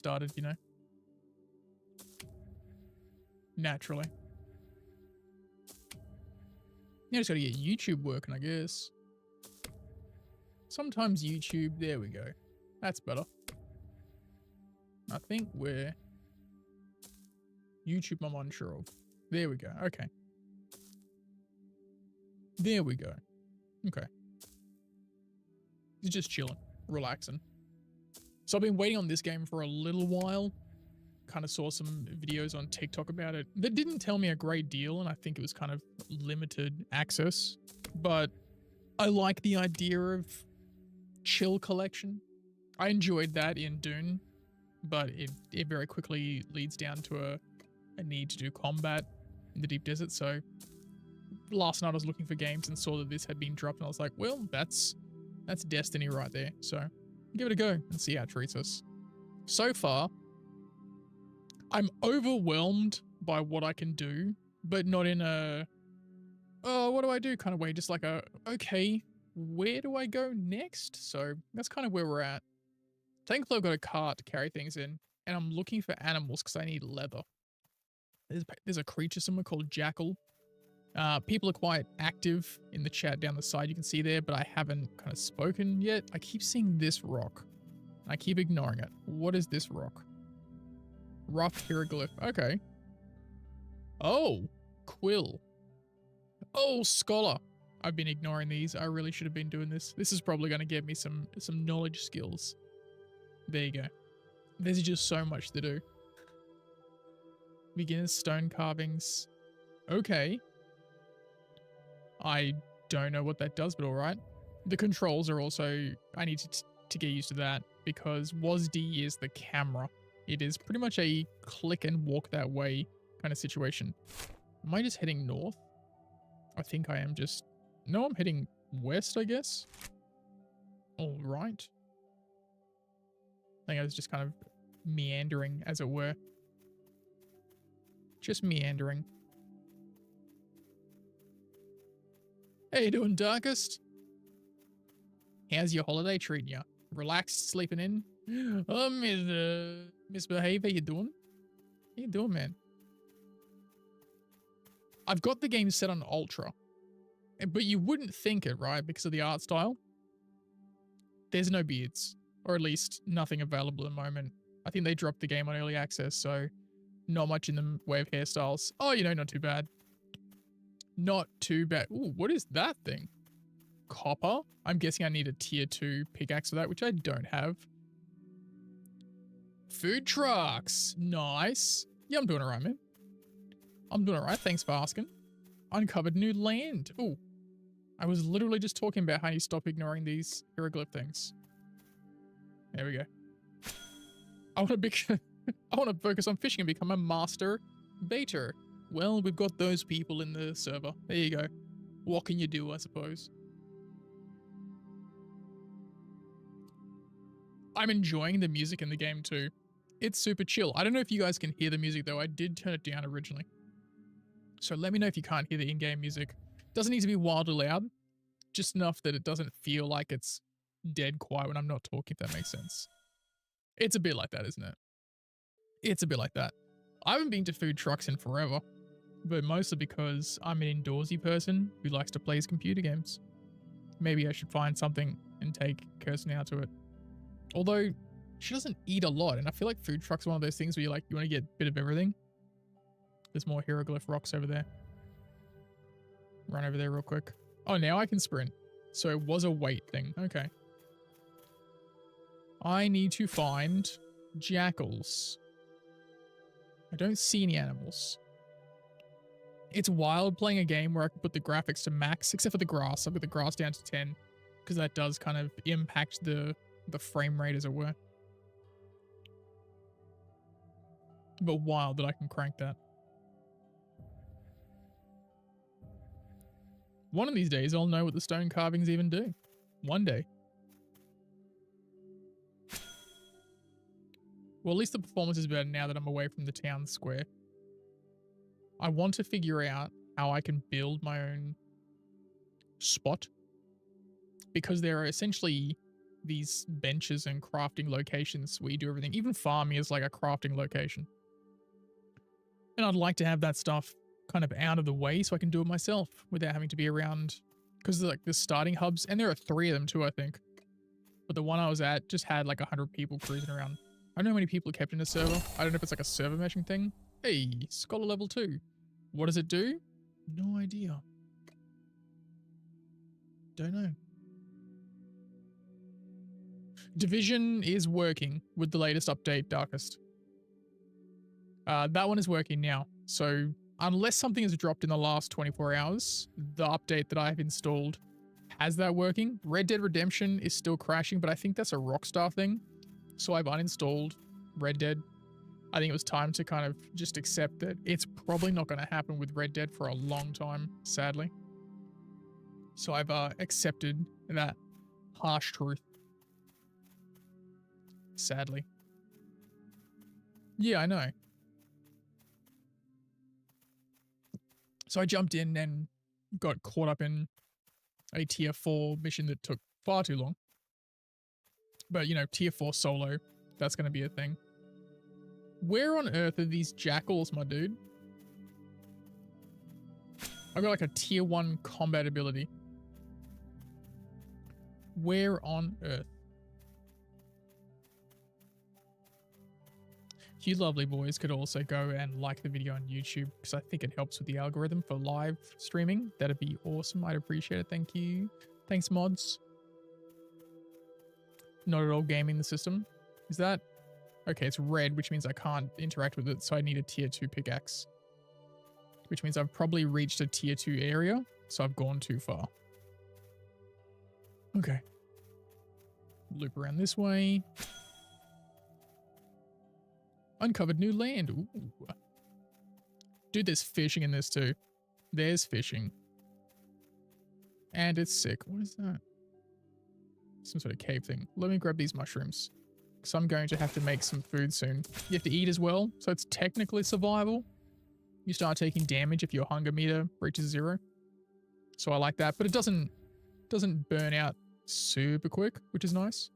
started, you know. Naturally. Yeah, just gotta get YouTube working, I guess. Sometimes YouTube, there we go. That's better. I think we're YouTube I'm unsure of. There we go. Okay. There we go. Okay. He's just chilling, relaxing. So I've been waiting on this game for a little while. Kind of saw some videos on TikTok about it that didn't tell me a great deal, and I think it was kind of limited access. But I like the idea of chill collection. I enjoyed that in Dune, but it very quickly leads down to a need to do combat in the deep desert. So last night I was looking for games and saw that this had been dropped, and I was like, well, that's destiny right there. So give it a go and see how it treats us. So far, I'm overwhelmed by what I can do, but not in a, oh, what do I do kind of way. Just like a, okay, where do I go next? So that's kind of where we're at. Thankfully, I've got a cart to carry things in, and I'm looking for animals because I need leather. There's a creature somewhere called Jackal. People are quite active in the chat down the side, you can see there, but I haven't kind of spoken yet. I keep seeing this rock. I keep ignoring it. What is this rock? Rough hieroglyph. Okay. Oh, quill. Oh, scholar. I've been ignoring these. I really should have been doing this. This is probably going to get me some knowledge skills. There you go. There's just so much to do. Beginner's stone carvings. Okay. I don't know what that does, but all right. The controls are also, I need to get used to that because WASD is the camera. It is pretty much a click and walk that way kind of situation. Am I just heading north? I think I am just... No, I'm heading west, I guess. All right. I think I was just kind of meandering, as it were. Just meandering. How you doing, Darkest? How's your holiday treating you? Relaxed, sleeping in? Oh, Misbehave, how you doing? How you doing, man? I've got the game set on Ultra. But you wouldn't think it, right? Because of the art style. There's no beards. Or at least nothing available at the moment. I think they dropped the game on early access, so not much in the way of hairstyles. Oh, you know, not too bad. Not too bad. Ooh, what is that thing? Copper? I'm guessing I need a tier 2 pickaxe for that, which I don't have. Food trucks. Nice. Yeah, I'm doing all right, man. I'm doing all right. Thanks for asking. Uncovered new land. Ooh. I was literally just talking about how you stop ignoring these hieroglyph things. There we go. I want to focus on fishing and become a master baiter. Well, we've got those people in the server. There you go. What can you do, I suppose? I'm enjoying the music in the game too. It's super chill. I don't know if you guys can hear the music though. I did turn it down originally. So let me know if you can't hear the in-game music. Doesn't need to be wildly loud. Just enough that it doesn't feel like it's dead quiet when I'm not talking, if that makes sense. It's a bit like that, isn't it? It's a bit like that. I haven't been to food trucks in forever, but mostly because I'm an indoorsy person who likes to play his computer games. Maybe I should find something and take Kirsten out to it. Although, she doesn't eat a lot, and I feel like food trucks are one of those things where you want to get a bit of everything. There's more hieroglyph rocks over there. Run over there real quick. Oh, now I can sprint. So it was a weight thing. Okay. I need to find jackals. I don't see any animals. It's wild playing a game where I can put the graphics to max, except for the grass. I've got the grass down to 10, because that does kind of impact the frame rate, as it were. But wild that I can crank that. One of these days, I'll know what the stone carvings even do. One day. Well, at least the performance is better now that I'm away from the town square. I want to figure out how I can build my own spot. Because there are essentially these benches and crafting locations where you do everything. Even farming is like a crafting location. And I'd like to have that stuff kind of out of the way so I can do it myself without having to be around, because like the starting hubs, and there are 3 of them too, I think. But the one I was at just had like 100 people cruising around. I don't know how many people are kept in a server. I don't know if it's like a server meshing thing. Hey, Scholar level 2. What does it do? No idea. Don't know. Division is working with the latest update, Darkest. That one is working now. So unless something has dropped in the last 24 hours, the update that I've installed has that working. Red Dead Redemption is still crashing, but I think that's a Rockstar thing. So I've uninstalled Red Dead. I think it was time to kind of just accept that it's probably not going to happen with Red Dead for a long time, sadly. So I've accepted that harsh truth. Sadly. Yeah, I know. So I jumped in and got caught up in a tier 4 mission that took far too long. But, you know, tier 4 solo, that's going to be a thing. Where on earth are these jackals, my dude? I've got like a tier 1 combat ability. Where on earth? You lovely boys could also go and like the video on YouTube, because I think it helps with the algorithm for live streaming. That'd be awesome. I'd appreciate it. Thank you. Thanks, mods. Not at all gaming the system. Is that? Okay, it's red, which means I can't interact with it, so I need a tier 2 pickaxe. Which means I've probably reached a tier 2 area, so I've gone too far. Okay. Loop around this way. Uncovered new land. Ooh. Dude, there's fishing in this too. There's fishing. And it's sick. What is that? Some sort of cave thing. Let me grab these mushrooms, because I'm going to have to make some food soon. You have to eat as well, so it's technically survival. You start taking damage if your hunger meter reaches 0. So I like that, but it doesn't burn out super quick, which is nice.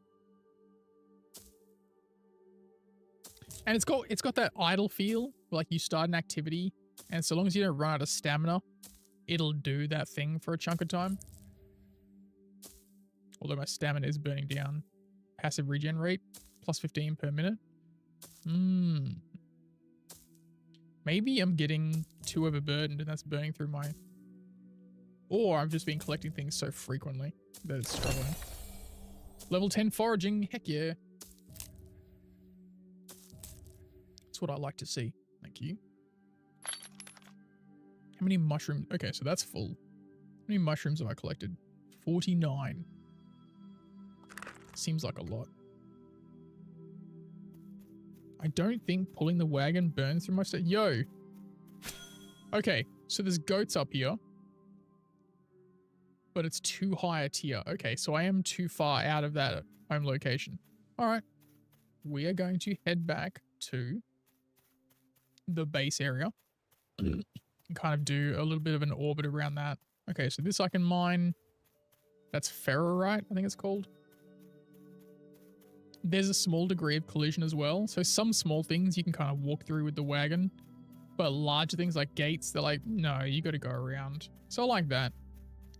And it's got that idle feel, like you start an activity, and so long as you don't run out of stamina, it'll do that thing for a chunk of time. Although my stamina is burning down. Passive regen rate, plus 15 per minute. Maybe I'm getting too overburdened and that's burning through my... Or I've just been collecting things so frequently that it's struggling. Level 10 foraging, heck yeah. That's what I like to see. Thank you. How many mushrooms? Okay, so that's full. How many mushrooms have I collected? 49. Seems like a lot. I don't think pulling the wagon burns through my stuff. Yo. Okay, so there's goats up here. But it's too high a tier. Okay, so I am too far out of that home location. All right. We are going to head back to the base area and kind of do a little bit of an orbit around that. Okay, so this I can mine. That's ferrorite, I think it's called. There's a small degree of collision as well. So some small things you can kind of walk through with the wagon, but larger things like gates, they're like, no, you got to go around. So I like that.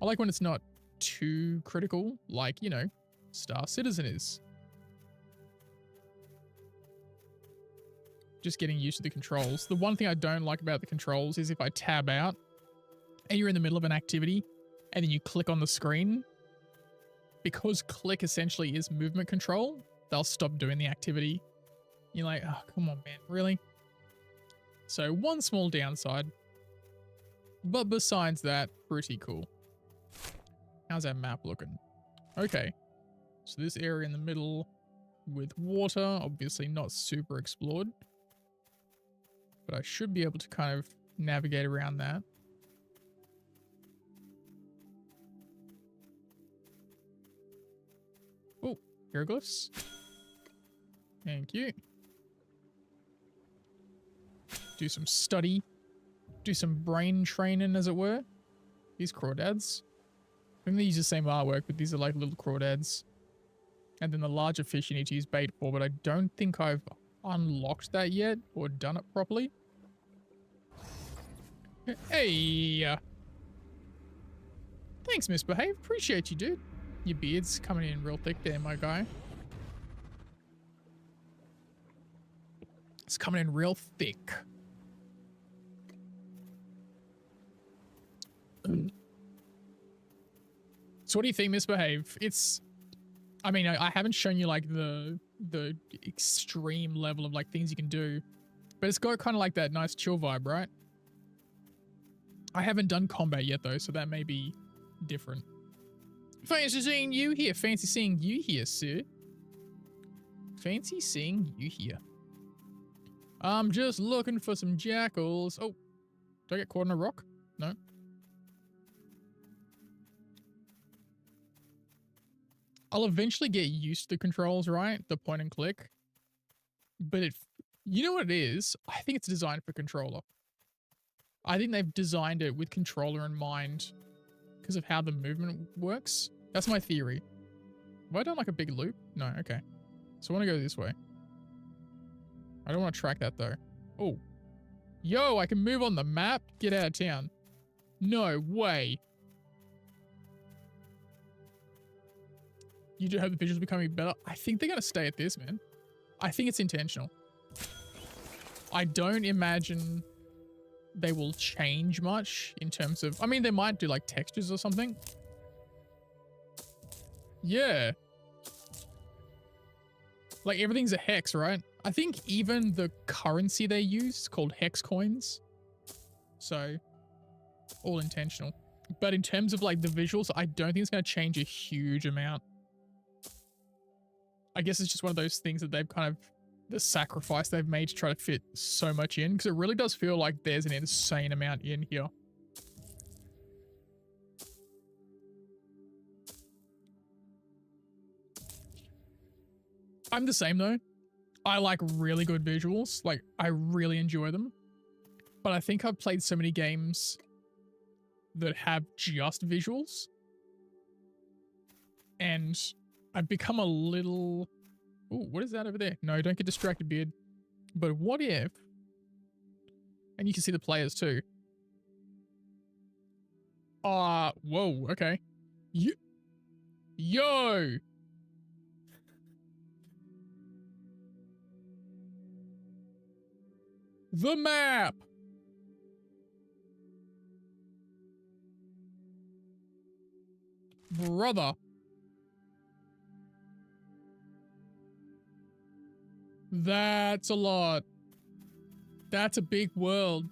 I like when it's not too critical, like, you know, Star Citizen is. Just getting used to the controls. The one thing I don't like about the controls is if I tab out and you're in the middle of an activity and then you click on the screen, because click essentially is movement control, they'll stop doing the activity. You're like, oh, come on, man, really? So one small downside, but besides that, pretty cool. How's that map looking? Okay, so this area in the middle with water, obviously not super explored, but I should be able to kind of navigate around that. Oh, hieroglyphs. Thank you. Do some study. Do some brain training, as it were. These crawdads. I think they use the same artwork, but these are like little crawdads. And then the larger fish you need to use bait for, but I don't think I've unlocked that yet or done it properly. Hey! Thanks, Misbehave. Appreciate you, dude. Your beard's coming in real thick there, my guy. It's coming in real thick. So what do you think, Misbehave? It's... I mean, I haven't shown you like the extreme level of like things you can do, but it's got kind of like that nice chill vibe, right? I haven't done combat yet though, so that may be different. Fancy seeing you here. Fancy seeing you here, sir. Fancy seeing you here. I'm just looking for some jackals. Oh, did I get caught on a rock? No. I'll eventually get used to the controls, right? The point and click. But you know what it is? I think it's designed for controller. I think they've designed it with controller in mind because of how the movement works. That's my theory. Have I done like a big loop? No, okay. So I want to go this way. I don't want to track that though. Oh. Yo, I can move on the map? Get out of town. No way. You do have the visuals becoming better. I think they're going to stay at this, man. I think it's intentional. I don't imagine they will change much in terms of... I mean, they might do like textures or something. Yeah. Like everything's a hex, right? I think even the currency they use is called hex coins. So, all intentional. But in terms of like the visuals, I don't think it's going to change a huge amount. I guess it's just one of those things that they've kind of, the sacrifice they've made to try to fit so much in, because it really does feel like there's an insane amount in here. I'm the same though. I like really good visuals. Like I really enjoy them. But I think I've played so many games that have just visuals. And I've become a little... Ooh, what is that over there? No, don't get distracted, beard. But what if... And you can see the players too. Whoa, okay. Yo! The map! Brother. That's a lot. That's a big world.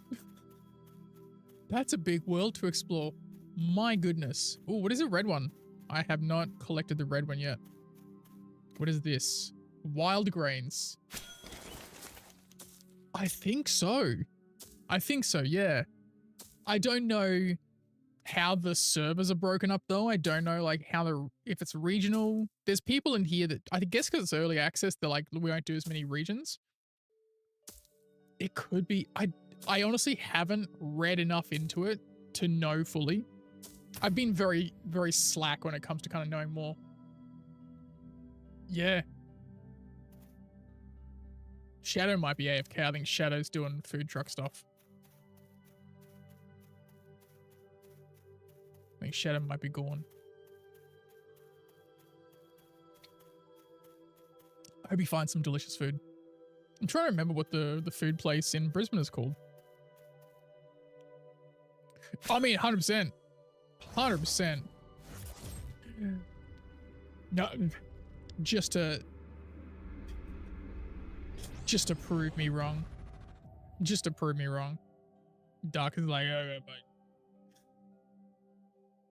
That's a big world to explore. My goodness. Oh, what is a red one? I have not collected the red one yet. What is this? Wild grains. I think so. I think so, yeah. I don't know how the servers are broken up though. I don't know like how if it's regional. There's people in here that I guess because it's early access, they're like, we won't do as many regions. It could be. I honestly haven't read enough into it to know fully. I've been very, very slack when it comes to kind of knowing more. Yeah. Shadow might be AFK. I think Shadow's doing food truck stuff. I think Shadow might be gone. I hope he finds some delicious food. I'm trying to remember what the food place in Brisbane is called. I mean, 100%. 100%. No, just to prove me wrong. Just to prove me wrong. Dark is like, okay, but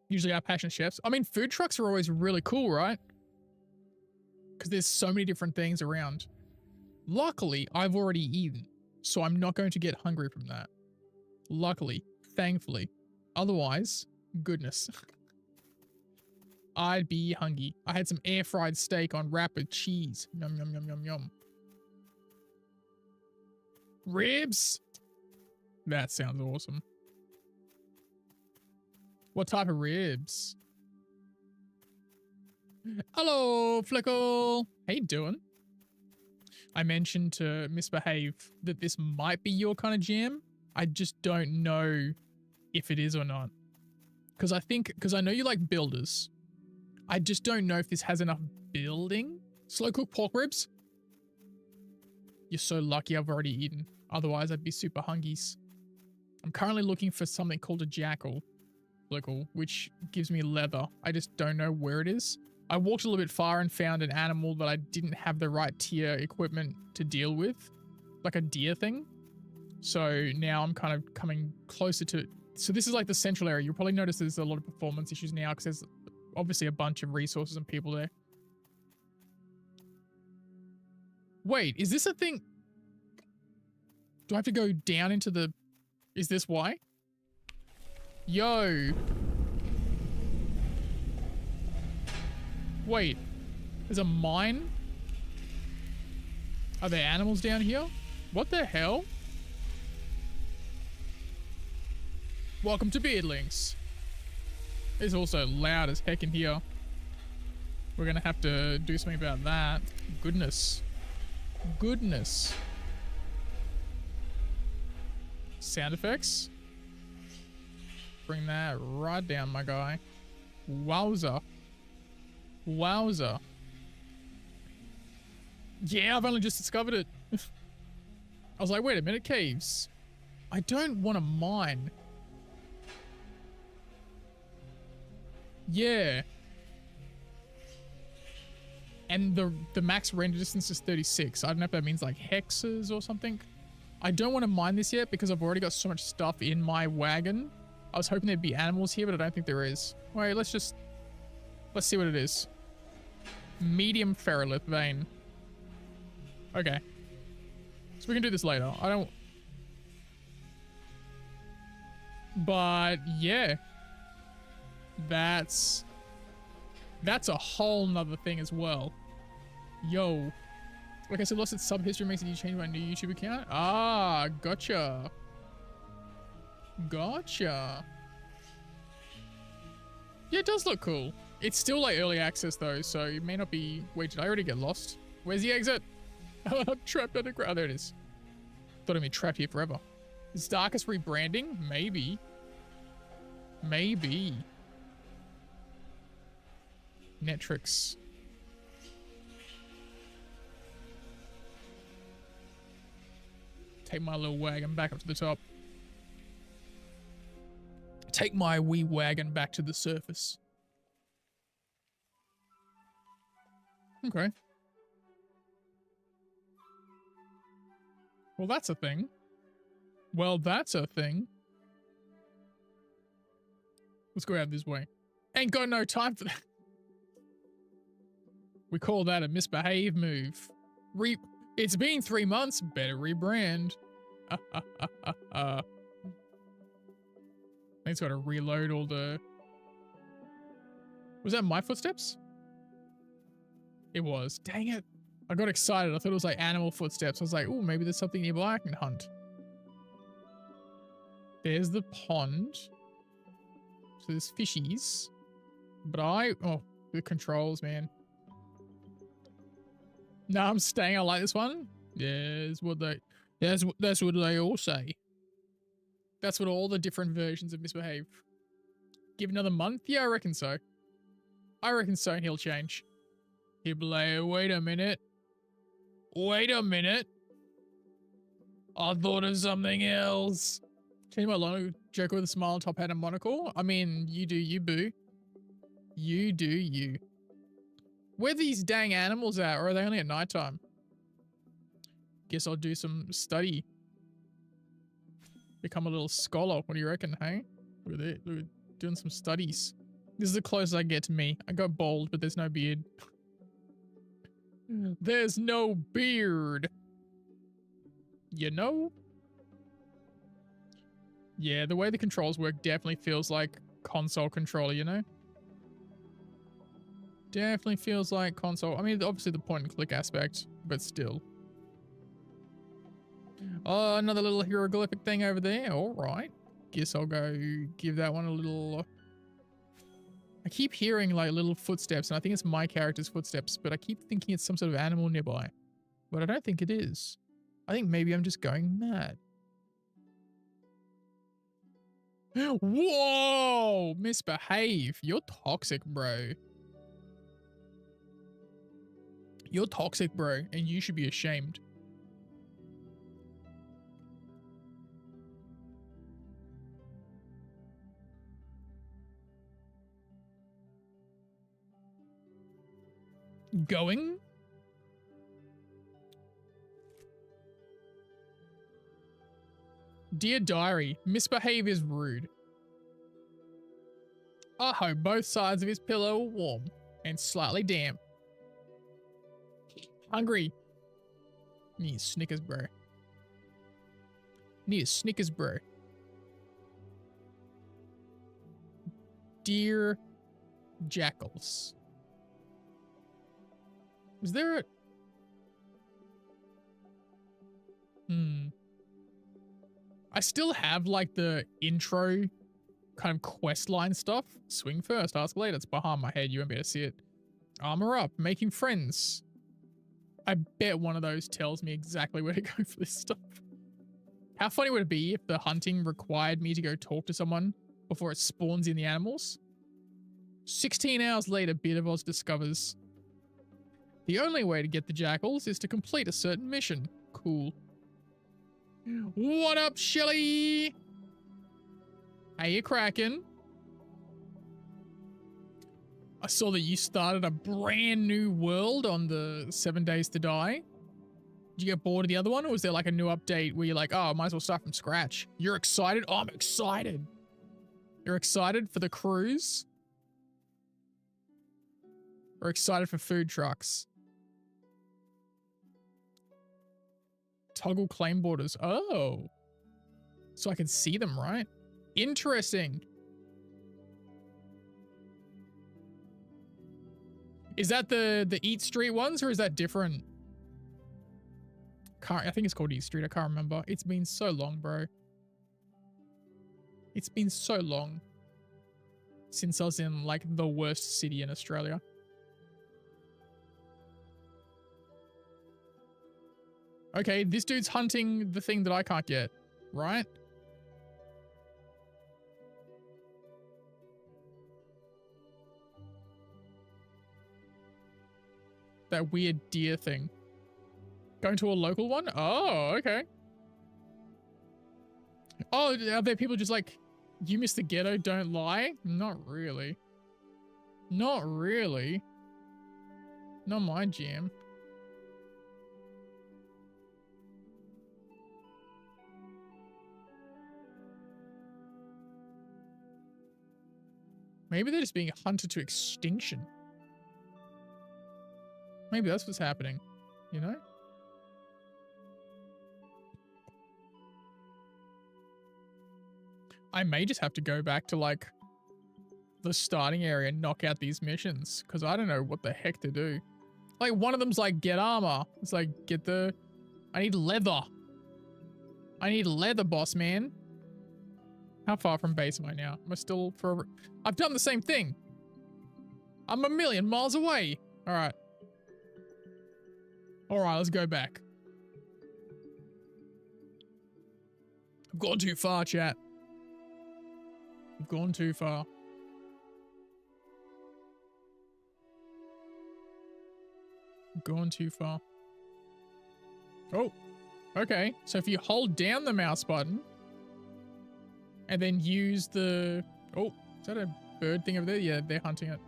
usually our passionate chefs. I mean, food trucks are always really cool, right? Because there's so many different things around. Luckily, I've already eaten, so I'm not going to get hungry from that. Luckily, thankfully. Otherwise, goodness. I'd be hungry. I had some air fried steak on rapid cheese. Yum, yum, yum, yum, yum. Ribs? That sounds awesome. What type of ribs? Hello, Flickle. How you doing? I mentioned to Misbehave that this might be your kind of jam. I just don't know if it is or not. Because I know you like builders. I just don't know if this has enough building. Slow cooked pork ribs? You're so lucky I've already eaten. Otherwise, I'd be super hungies. I'm currently looking for something called a jackal, which gives me leather. I just don't know where it is. I walked a little bit far and found an animal that I didn't have the right tier equipment to deal with, like a deer thing. So now I'm kind of coming closer to it. So this is like the central area. You'll probably notice there's a lot of performance issues now because there's obviously a bunch of resources and people there. Wait, is this a thing? Do I have to go down into the... Is this why? Yo. Wait, there's a mine? Are there animals down here? What the hell? Welcome to Beardlings. It's also loud as heck in here. We're gonna have to do something about that. Goodness. Goodness. Sound effects. Bring that right down, my guy. Wowza. Wowza. Yeah, I've only just discovered it. I was like, wait a minute, caves. I don't want to mine. Yeah. And the max render distance is 36. I don't know if that means like hexes or something. I don't want to mine this yet because I've already got so much stuff in my wagon. I was hoping there'd be animals here, but I don't think there is. Wait, let's see what it is. Medium ferrolith vein. Okay. So we can do this later. I don't... But yeah. That's a whole nother thing as well. Yo. Like I said, lost its sub-history makes it you change my new YouTube account? Ah, gotcha. Gotcha. Yeah, it does look cool. It's still like early access though, so it may not be... Wait, did I already get lost? Where's the exit? I'm trapped underground. Oh, there it is. Thought I'd be trapped here forever. Is Darkest rebranding? Maybe. Maybe. Netrix. Take my little wagon back up to the top. Take my wee wagon back to the surface. Okay. Well, that's a thing. Well, that's a thing. Let's go out this way. Ain't got no time for that. We call that a misbehave move. It's been 3 months. Better rebrand. I think it's got to reload all the... Was that my footsteps? It was. Dang it. I got excited. I thought it was like animal footsteps. I was like, oh, maybe there's something nearby I can hunt. There's the pond. So there's fishies. But oh, the controls, man. No, I'm staying. I like this one. That's what they all say. That's what all the different versions of Misbehave. Give another month? Yeah, I reckon so. I reckon so, and he'll change. He'll be like, wait a minute. Wait a minute. I thought of something else. Change my logo, Joker with a smile, top hat, and monocle. I mean, you do you, boo. You do you. Where are these dang animals at, or are they only at nighttime? Guess I'll do some study. Become a little scholar. What do you reckon, hey? Look at it. Look, doing some studies. This is the closest I get to me. I got bald, but there's no beard. There's no beard. You know? Yeah, the way the controls work definitely feels like console controller, you know? Definitely feels like console. I mean, obviously the point and click aspect, but still. Oh, another little hieroglyphic thing over there. All right. Guess I'll go give that one a little... I keep hearing like little footsteps, and I think it's my character's footsteps, but I keep thinking it's some sort of animal nearby. But I don't think it is. I think maybe I'm just going mad. Whoa! Misbehave. You're toxic, bro. You're toxic, bro, and you should be ashamed. Going? Dear diary, misbehave is rude. I hope both sides of his pillow are warm and slightly damp. Hungry. Need Snickers, bro. Need a Snickers, bro. Dear jackals. Is there a... I still have like the intro kind of quest line stuff. Swing first, ask later. It's behind my head. You won't be able to see it. Armor up, making friends. I bet one of those tells me exactly where to go for this stuff. How funny would it be if the hunting required me to go talk to someone before it spawns in the animals? 16 hours later, Beardavoz discovers the only way to get the jackals is to complete a certain mission. Cool. What up, Shelly? How you cracking? I saw that you started a brand new world on the 7 Days to Die. Did you get bored of the other one, or was there like a new update where you're like, oh, I might as well start from scratch? You're excited? Oh, I'm excited. You're excited for the cruise? Or excited for food trucks? Toggle claim borders. Oh. So I can see them, right? Interesting. Is that the Eat Street ones, or is that different? I think it's called Eat Street. I can't remember. It's been so long, bro. It's been so long since I was in like the worst city in Australia. Okay, this dude's hunting the thing that I can't get, right? That weird deer thing. Going to a local one? Oh, okay. Oh, are there people just like, you miss the ghetto, don't lie? Not really. Not really. Not my jam. Maybe they're just being hunted to extinction. Maybe that's what's happening, you know? I may just have to go back to like the starting area and knock out these missions, because I don't know what the heck to do. Like one of them's like, get armor. It's like, get the... I need leather. I need leather, boss man. How far from base am I now? Am I still forever? I've done the same thing. I'm a million miles away. All right. All right, let's go back. I've gone too far, chat. I've gone too far. I've gone too far. Oh, okay. So if you hold down the mouse button and then use the... Oh, is that a bird thing over there? Yeah, they're hunting it.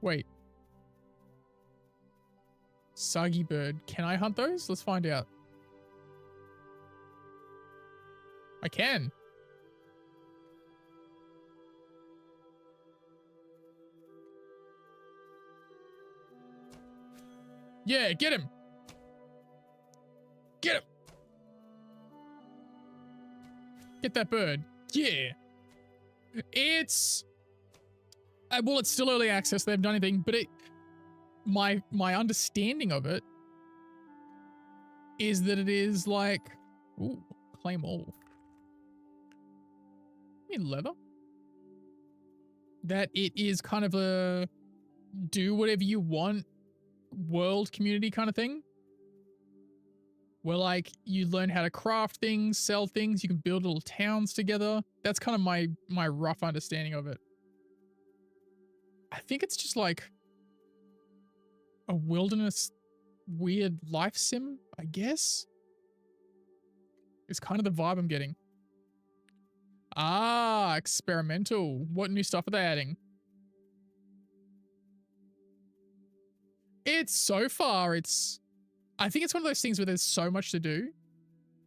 Wait. Soggy bird. Can I hunt those? Let's find out. I can. Yeah, get him. Get him. Get that bird. Yeah. It's... well, it's still early access. They haven't done anything, but it... My understanding of it is that it is like... Ooh, claim all. mean leather? That it is kind of a do whatever you want world community kind of thing. Where like you learn how to craft things, sell things, you can build little towns together. That's kind of my rough understanding of it. I think it's just like a wilderness weird life sim, I guess. It's kind of the vibe I'm getting. Ah, experimental. What new stuff are they adding? It's so far, I think it's one of those things where there's so much to do.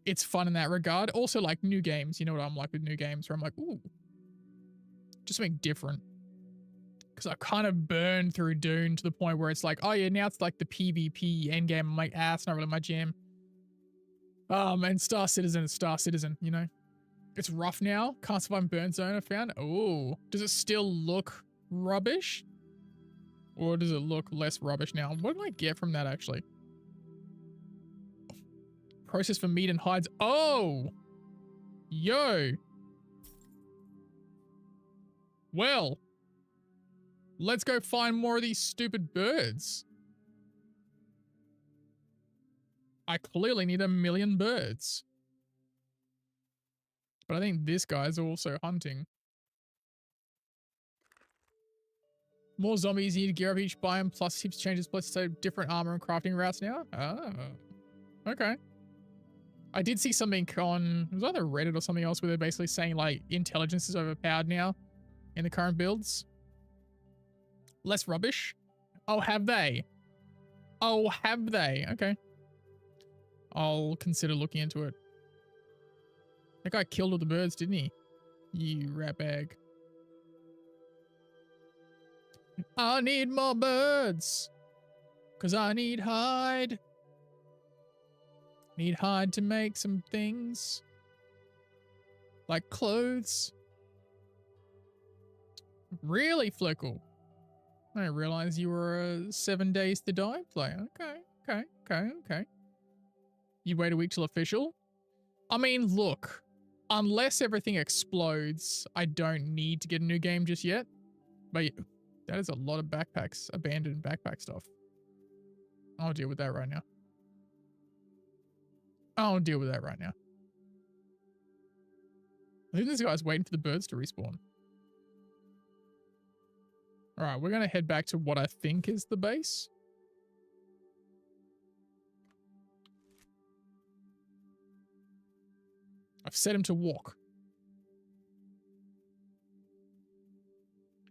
It's fun in that regard. Also like new games. You know what I'm like with new games where I'm like, ooh, just something different. Because I kind of burned through Dune to the point where it's like, oh yeah, now it's like the PvP endgame. I'm like, it's not really my jam. And Star Citizen is Star Citizen, you know? It's rough now. Can't survive in Burn Zone I found. Oh, does it still look rubbish? Or does it look less rubbish now? What did I get from that actually? Process for meat and hides. Oh! Yo! Well, let's go find more of these stupid birds. I clearly need 1 million birds. But I think this guy's also hunting. More zombies, you need to gear up each biome, plus heaps changes, plus so different armor and crafting routes now. Oh, okay. I did see something on, it was either Reddit or something else where they're basically saying like intelligence is overpowered now in the current builds. Less rubbish. Oh, have they? Oh, have they? Okay. I'll consider looking into it. That guy killed all the birds, didn't he? You rat bag. I need more birds. Cause I need hide. Need hide to make some things. Like clothes. Really, Flickle? I didn't realize you were a 7 Days to Die player. Okay. You wait a week till official? I mean, look. Unless everything explodes, I don't need to get a new game just yet. But that is a lot of backpacks, abandoned backpack stuff. I'll deal with that right now. I think this guy's waiting for the birds to respawn. All right, we're going to head back to what I think is the base. I've set him to walk.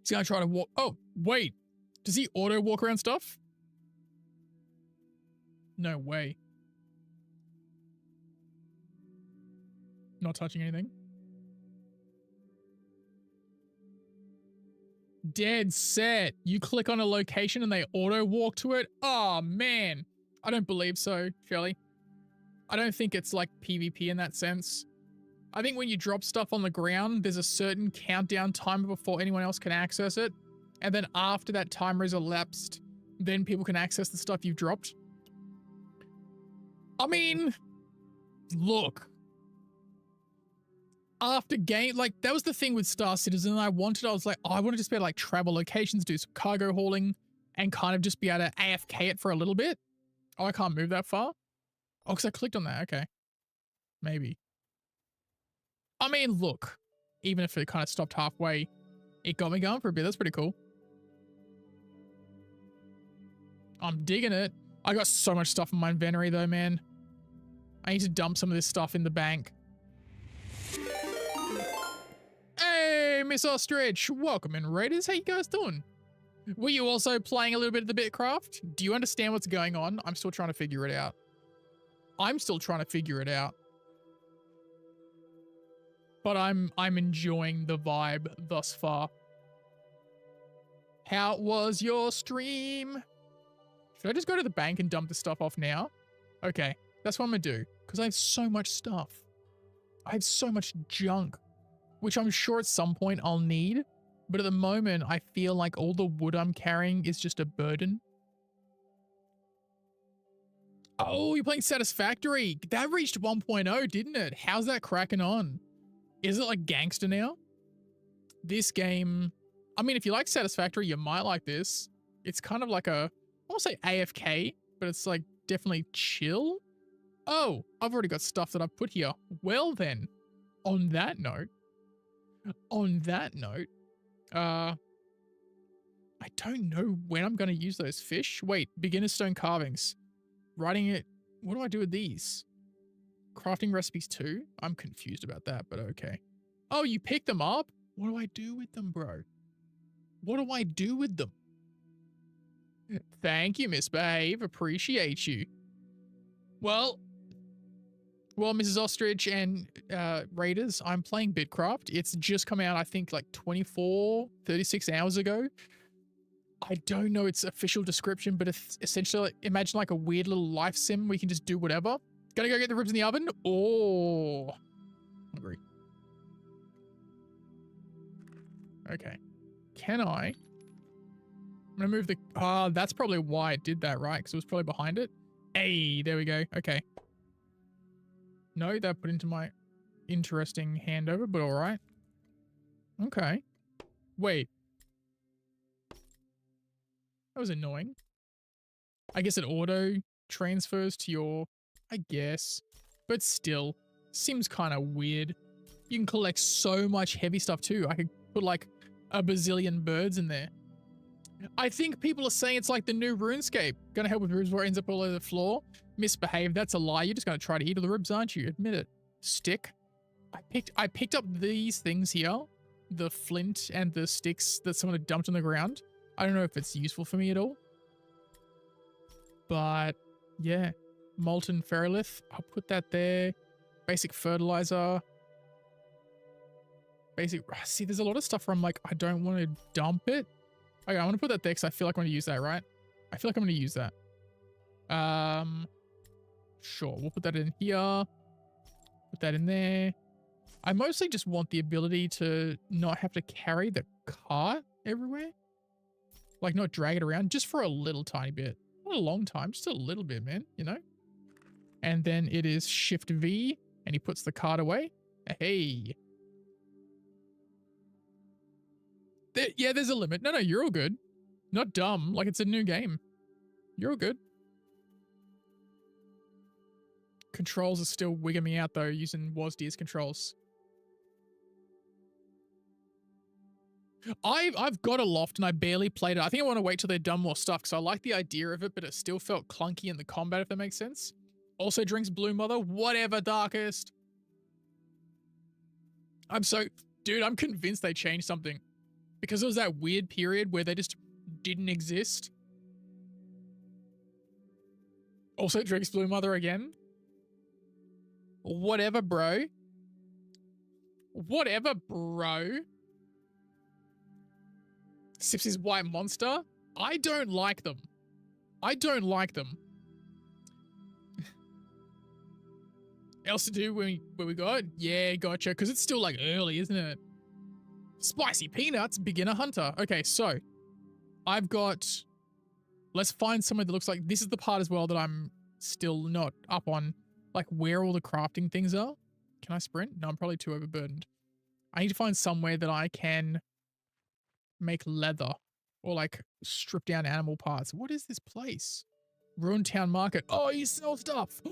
He's going to try to walk. Oh, wait. Does he auto walk around stuff? No way. Not touching anything. Dead set. You click on a location and they auto walk to it? Oh, man. I don't believe so, Shelly. I don't think it's like PvP in that sense. I think when you drop stuff on the ground, there's a certain countdown timer before anyone else can access it. And then after that timer is elapsed, then people can access the stuff you've dropped. I mean, look. After game, like that was the thing with Star Citizen. I was like, oh, I want to just be able to like travel locations, do some cargo hauling, and kind of just be able to AFK it for a little bit. Oh, I can't move that far? Oh, because I clicked on that. Okay. Maybe. I mean, look, even if it kind of stopped halfway, it got me going for a bit. That's pretty cool. I'm digging it. I got so much stuff in my inventory though, man. I need to dump some of this stuff in the bank. Hey, Miss Ostrich. Welcome in, Raiders. How you guys doing? Were you also playing a little bit of the BitCraft? Do you understand what's going on? I'm still trying to figure it out. But I'm enjoying the vibe thus far. How was your stream? Should I just go to the bank and dump the stuff off now? Okay, that's what I'm gonna do. Because I have so much stuff. I have so much junk. Which I'm sure at some point I'll need. But at the moment, I feel like all the wood I'm carrying is just a burden. Oh, you're playing Satisfactory. That reached 1.0, didn't it? How's that cracking on? Is it like gangster now? This game, I mean, if you like Satisfactory, you might like this. It's kind of like a, I won't say AFK, but it's like definitely chill. Oh, I've already got stuff that I've put here. Well then, on that note, I don't know when I'm going to use those fish. Wait, beginner stone carvings. Writing it. What do I do with these? Crafting recipes too? I'm confused about that, but okay. Oh, you pick them up? What do I do with them, bro? What do I do with them? Thank you, Miss Behave. Appreciate you. Well, Mrs. Ostrich and Raiders, I'm playing BitCraft. It's just come out, I think, like 36 hours ago. I don't know its official description, but it's essentially, imagine like a weird little life sim where you can just do whatever. Gonna go get the ribs in the oven? Oh, hungry. Okay. Can I? I'm gonna move the, that's probably why it did that, right? Because it was probably behind it. Hey, there we go. Okay. No, that put into my interesting handover, but all right. Okay. Wait. That was annoying. I guess it auto transfers to your, I guess, but still seems kind of weird. You can collect so much heavy stuff too. I could put like a bazillion birds in there. I think people are saying it's like the new RuneScape. Gonna help with ribs where it ends up all over the floor. Misbehave. That's a lie. You're just gonna try to eat all the ribs, aren't you? Admit it. Stick. I picked up these things here. The flint and the sticks that someone had dumped on the ground. I don't know if it's useful for me at all. But yeah. Molten ferrolith. I'll put that there. Basic fertilizer. Basic. See, there's a lot of stuff where I'm like, I don't want to dump it. Okay, I want to put that there because I feel like I'm going to use that, right? I feel like I'm going to use that. Sure, we'll put that in here. Put that in there. I mostly just want the ability to not have to carry the cart everywhere. Like, not drag it around just for a little tiny bit. Not a long time, just a little bit, man, you know? And then it is Shift V, and he puts the cart away. Hey. Yeah, there's a limit. No, you're all good. Not dumb, like it's a new game. You're all good. Controls are still wigging me out though, using WASD's controls. I've got a loft and I barely played it. I think I want to wait till they're done more stuff because I like the idea of it, but it still felt clunky in the combat, if that makes sense. Also drinks Blue Mother. Whatever, Darkest. Dude, I'm convinced they changed something. Because there was that weird period where they just didn't exist. Also drinks Blue Mother again. Whatever, bro. Whatever, bro. Sips his white monster. I don't like them. I don't like them. Else to do when we got? Yeah, gotcha. Because it's still like early, isn't it? Spicy peanuts, beginner hunter. Okay, so I've got, let's find somewhere that looks like, this is the part as well that I'm still not up on, like where all the crafting things are. Can I sprint? No, I'm probably too overburdened. I need to find somewhere that I can make leather or like strip down animal parts. What is this place? Ruined Town Market. Oh, you sell stuff.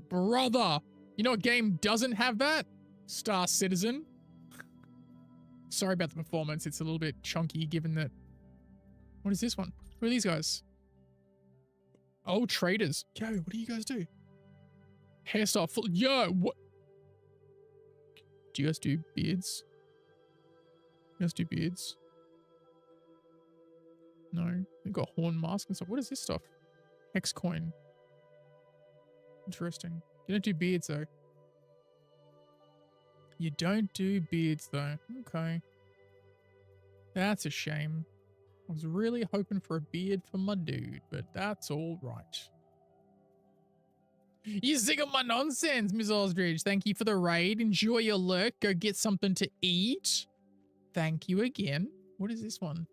Brother. You know what game doesn't have that? Star Citizen. Sorry about the performance. It's a little bit chunky given that... What is this one? Who are these guys? Oh, traders. Yo, what do you guys do? Hairstyle full... Yo, what? Do you guys do beards? You guys do beards? No. They've got horn mask and stuff. What is this stuff? Hex coin. Interesting. You don't do beards though. You don't do beards though. Okay. That's a shame. I was really hoping for a beard for my dude, but that's all right. You sick of my nonsense, Miss Osdridge. Thank you for the raid. Enjoy your lurk. Go get something to eat. Thank you again. What is this one?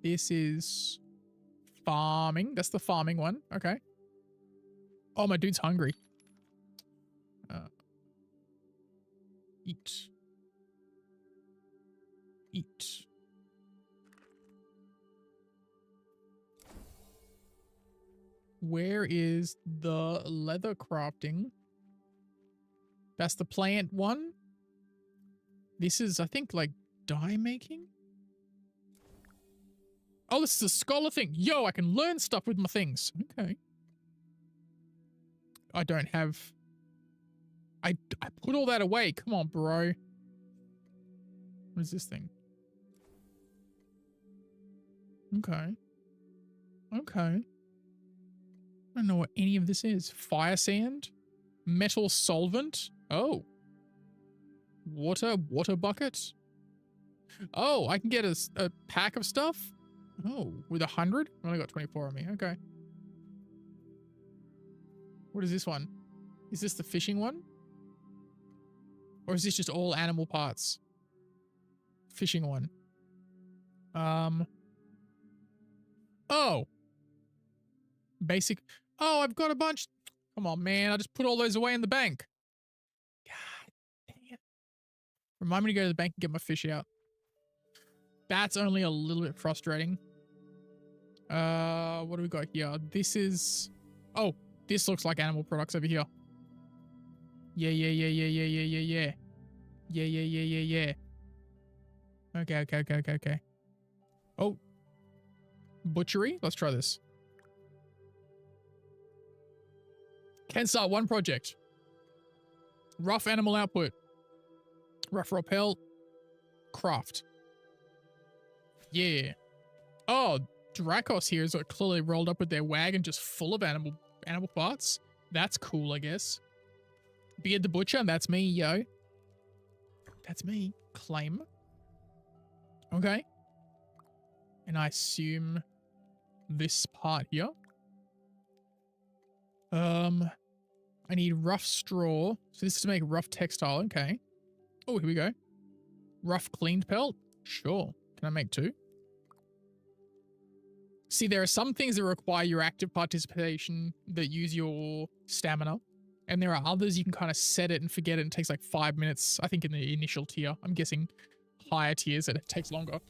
This is farming. That's the farming one. Okay. Oh, my dude's hungry. Eat. Eat. Where is the leather crafting? That's the plant one. This is, I think, like dye making. Oh, this is a scholar thing. Yo, I can learn stuff with my things. Okay. I don't have... I put all that away. Come on, bro. What is this thing? Okay. Okay. I don't know what any of this is. Fire sand? Metal solvent? Oh. Water bucket? Oh, I can get a pack of stuff? Oh, with 100? I only got 24 on me. Okay. What is this one? Is this the fishing one? Or is this just all animal parts? Fishing one. Oh. Basic. Oh, I've got a bunch. Come on, man. I just put all those away in the bank. God dang it. Remind me to go to the bank and get my fish out. That's only a little bit frustrating. What do we got here? This is... Oh, this looks like animal products over here. Yeah. Yeah. Okay. Oh. Butchery? Let's try this. Can start one project. Rough animal output. Rough raw pelt. Craft. Yeah. Oh, Dracos here is clearly rolled up with their wagon just full of animal parts. That's cool, I guess. Beard the Butcher, and that's me, yo. That's me. Claim. Okay. And I assume this part here. I need rough straw. So this is to make rough textile. Okay. Oh, here we go. Rough cleaned pelt. Sure. Can I make 2? See, there are some things that require your active participation that use your stamina. And there are others you can kind of set it and forget it and it takes like 5 minutes, I think, in the initial tier. I'm guessing higher tiers that it takes longer.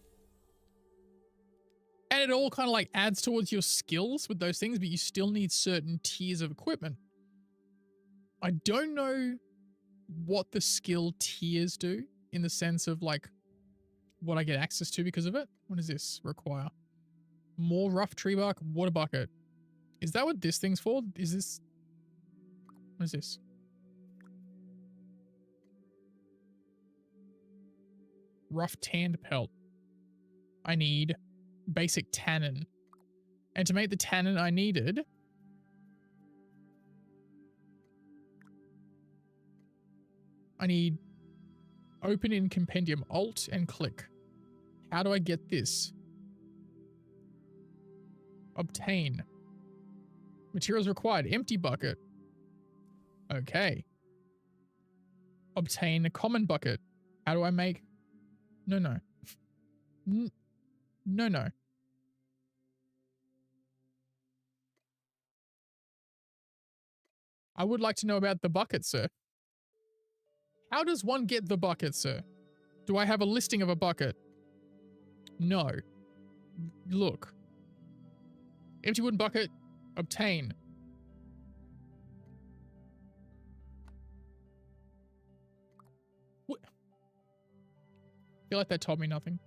And it all kind of like adds towards your skills with those things, but you still need certain tiers of equipment. I don't know what the skill tiers do in the sense of like what I get access to because of it. What does this require? More rough tree bark, water bucket. Is that what this thing's for? Is this... What is this? Rough tanned pelt. I need basic tannin. And to make the tannin I needed... I need open in compendium, alt and click. How do I get this? Obtain. Materials required, empty bucket. Okay. Obtain a common bucket. How do I make... No. No. I would like to know about the bucket, sir. How does one get the bucket, sir? Do I have a listing of a bucket? No. Look. Empty wooden bucket. Obtain. What? I feel like that told me nothing.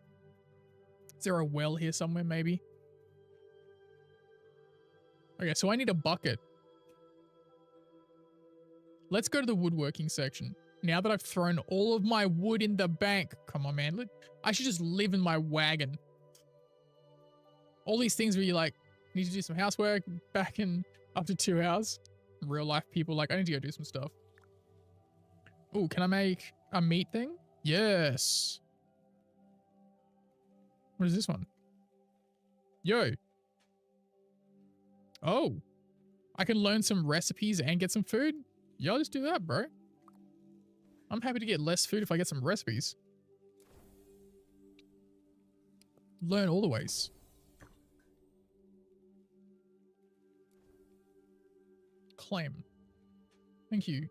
Is there a well here somewhere, maybe? Okay, so I need a bucket. Let's go to the woodworking section. Now that I've thrown all of my wood in the bank. Come on, man. I should just live in my wagon. All these things where you like, need to do some housework, back in up to 2 hours. Real life people like, I need to go do some stuff. Oh, can I make a meat thing? Yes. What is this one? Yo. Oh. I can learn some recipes and get some food? Yeah, I'll just do that, bro. I'm happy to get less food if I get some recipes. Learn all the ways. Claim. Thank you.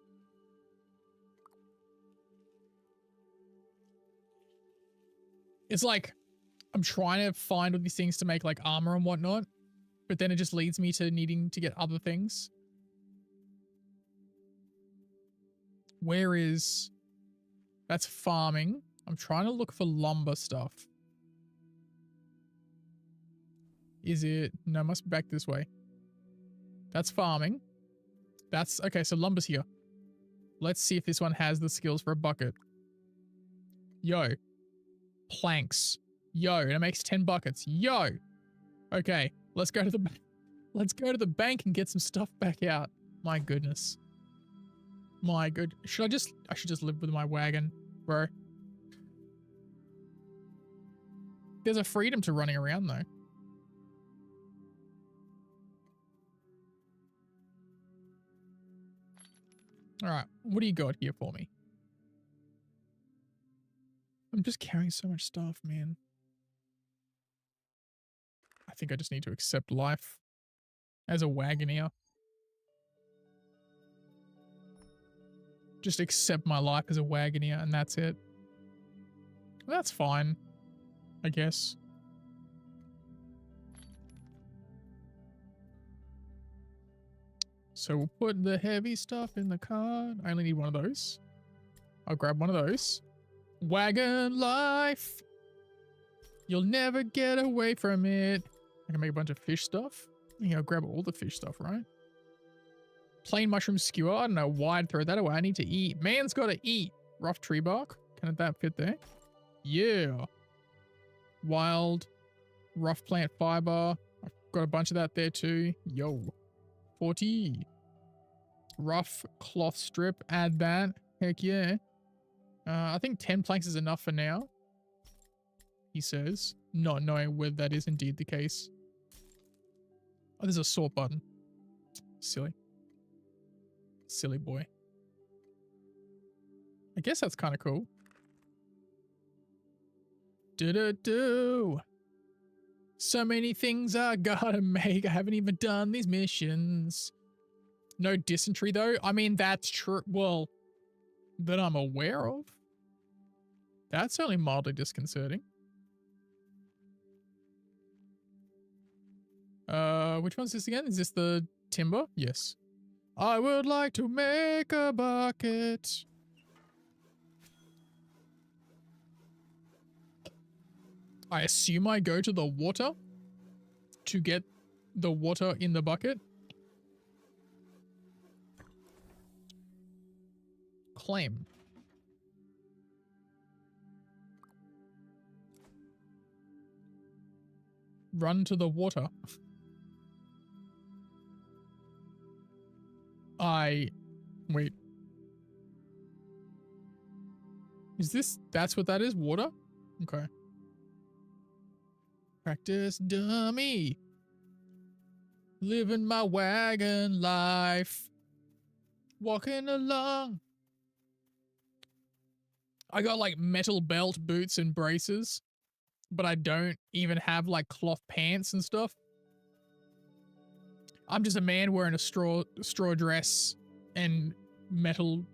It's like I'm trying to find all these things to make like armor and whatnot, but then it just leads me to needing to get other things. Where is... That's farming. I'm trying to look for lumber stuff. Is it... No, it must be back this way. That's farming. That's... Okay, so lumber's here. Let's see if this one has the skills for a bucket. Yo. Planks. Yo, and it makes 10 buckets. Yo. Okay, let's go to the... Let's go to the bank and get some stuff back out. My goodness. My good. I should just live with my wagon, bro. There's a freedom to running around though. All right, what do you got here for me? I'm just carrying so much stuff, man. I think I just need to accept life as a wagoneer. Just accept my life as a wagoneer and that's it. That's fine, I guess. So we'll put the heavy stuff in the cart. I only need one of those. I'll grab one of those. Wagon life. You'll never get away from it. I can make a bunch of fish stuff. Yeah, I'll grab all the fish stuff, right? Plain mushroom skewer. I don't know why I'd throw that away. I need to eat. Man's got to eat. Rough tree bark. Can that fit there? Yeah. Wild. Rough plant fiber. I've got a bunch of that there too. Yo. 40. Rough cloth strip. Add that. Heck yeah. I think 10 planks is enough for now. He says. Not knowing whether that is indeed the case. Oh, there's a sort button. Silly. Silly boy. I guess that's kind of cool. Do-do-do. So many things I gotta make. I haven't even done these missions. No dysentery though. I mean, that's true. Well, that I'm aware of. That's only mildly disconcerting. Which one's this again? Is this the timber? Yes. I would like to make a bucket. I assume I go to the water to get the water in the bucket. Claim. Run to the water. Wait. Is this, that's what that is? Water? Okay. Practice dummy. Living my wagon life. Walking along. I got like metal belt, boots, and braces, but I don't even have like cloth pants and stuff. I'm just a man wearing a straw dress and metal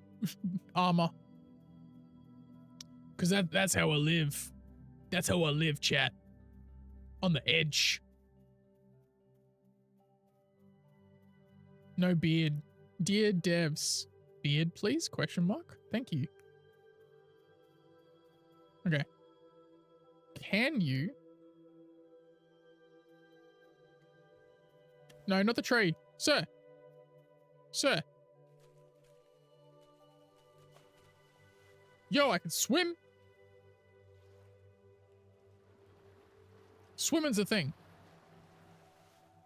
armor. Cause that's how I live. That's how I live, chat. On the edge. No beard. Dear devs. Beard, please? Question mark. Thank you. Okay. Can you? No, not the tree. Sir. Sir. Yo, I can swim. Swimming's a thing.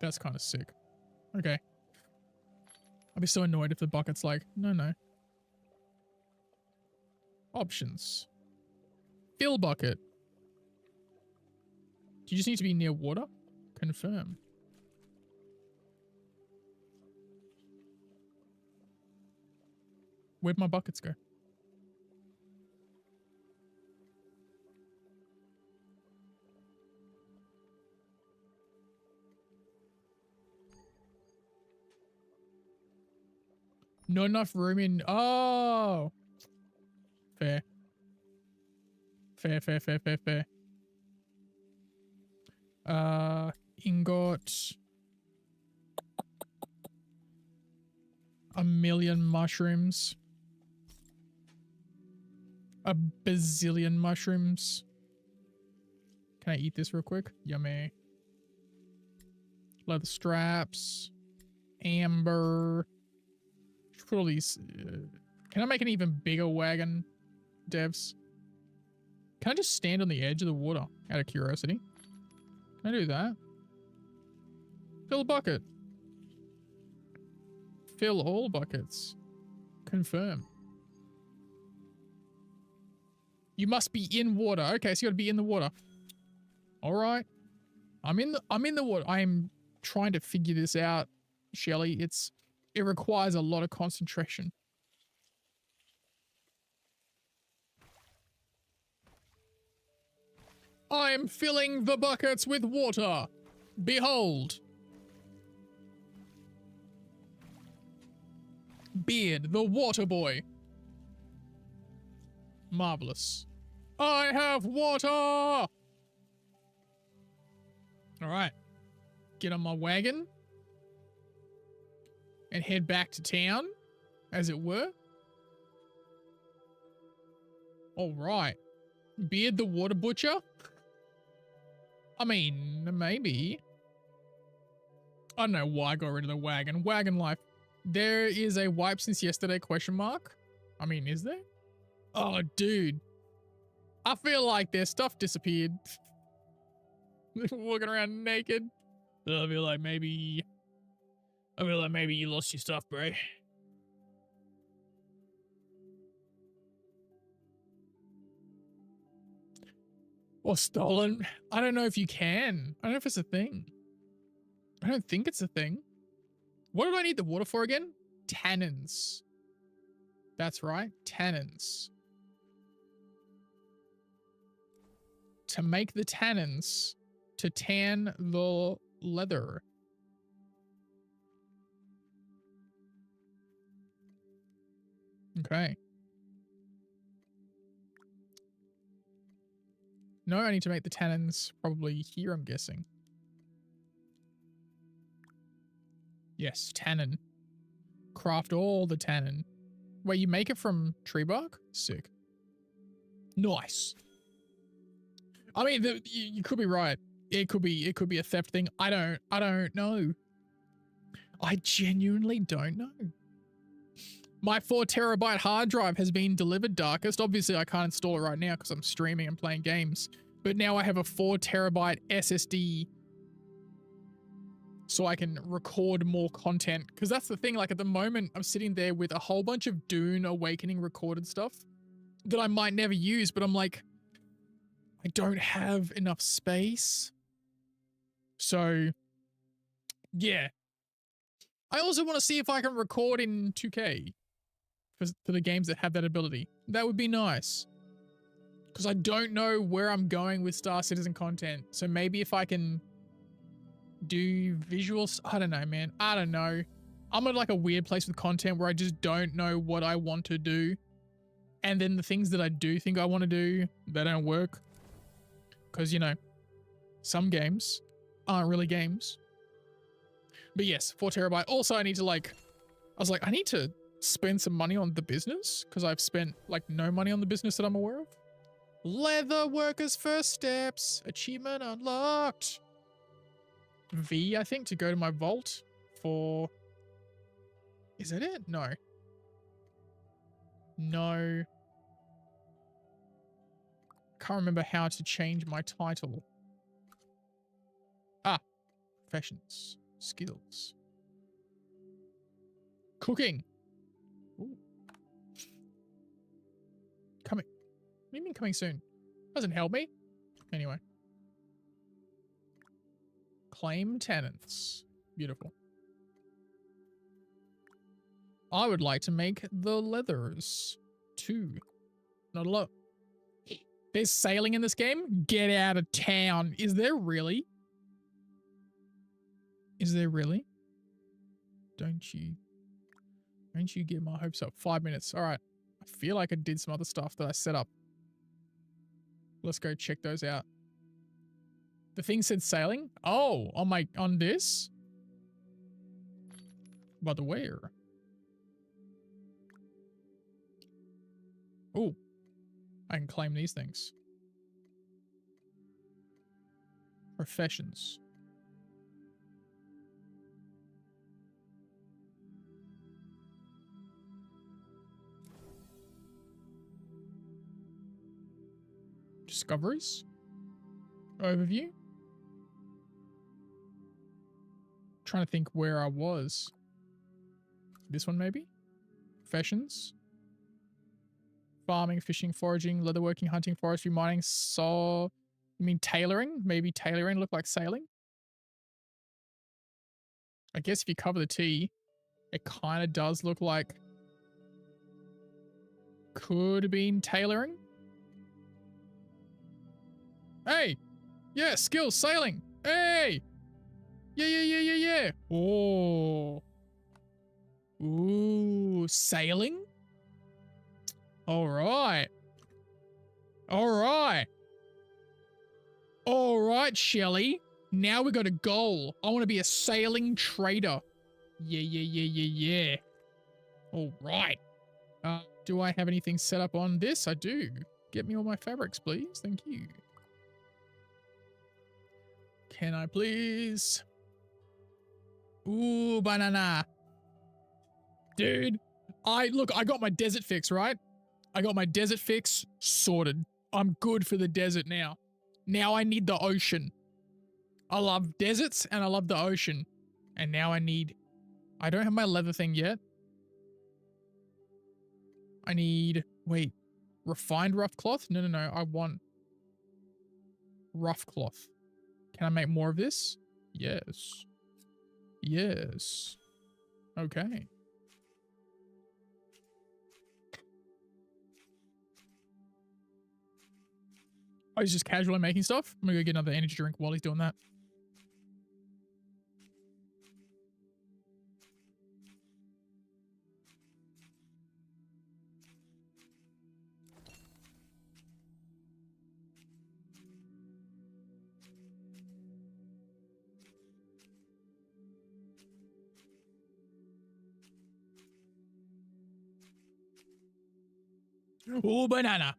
That's kind of sick. Okay. I'd be so annoyed if the bucket's like, no. Options. Fill bucket. Do you just need to be near water? Confirm. Where'd my buckets go? Not enough room in... Oh! Fair. Fair. Ingot. A million mushrooms. A bazillion mushrooms. Can I eat this real quick? Yummy. Leather straps. Amber. Should put all these. Can I make an even bigger wagon, devs? Can I just stand on the edge of the water out of curiosity? Can I do that? Fill a bucket. Fill all buckets. Confirm. You must be in water. Okay, so you gotta be in the water. All right. I'm in the water. I'm trying to figure this out, Shelly. It requires a lot of concentration. I'm filling the buckets with water. Behold. Beard, the water boy. Marvelous. I have water! All right. Get on my wagon. And head back to town, as it were. All right. Beard the water butcher? I mean, maybe. I don't know why I got rid of the wagon. Wagon life. There is a wipe since yesterday, question mark. I mean, is there? Oh, dude. I feel like their stuff disappeared. Walking around naked. I feel like maybe you lost your stuff, bro. Or stolen. I don't know if you can. I don't know if it's a thing. I don't think it's a thing. What do I need the water for again? Tannins. That's right. Tannins. To make the tannins. To tan the leather. Okay. No, I need to make the tannins probably here, I'm guessing. Yes, tannin. Craft all the tannin. Wait, you make it from tree bark? Sick. Nice. I mean, you could be right. It could be a theft thing. I don't know. I genuinely don't know. My 4 terabyte hard drive has been delivered, Darkest. Obviously, I can't install it right now because I'm streaming and playing games. But now I have a 4 terabyte SSD so I can record more content. Because that's the thing, like at the moment, I'm sitting there with a whole bunch of Dune Awakening recorded stuff that I might never use, but I'm like, I don't have enough space. So, yeah. I also want to see if I can record in 2K for the games that have that ability. That would be nice. Because I don't know where I'm going with Star Citizen content. So maybe if I can do visuals, I don't know, man. I don't know. I'm at like a weird place with content where I just don't know what I want to do. And then the things that I do think I want to do, they don't work. Because, you know, some games aren't really games. But yes, 4 terabyte. Also, I need to I was like, I need to spend some money on the business because I've spent like no money on the business that I'm aware of. Leather workers first steps. Achievement unlocked. V, I think, to go to my vault for... Is that it? No. No. Can't remember how to change my title. Ah. Professions. Skills. Cooking. Ooh. Coming. What do you mean coming soon? Doesn't help me. Anyway. Claim tenants. Beautiful. I would like to make the leathers too. Not a lot. There's sailing in this game? Get out of town. Is there really? Is there really? Don't you get my hopes up. 5 minutes. All right. I feel like I did some other stuff that I set up. Let's go check those out. The thing said sailing? Oh, on this? By the where? Oh, I can claim these things. Professions. Discoveries? Overview? Trying to think where I was. This one maybe? Professions? Farming, fishing, foraging, leatherworking, hunting, forestry, mining, you mean tailoring? Maybe tailoring look like sailing? I guess if you cover the T, it kind of does look like could have been tailoring. Hey! Yeah, skills, sailing! Hey! Yeah. Oh. Ooh, sailing? Alright. Alright, Shelly. Now we got a goal. I want to be a sailing trader. Yeah. Alright. Do I have anything set up on this? I do. Get me all my fabrics, please. Thank you. Can I please? Ooh, banana. Dude, I got my desert fix, right? I got my desert fix sorted. I'm good for the desert now. Now I need the ocean. I love deserts and I love the ocean. And now I don't have my leather thing yet. I need, wait, refined rough cloth? No. I want rough cloth. Can I make more of this? Yes. Okay. Oh, he's just casually making stuff? I'm gonna go get another energy drink while he's doing that. Ooh, banana.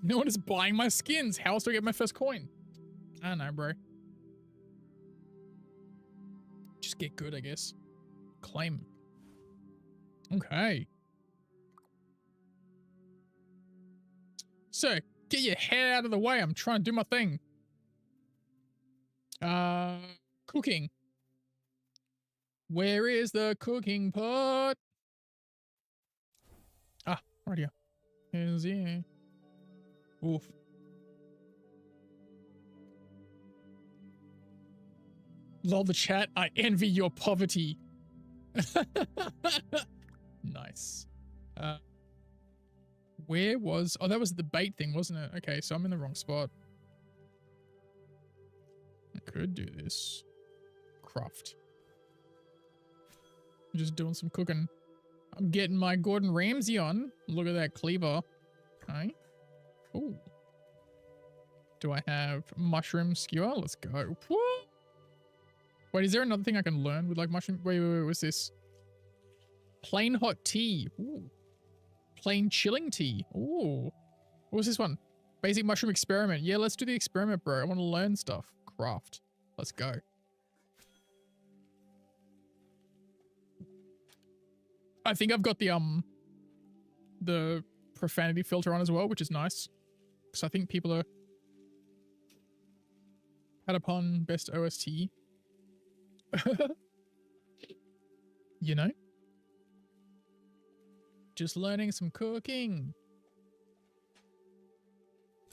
No one is buying my skins. How else do I get my first coin? I don't know, bro. Just get good, I guess. Claim. Okay. So, get your head out of the way. I'm trying to do my thing. Cooking. Where is the cooking pot? Ah, right here. Here's here. Oof. Lol the chat, I envy your poverty. Nice. Where was... Oh, that was the bait thing, wasn't it? Okay, so I'm in the wrong spot. I could do this. Craft. I'm just doing some cooking. I'm getting my Gordon Ramsay on. Look at that cleaver. Okay. Ooh. Do I have mushroom skewer? Let's go. Woo! Wait, is there another thing I can learn with like mushroom? Wait, what's this? Plain hot tea. Ooh. Plain chilling tea. Ooh. What was this one? Basic mushroom experiment. Yeah, let's do the experiment, bro. I want to learn stuff. Craft. Let's go. I think I've got the profanity filter on as well, which is nice. Because I think people are had upon best OST. You know? Just learning some cooking.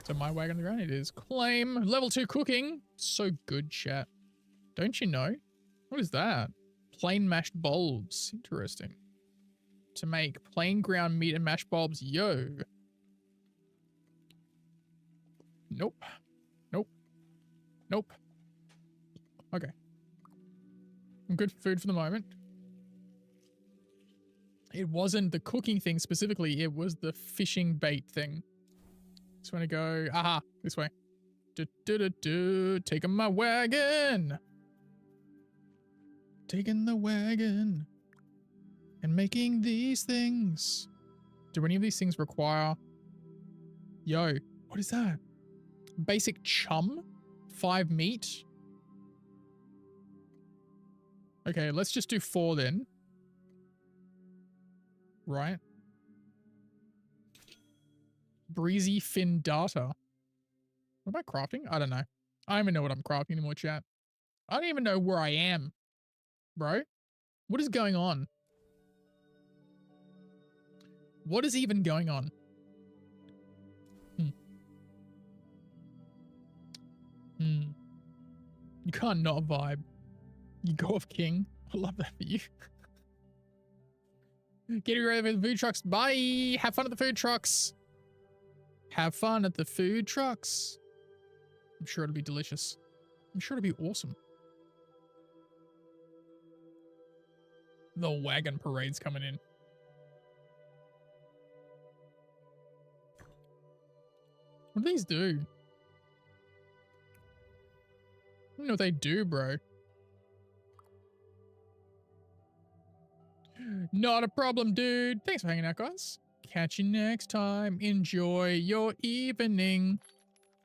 So my wagon on the ground, it is. Claim level 2 cooking. So good, chat. Don't you know? What is that? Plain mashed bulbs. Interesting. To make plain ground meat and mashed bulbs. Yo. Nope. Okay. I'm good for food for the moment. It wasn't the cooking thing specifically. It was the fishing bait thing. Just want to go, aha, this way. Taking my wagon. Taking the wagon. And making these things. Do any of these things require... Yo, what is that? Basic chum? 5 meat? Okay, let's just do 4 then. Right. Breezy fin data. What am I crafting? I don't know. I don't even know what I'm crafting anymore, chat. I don't even know where I am, bro. What is going on? What is even going on? You can't not vibe. You go off king. I love that for you. Get ready for the food trucks. Bye. Have fun at the food trucks. Have fun at the food trucks. I'm sure it'll be delicious. I'm sure it'll be awesome. The wagon parade's coming in. What do these do? I don't know what they do, bro. Not a problem, dude. Thanks for hanging out, guys. Catch you next time. Enjoy your evening.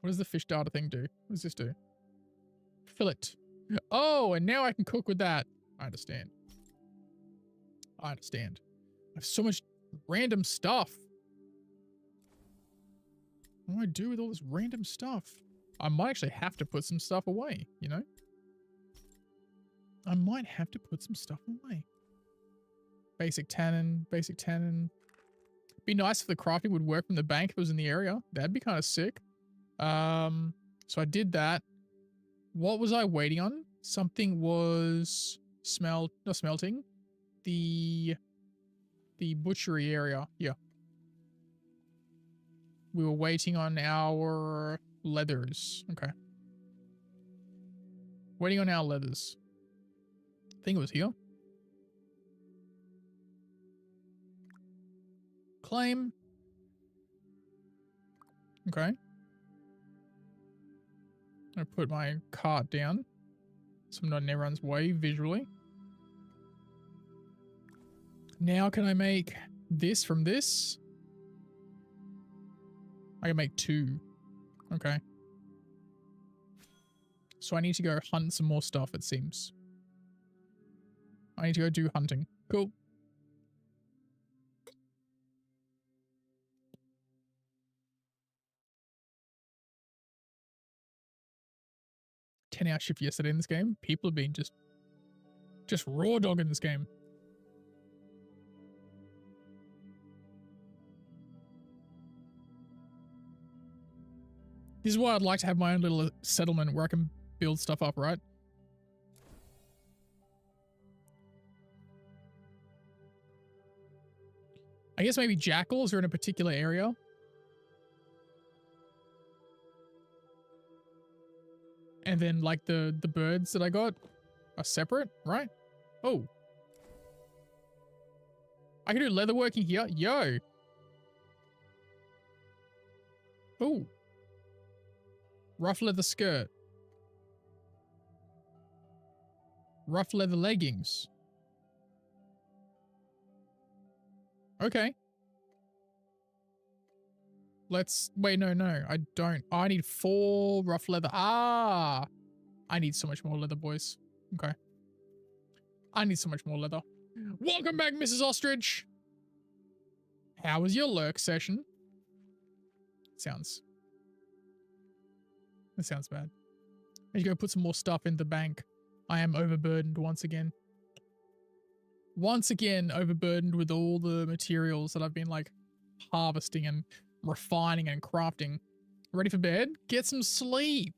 What does the fish data thing do? What does this do? Fillet. Oh, and now I can cook with that. I understand. I understand. I have so much random stuff. What do I do with all this random stuff? I might actually have to put some stuff away, you know? I might have to put some stuff away. Basic tannin, basic tannin. Be nice if the crafting would work from the bank if it was in the area. That'd be kind of sick. So I did that. What was I waiting on? Something was not smelting. The butchery area. Yeah. We were waiting on our leathers. Okay. Waiting on our leathers. I think it was here. Claim. Okay. I put my cart down so I'm not in everyone's way visually. Now can I make this from this? I can make 2. Okay. So I need to go hunt some more stuff, it seems. I need to go do hunting. Cool. $10-hour shift yesterday in this game. People have been just raw dogging this game. This is why I'd like to have my own little settlement where I can build stuff up, right? I guess maybe jackals are in a particular area. And then like the birds that I got are separate, right? Oh. I can do leatherworking here. Yo. Oh. Rough leather skirt. Rough leather leggings. Okay. Let's, wait, no, I don't. I need 4 rough leather. Ah, I need so much more leather, boys. Okay. I need so much more leather. Welcome back, Mrs. Ostrich. How was your lurk session? That sounds bad. I need to go put some more stuff in the bank. I am overburdened once again. Once again, overburdened with all the materials that I've been like harvesting and refining and crafting. Ready for bed? Get some sleep.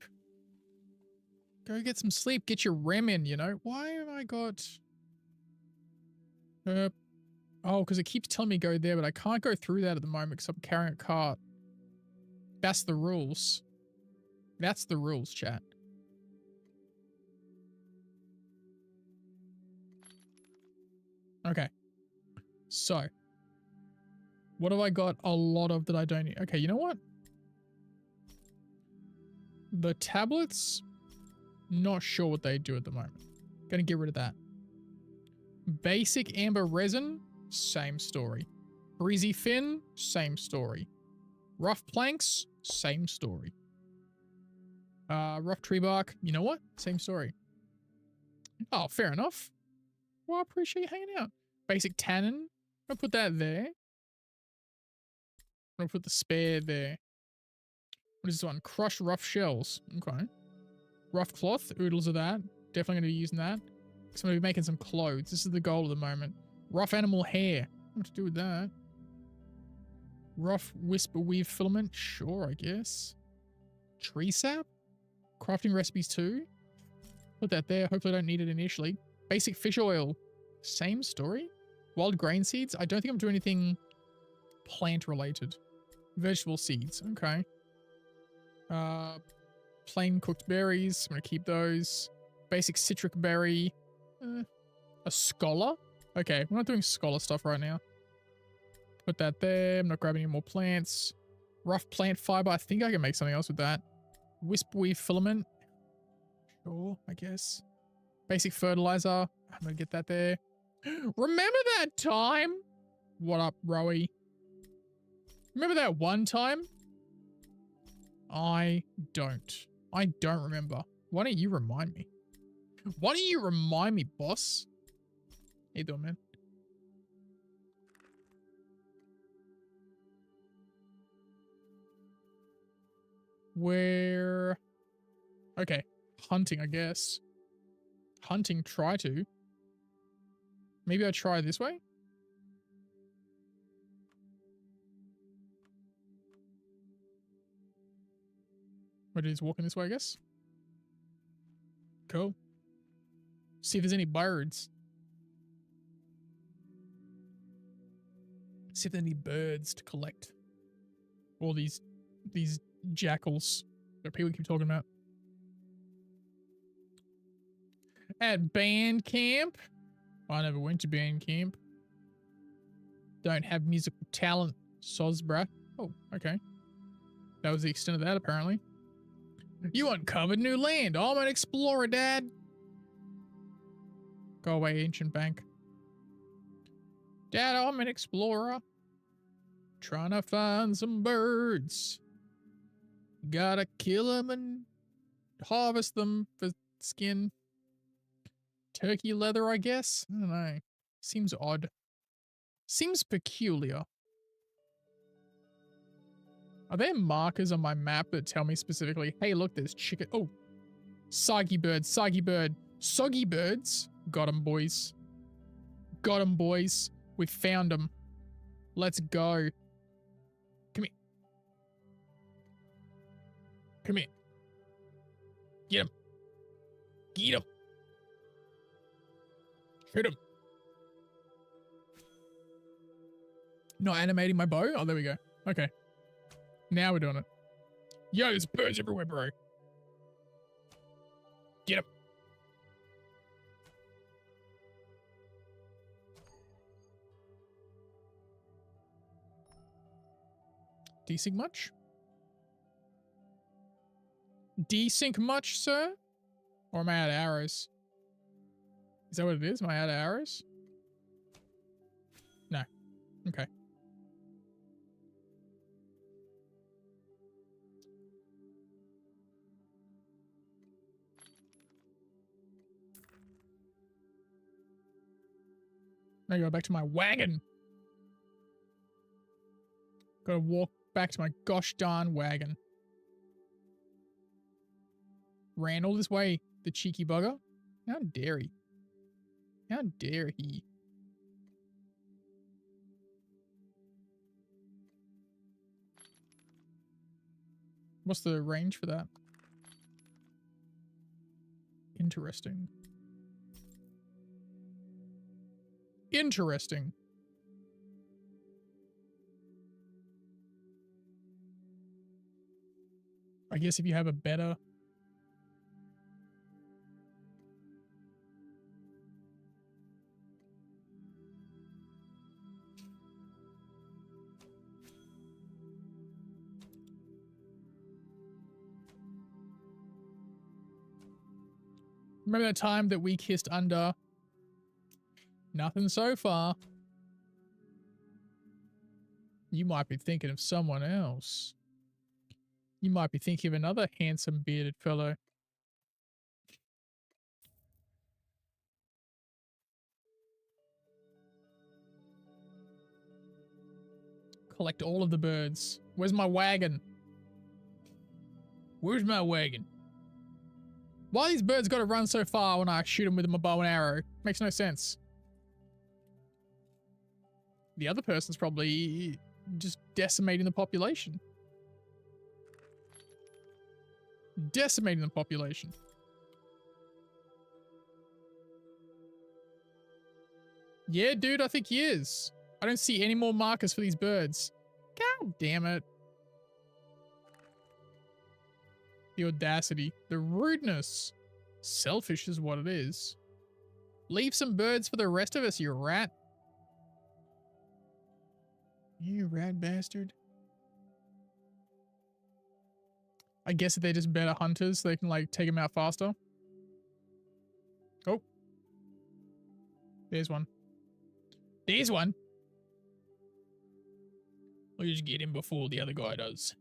Go get some sleep. Get your REM in, you know? Why have I got... oh, because it keeps telling me go there, but I can't go through that at the moment because I'm carrying a cart. That's the rules. That's the rules, chat. Okay. So, what have I got a lot of that I don't need? Okay, you know what? The tablets, not sure what they do at the moment. Gonna get rid of that. Basic amber resin, same story. Breezy fin, same story. Rough planks, same story. Rough tree bark, you know what? Same story. Oh, fair enough. Well, I appreciate you hanging out. Basic tannin, I'll put that there. I'll put the spare there. What is this one? Crushed rough shells. Okay. Rough cloth, oodles of that. Definitely going to be using that. Because I'm going to be making some clothes. This is the goal at the moment. Rough animal hair. What to do with that? Rough whisper weave filament. Sure, I guess. Tree sap? Crafting recipes too. Put that there. Hopefully I don't need it initially. Basic fish oil. Same story. Wild grain seeds. I don't think I'm doing anything plant related. Vegetable seeds. Okay. Plain cooked berries. I'm going to keep those. Basic citric berry. A scholar? Okay, we're not doing scholar stuff right now. Put that there. I'm not grabbing any more plants. Rough plant fiber. I think I can make something else with that. Wisp weave filament. Sure, I guess. Basic fertilizer. I'm going to get that there. Remember that time? What up, Rowie? Remember that one time? I don't. I don't remember. Why don't you remind me? Why don't you remind me, boss? How you doing, man? Where? Okay. Hunting, I guess. Hunting, try to. Maybe I try this way? Where he's walking this way, I guess? Cool. See if there's any birds. See if there's any birds to collect. All these jackals that people keep talking about. At band camp? I never went to band camp. Don't have musical talent, Sosbra. Oh, okay. That was the extent of that, apparently. You uncovered new land. I'm an explorer, Dad. Go away, ancient bank. Dad, I'm an explorer. Trying to find some birds. Gotta kill them and harvest them for skin. Turkey leather, I guess? I don't know. Seems odd. Seems peculiar. Are there markers on my map that tell me specifically, hey, look, there's chicken. Oh, soggy bird, soggy bird. Soggy birds. Got 'em, boys. Got 'em, boys. We found 'em. Let's go. Come here. Come here. Get 'em. Get 'em. Hit 'em. Not animating my bow? Oh, there we go. Okay. Now we're doing it. Yo, there's birds everywhere, bro. Get 'em. Desync much? Desync much, sir? Or am I out of arrows? Is that what it is? Am I out of arrows? No. Okay. Now go back to my wagon. Gotta walk back to my gosh darn wagon. Ran all this way, the cheeky bugger. How dare he? How dare he? What's the range for that? Interesting. Interesting. I guess if you have a better... Remember that time that we kissed under? Nothing so far. You might be thinking of someone else. You might be thinking of another handsome bearded fellow. Collect all of the birds. Where's my wagon? Where's my wagon? Why these birds gotta run so far when I shoot them with my bow and arrow? Makes no sense. The other person's probably just decimating the population. Decimating the population. Yeah, dude, I think he is. I don't see any more markers for these birds. God damn it. The audacity. The rudeness. Selfish is what it is. Leave some birds for the rest of us, you rat. You rat bastard. I guess if they're just better hunters, they can like take them out faster. Oh. There's one. There's one. I'll just get him before the other guy does.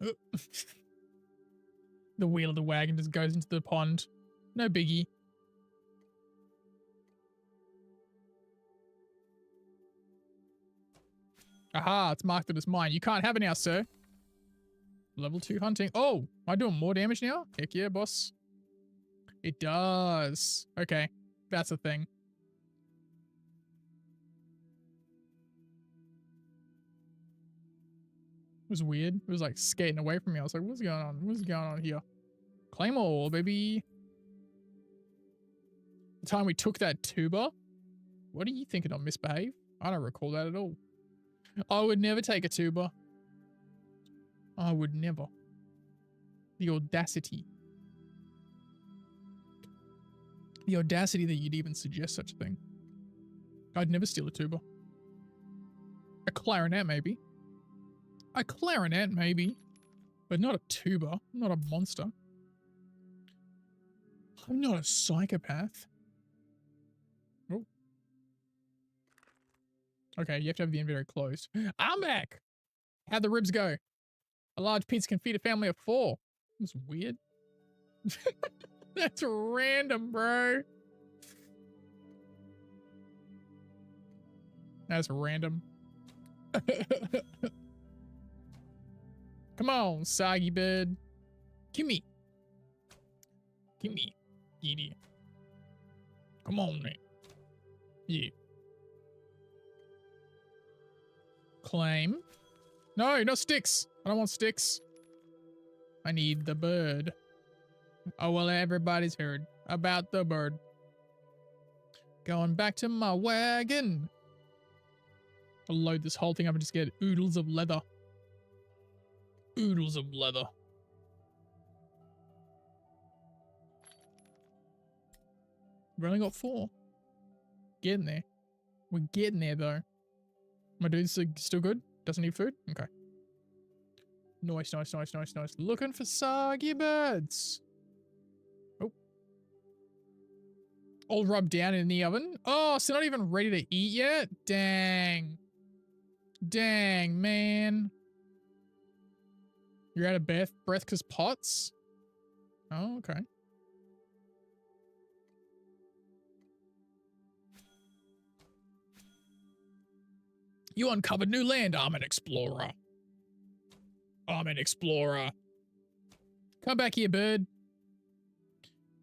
Oh. The wheel of the wagon just goes into the pond. No biggie. Aha, it's marked that it's mine. You can't have it now, sir. Level 2 hunting. Oh, am I doing more damage now? Heck yeah, boss. It does. Okay, that's a thing. It was weird. It was like skating away from me. I was like, what's going on? What's going on here? Claim all, baby. The time we took that tuber? What are you thinking of, misbehave? I don't recall that at all. I would never take a tuber. I would never. The audacity. The audacity that you'd even suggest such a thing. I'd never steal a tuba. A clarinet, maybe. A clarinet, maybe. But not a tuba. I'm not a monster. I'm not a psychopath. Oh. Okay, you have to have the inventory closed. I'm back! How'd the ribs go? A large pizza can feed a family of 4. That's weird. That's random, bro. That's random. Come on, soggy bird. Gimme. Gimme. Idiot. Come on, man. Yeah. Claim. No, no sticks. I don't want sticks. I need the bird. Oh, well, everybody's heard about the bird. Going back to my wagon. I'll load this whole thing up and just get oodles of leather. Oodles of leather. We've only got 4. Getting there. We're getting there, though. My dude's still good? Doesn't need food? Okay. Nice, nice, nice, nice, nice. Looking for soggy birds. Oh. All rubbed down in the oven. Oh, so not even ready to eat yet? Dang. Dang, man. You're out of breath because pots? Oh, okay. You uncovered new land. I'm an explorer. I'm an explorer. Come back here, bird.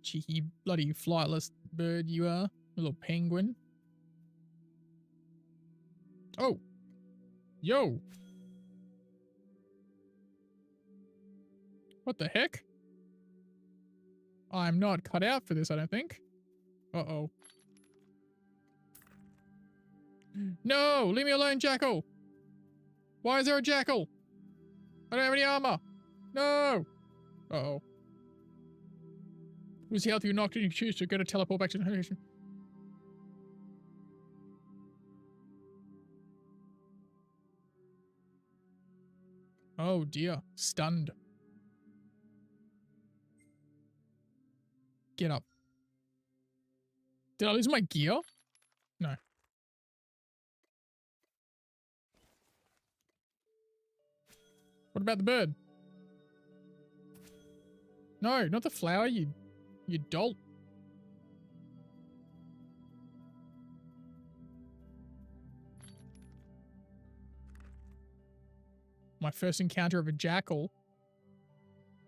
Cheeky, bloody flightless bird you are. A little penguin. Oh. Yo. What the heck? I'm not cut out for this, I don't think. Uh-oh. No! Leave me alone, jackal! Why is there a jackal? I don't have any armor! No! Uh-oh. Who's the health you knocked and you choose to go to teleport back to the location? Oh dear. Stunned. Get up. Did I lose my gear? No. What about the bird? No, not the flower, you dolt. My first encounter of a jackal.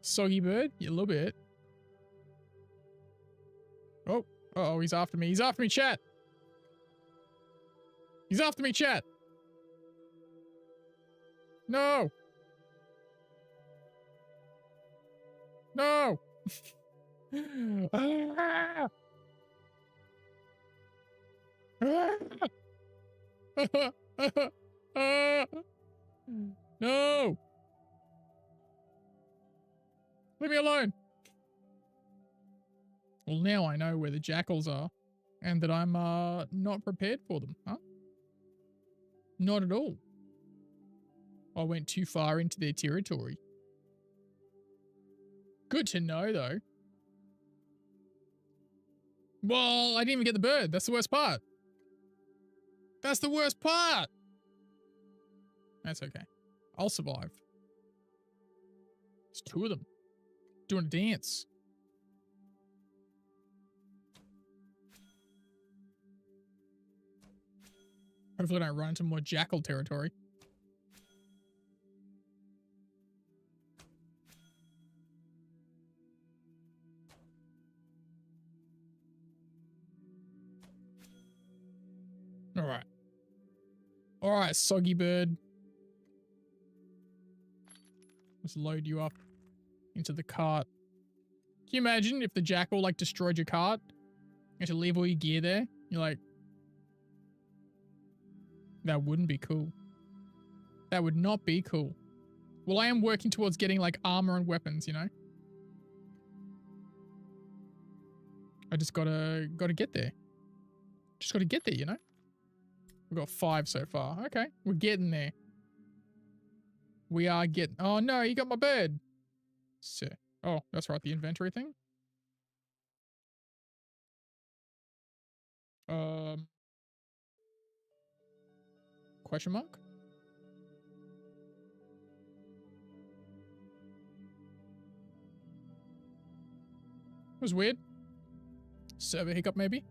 Soggy bird? Yeah, a little bit. Oh, uh-oh, he's after me. He's after me, chat. He's after me, chat. No. No. Ah! No. Leave me alone. Well, now I know where the jackals are and that I'm not prepared for them, huh? Not at all. I went too far into their territory. Good to know, though. Well, I didn't even get the bird. That's the worst part. That's the worst part. That's okay. I'll survive. There's two of them doing a dance. Hopefully I don't run into more jackal territory. Alright. Alright, soggy bird. Let's load you up into the cart. Can you imagine if the jackal like destroyed your cart? You have to leave all your gear there? You're like, that wouldn't be cool. That would not be cool. Well, I am working towards getting like armor and weapons, you know? I just gotta get there. Just gotta get there, you know? We've got 5 so far. Okay, we're getting there. We are getting... Oh no, you got my bird. So, oh, that's right, the inventory thing. Question mark? It was weird. Server hiccup, maybe?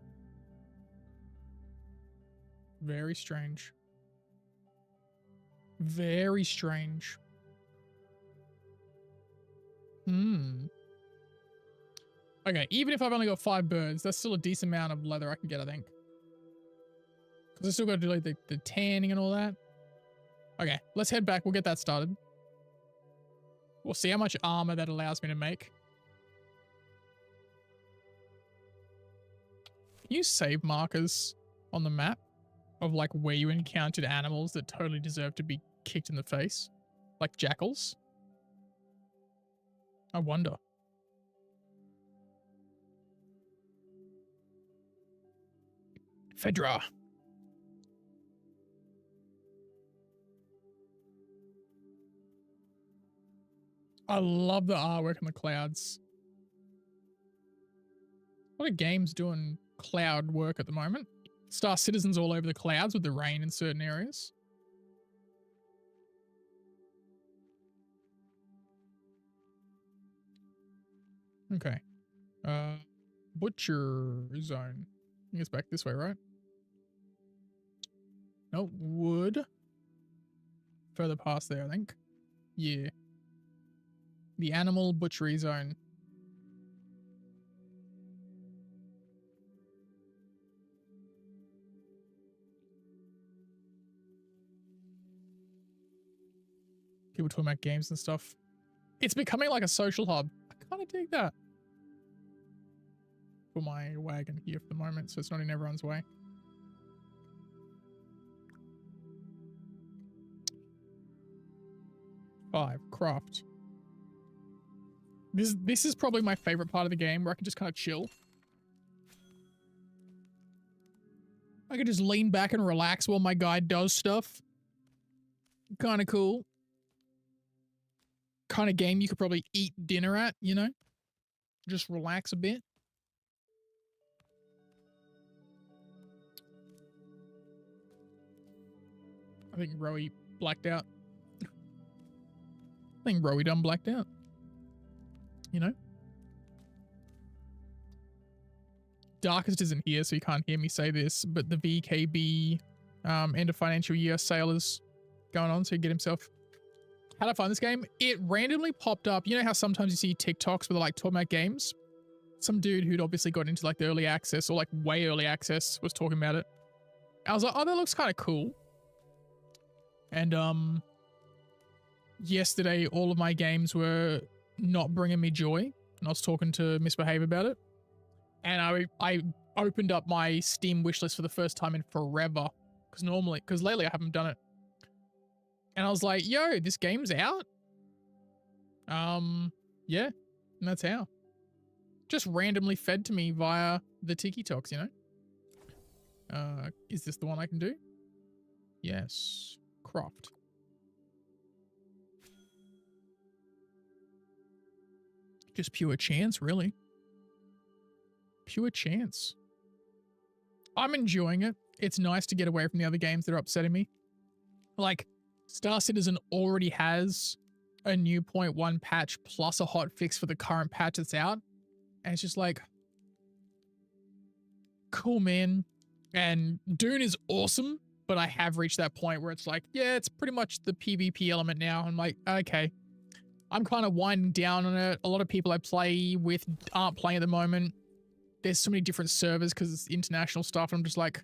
Very strange. Very strange. Okay, even if I've only got 5 birds, that's still a decent amount of leather I can get, I think. Because I still got to do like the tanning and all that. Okay, let's head back. We'll get that started. We'll see how much armor that allows me to make. Can you save markers on the map of like where you encountered animals that totally deserve to be kicked in the face? Like jackals? I wonder. Fedra. I love the artwork in the clouds. A lot of games doing cloud work at the moment. Star Citizen's all over the clouds with the rain in certain areas. Okay. Butcher zone. I think it's back this way, right? No, wood. Further past there, I think. Yeah. The animal butchery zone. People talking about games and stuff. It's becoming like a social hub. I kind of dig that. For my wagon here for the moment, so it's not in everyone's way. Five, craft. This is probably my favorite part of the game where I can just kind of chill. I can just lean back and relax while my guy does stuff. Kind of cool. Kind of game you could probably eat dinner at, you know? Just relax a bit. I think Rowie blacked out. I think Rowie done blacked out. You know? Darkest isn't here, so you can't hear me say this, but the VKB end of financial year sale is going on, so he get himself. How'd I find this game? It randomly popped up. You know how sometimes you see TikToks where they're like talking about games? Some dude who'd obviously got into like the early access or like way early access was talking about it. I was like, oh, that looks kind of cool. And yesterday all of my games were not bringing me joy, and I was talking to Misbehave about it. And I opened up my Steam wishlist for the first time in forever, because lately I haven't done it. And I was like, yo, this game's out? Yeah, and that's how. Just randomly fed to me via the TikToks, you know? Is this the one I can do? Yes. Croft. Just pure chance, really. Pure chance. I'm enjoying it. It's nice to get away from the other games that are upsetting me. Like, Star Citizen already has a new 0.1 patch plus a hot fix for the current patch that's out. And it's just like, cool, man. And Dune is awesome, but I have reached that point where it's like, yeah, it's pretty much the PvP element now. I'm like, okay. I'm kind of winding down on it. A lot of people I play with aren't playing at the moment. There's so many different servers because it's international stuff. I'm just like,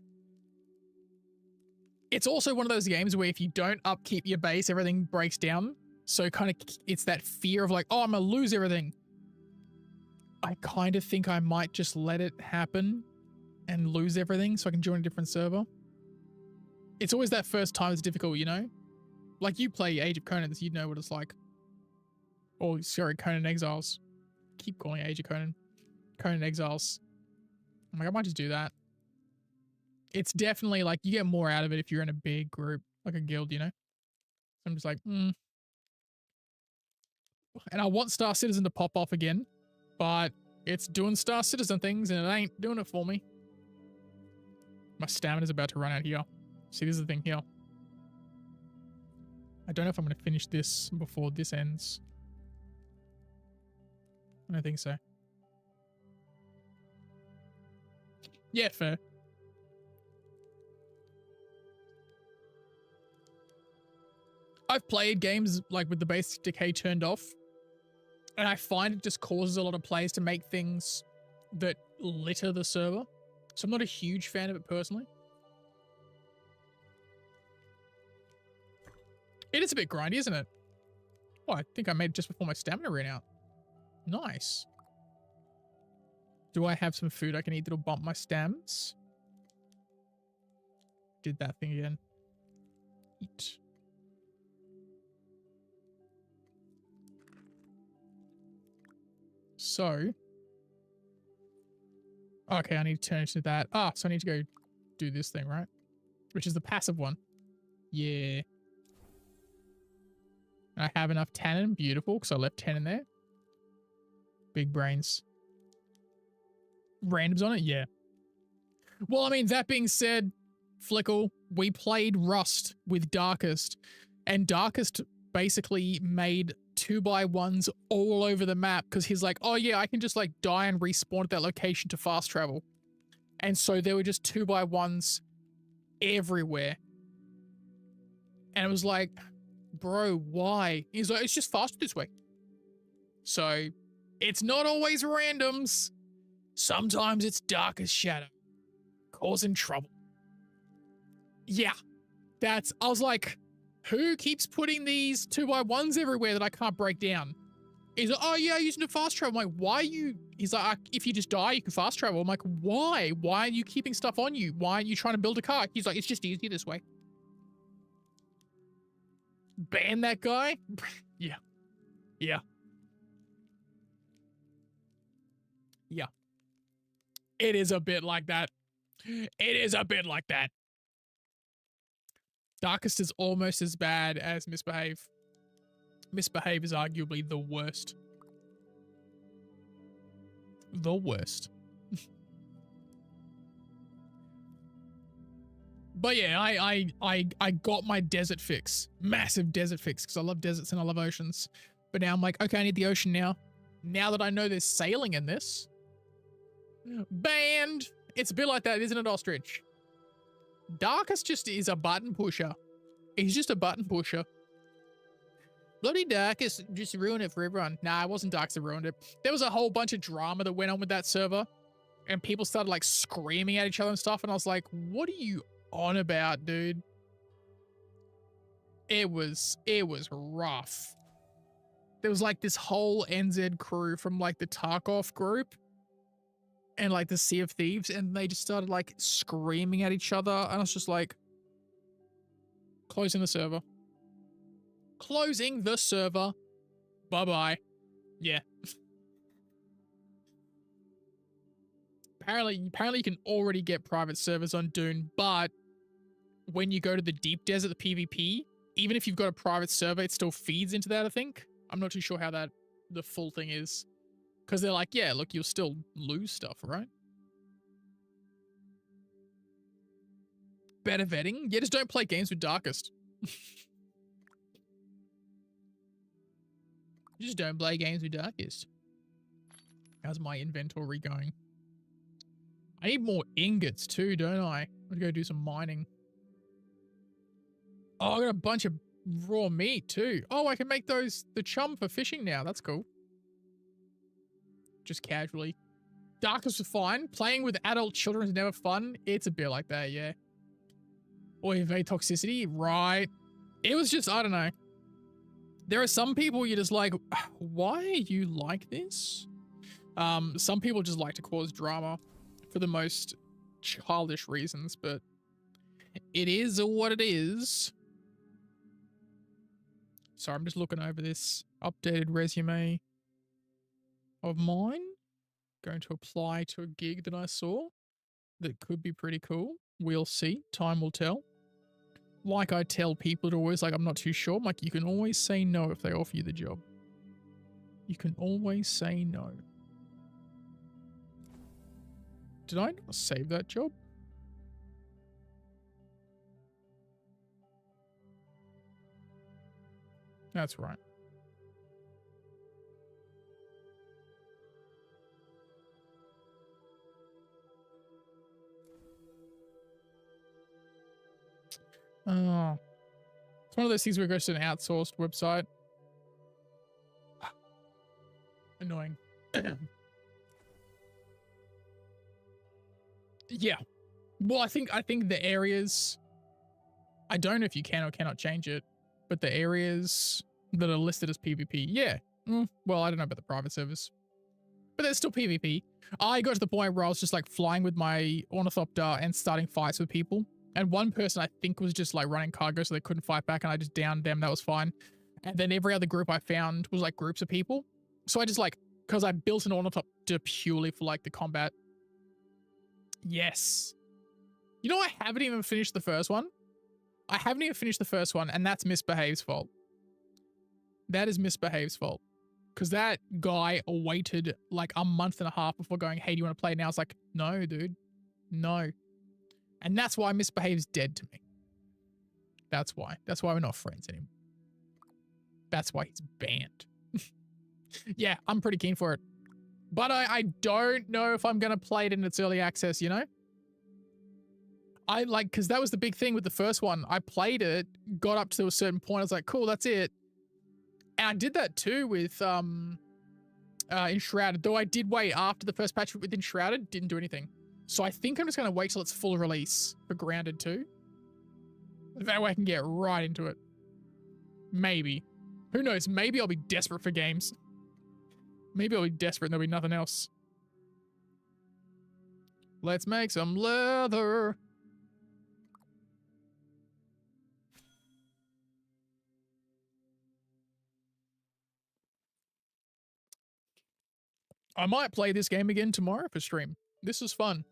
it's also one of those games where if you don't upkeep your base, everything breaks down. So kind of it's that fear of like, oh, I'm going to lose everything. I kind of think I might just let it happen and lose everything so I can join a different server. It's always that first time it's difficult, you know? Like you play Age of Conan, so you know what it's like. Oh, sorry, Conan Exiles. Keep calling it Age of Conan. Conan Exiles. I'm like, I might just do that. It's definitely like you get more out of it if you're in a big group, like a guild, you know? So I'm just like, And I want Star Citizen to pop off again, but it's doing Star Citizen things and it ain't doing it for me. My stamina's about to run out here. See, this is the thing here. I don't know if I'm going to finish this before this ends. I don't think so. Yeah, fair. I've played games like with the basic decay turned off, and I find it just causes a lot of players to make things that litter the server. So I'm not a huge fan of it personally. It is a bit grindy, isn't it? Oh, I think I made it just before my stamina ran out. Nice. Do I have some food I can eat that'll bump my stams? Did that thing again. Eat. So. Okay, I need to turn to that. Ah, so I need to go do this thing, right? Which is the passive one. Yeah. I have enough tannin. Beautiful, because I left 10 in there. Big brains. Randoms on it? Yeah. Well, I mean, that being said, Flickle, we played Rust with Darkest, and Darkest basically made 2x1s all over the map because he's like, oh yeah, I can just like die and respawn at that location to fast travel. And so there were just 2x1s everywhere. And it was like, bro, why? He's like, it's just faster this way. So it's not always randoms. Sometimes it's Darkest Shadow causing trouble. Yeah, I was like, who keeps putting these 2x1s everywhere that I can't break down? He's like, oh yeah, using to fast travel. I'm like, why are you? He's like, if you just die, you can fast travel. I'm like, why? Why are you keeping stuff on you? Why aren't you trying to build a car? He's like, it's just easier this way. Ban that guy? Yeah. Yeah. Yeah. It is a bit like that. It is a bit like that. Darkest is almost as bad as Misbehave. Misbehave is arguably the worst. The worst. But yeah, I got my desert fix. Massive desert fix, because I love deserts and I love oceans. But now I'm like, okay, I need the ocean now. Now that I know there's sailing in this. Banned! It's a bit like that, isn't it, Ostrich? Darkus just is a button pusher. He's just a button pusher. Bloody Darkus just ruined it for everyone. Nah, it wasn't Darkus that ruined it. There was a whole bunch of drama that went on with that server. And people started like screaming at each other and stuff. And I was like, what are you on about, dude? It was rough. There was like this whole NZ crew from like the Tarkov group and like the Sea of Thieves, and they just started like screaming at each other. And I was just like, closing the server. Closing the server. Bye-bye. Yeah. Apparently you can already get private servers on Dune, but when you go to the deep desert, the PvP, even if you've got a private server, it still feeds into that, I think. I'm not too sure how the full thing is. Because they're like, yeah, look, you'll still lose stuff, right? Better vetting? Yeah, just don't play games with Darkest. Just don't play games with Darkest. How's my inventory going? I need more ingots too, don't I? I'm gonna go do some mining. Oh, I got a bunch of raw meat too. Oh, I can make those the chum for fishing now. That's cool. Just casually. Darkest was fine. Playing with adult children is never fun. It's a bit like that, yeah. Or evade toxicity, right? It was just, I don't know. There are some people you're just like, why are you like this? Some people just like to cause drama for the most childish reasons, but it is what it is. Sorry, I'm just looking over this updated resume of mine. Going to apply to a gig that I saw that could be pretty cool. We'll see. Time will tell. Like I tell people to always, like, I'm not too sure. I'm like, you can always say no if they offer you the job. You can always say no. Did I not save that job? That's right. Oh. It's one of those things where it goes to an outsourced website. Annoying. Yeah. Well, I think the areas, I don't know if you can or cannot change it, but the areas that are listed as PvP, yeah. Well, I don't know about the private servers, but there's still PvP. I got to the point where I was just like flying with my Ornithopter and starting fights with people. And one person I think was just like running cargo so they couldn't fight back, and I just downed them. That was fine. And then every other group I found was like groups of people. So I just like, because I built an Ornithopter purely for like the combat. Yes. You know, I haven't even finished the first one. I haven't even finished the first one, and that's Misbehave's fault. That is Misbehave's fault. Because that guy waited like a month and a half before going, hey, do you want to play now? I was like, no, dude. No. And that's why Misbehave's dead to me. That's why. That's why we're not friends anymore. That's why he's banned. Yeah, I'm pretty keen for it. But I don't know if I'm going to play it in its early access, you know? I like, because that was the big thing with the first one. I played it, got up to a certain point. I was like, cool, that's it. And I did that too with Enshrouded. Though I did wait after the first patch with Enshrouded, didn't do anything. So I think I'm just going to wait till it's full release for Grounded 2. That way I can get right into it. Maybe. Who knows? Maybe I'll be desperate for games. Maybe I'll be desperate and there'll be nothing else. Let's make some leather. I might play this game again tomorrow for stream. This was fun.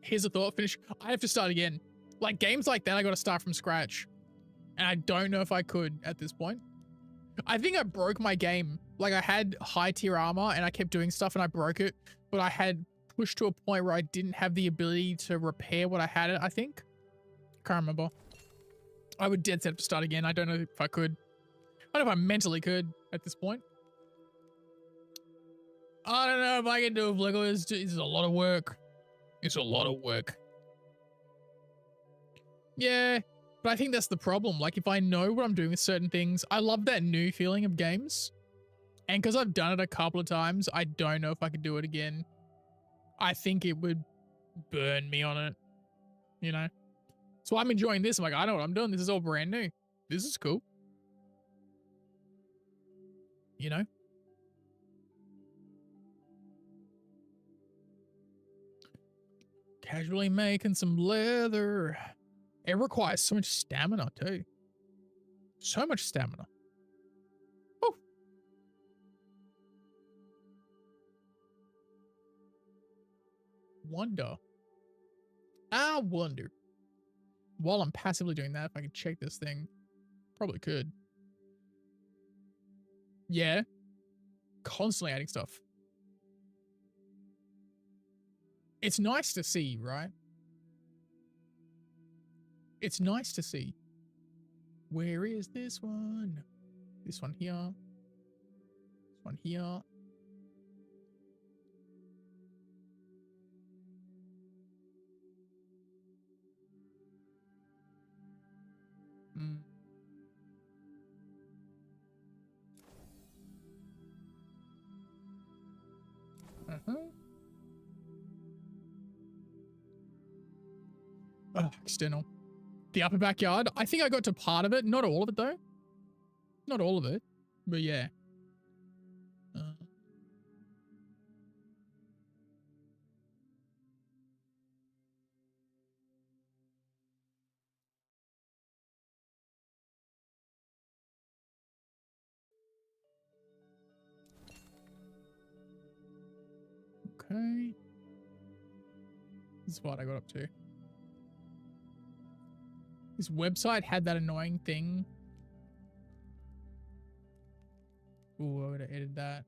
Here's a thought finish. I have to start again. Like games like that, I got to start from scratch. And I don't know if I could at this point. I think I broke my game. Like I had high tier armor and I kept doing stuff and I broke it. But I had pushed to a point where I didn't have the ability to repair what I had, I think. Can't remember. I would dead set to start again. I don't know if I could. I don't know if I mentally could at this point. I don't know if I can do it, Flickle. It's a lot of work. It's a lot of work. Yeah, but I think that's the problem. Like, if I know what I'm doing with certain things, I love that new feeling of games. And because I've done it a couple of times, I don't know if I could do it again. I think it would burn me on it, you know? So I'm enjoying this. I'm like, I know what I'm doing. This is all brand new. This is cool. You know? Casually making some leather. It requires so much stamina too. So much stamina. Oh. Wonder. I wonder. While I'm passively doing that, if I can check this thing. Probably could. Yeah. Constantly adding stuff. It's nice to see, right? It's nice to see. Where is this one? This one here. This one here. Mm. Oh, external. The upper backyard. I think I got to part of it. Not all of it, though. Not all of it. But yeah. Okay. This is what I got up to. This website had that annoying thing. Ooh, I would have edited that.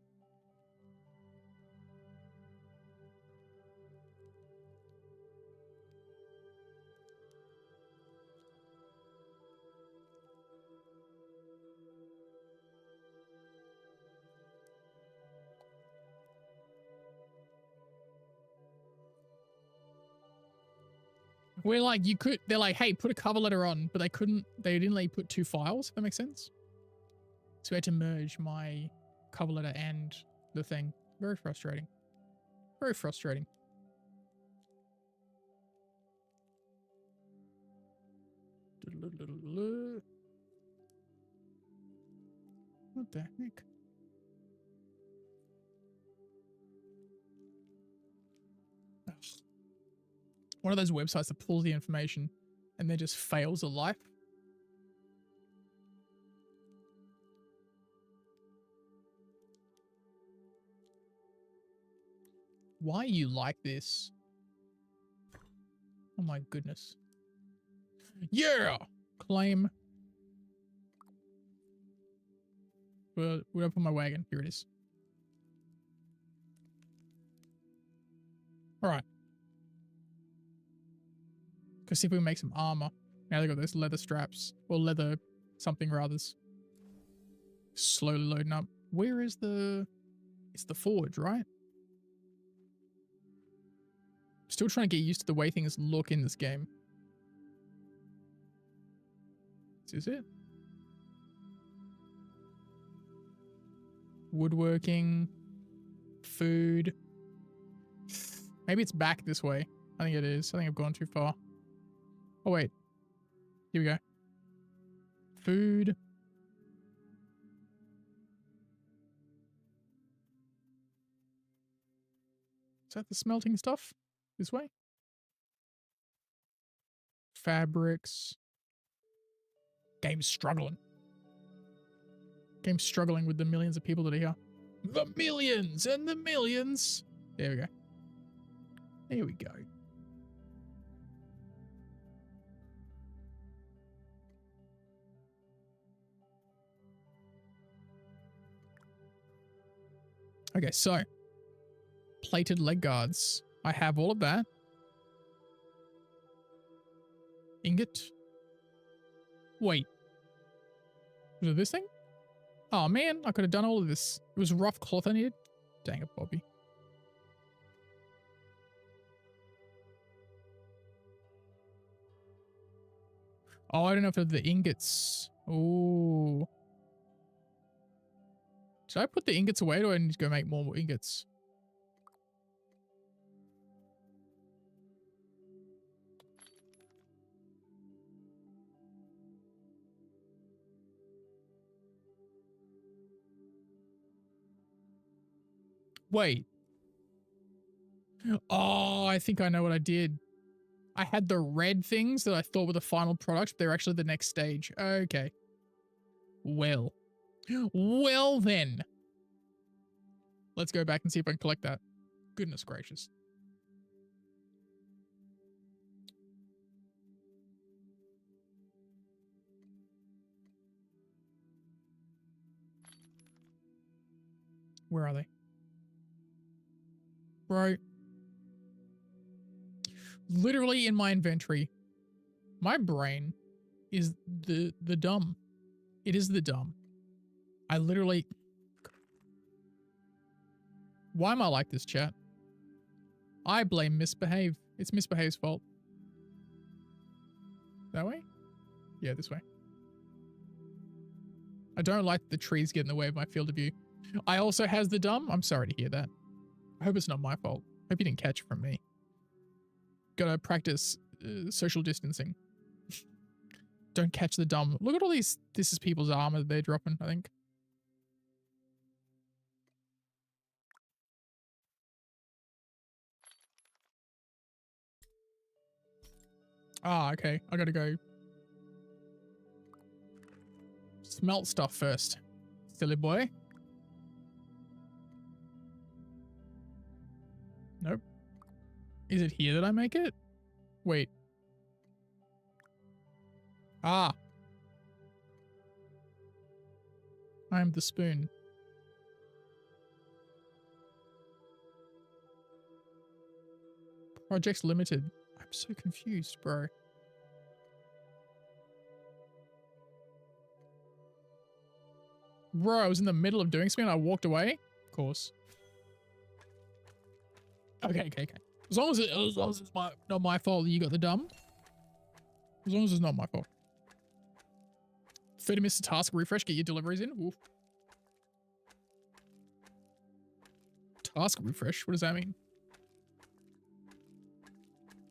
Where like you could, they're like, hey, put a cover letter on, but they didn't let you put two files, if that makes sense. So I had to merge my cover letter and the thing. Very frustrating. Very frustrating. What the heck? Ugh. One of those websites that pulls the information and then just fails at life. Why are you like this? Oh my goodness. Yeah! Claim. Where I put my wagon? Here it is. Alright. Because see if we can make some armor. Now they got those leather straps. Or leather something or others. Slowly loading up. Where is the... It's the forge, right? Still trying to get used to the way things look in this game. Is this it? Woodworking. Food. Maybe it's back this way. I think it is. I think I've gone too far. Oh, wait. Here we go. Food. Is that the smelting stuff? This way? Fabrics. Game's struggling. Game's struggling with the millions of people that are here. The millions and the millions. There we go. There we go. Okay, so plated leg guards. I have all of that. Ingot. Wait. Was it this thing? Oh man, I could have done all of this. It was rough cloth I needed. Dang it, Bobby. Oh, I don't know if the ingots. Oh. Should I put the ingots away or do I need to go make more ingots? Wait. Oh, I think I know what I did. I had the red things that I thought were the final product. They're actually the next stage. Okay. Well. Well then. Let's go back and see if I can collect that. Goodness gracious. Where are they? Bro. Literally in my inventory. My brain is the dumb. It is the dumb. I literally... Why am I like this, chat? I blame Misbehave. It's Misbehave's fault. That way? Yeah, this way. I don't like the trees get in the way of my field of view. I also has the dumb. I'm sorry to hear that. I hope it's not my fault. Hope you didn't catch it from me. Gotta practice social distancing. Don't catch the dumb. Look at all these. This is people's armor that they're dropping, I think. Ah, okay. I gotta go smelt stuff first. Silly boy. Nope. Is it here that I make it? Wait. Ah. I am the spoon. Projects limited. I'm so confused, bro. Bro, I was in the middle of doing something and I walked away? Of course. Okay. As long as it's not my fault that you got the dumb. As long as it's not my fault. 30 minutes to task refresh, get your deliveries in. Oof. Task refresh? What does that mean?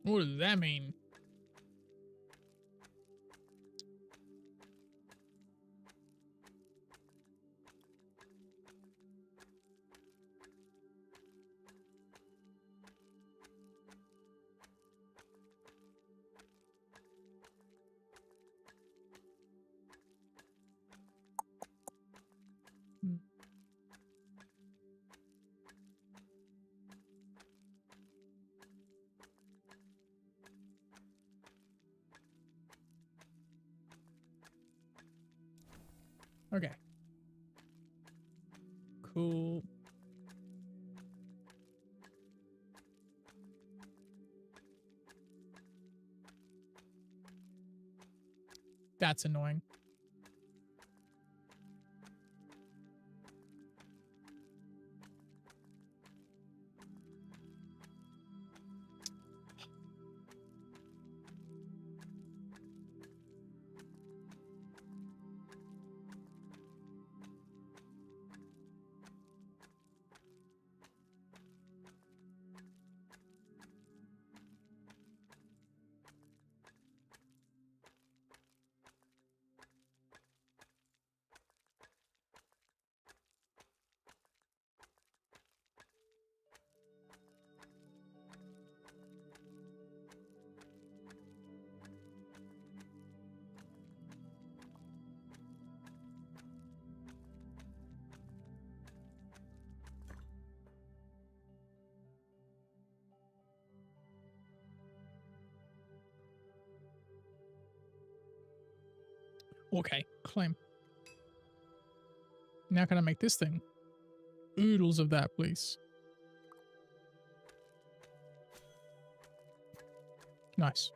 What does that mean? Okay. Cool. That's annoying. Okay, claim. Now can I make this thing? Oodles of that, please. Nice.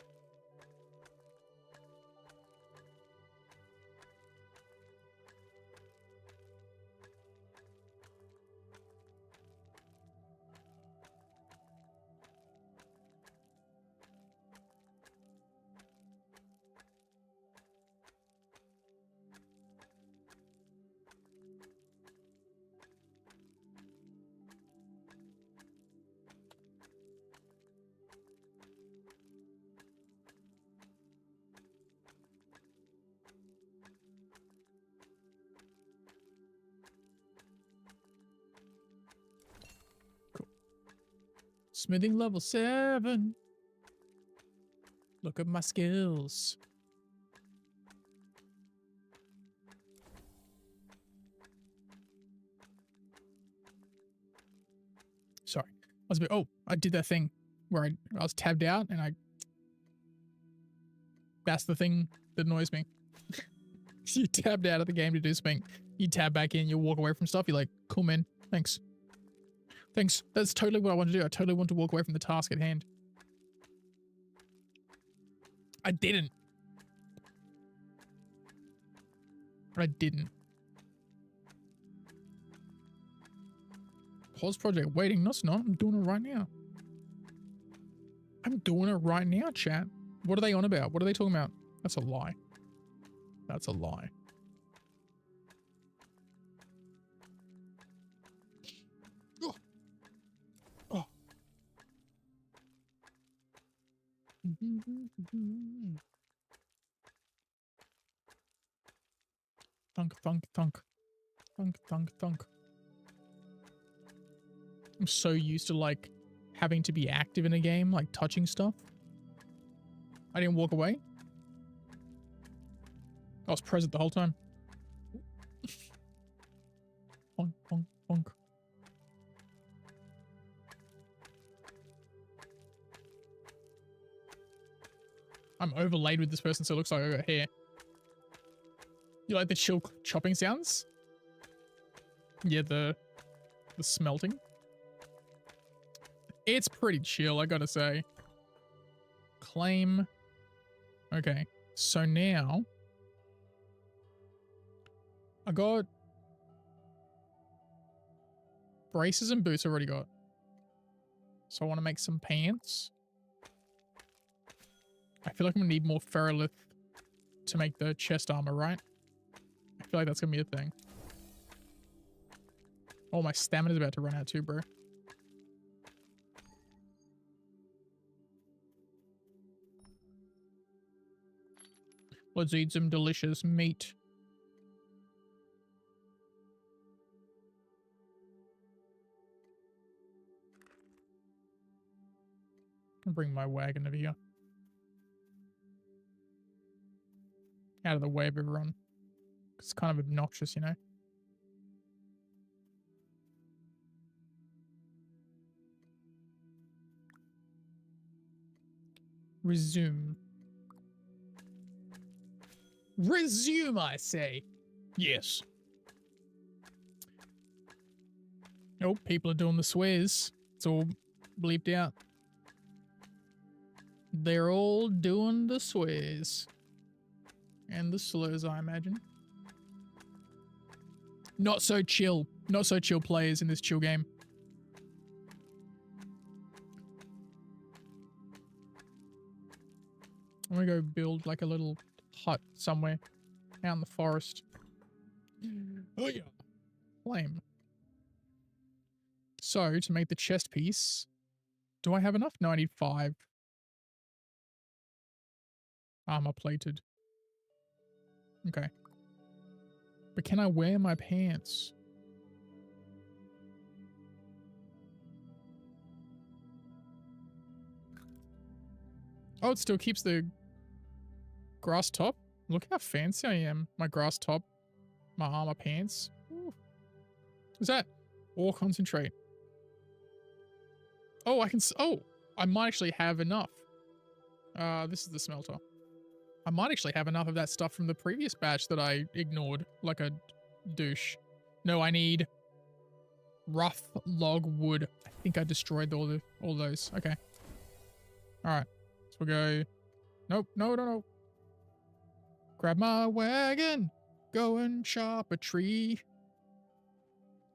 Smithing level 7. Look at my skills. Sorry. I did that thing where I was tabbed out and that's the thing that annoys me. You tabbed out of the game to do something. You tab back in, you walk away from stuff. You're like, cool, man. Thanks. Thanks. That's totally what I want to do. I totally want to walk away from the task at hand. I didn't. Pause project waiting. No, it's not. I'm doing it right now. I'm doing it right now, chat. What are they on about? What are they talking about? That's a lie. That's a lie. Oh. Oh. Thunk, thunk, thunk. Thunk, thunk, thunk. I'm so used to like having to be active in a game, like touching stuff. I didn't walk away. I was present the whole time. Bonk, bonk, bonk. I'm overlaid with this person, so it looks like I got hair. You like the chill chopping sounds? Yeah, the smelting. It's pretty chill, I gotta say. Claim. Okay, so now I got braces and boots. I already got. So I want to make some pants. I feel like I'm gonna need more ferrolith to make the chest armor, right? I feel like that's gonna be a thing. Oh, my stamina's about to run out too, bro. Let's eat some delicious meat. I'll bring my wagon over here. Out of the way of everyone. It's kind of obnoxious, you know? Resume. Resume, I say. Yes. Oh, people are doing the swears. It's all bleeped out. They're all doing the swears. And the slurs, I imagine. Not so chill. Not so chill players in this chill game. I'm gonna go build like a little hut somewhere out in the forest. Oh yeah. Flame. So to make the chest piece, do I have enough? No, I need 5. Armor plated. Okay. But can I wear my pants? Oh, it still keeps the grass top. Look how fancy I am. My grass top, my armor pants. Ooh. What's that? Ore concentrate. Oh, I might actually have enough. This is the smelter. I might actually have enough of that stuff from the previous batch that I ignored like a douche. No, I need rough log wood. I think I destroyed all those. Okay. All right. So we'll go, nope, no. Grab my wagon, go and chop a tree.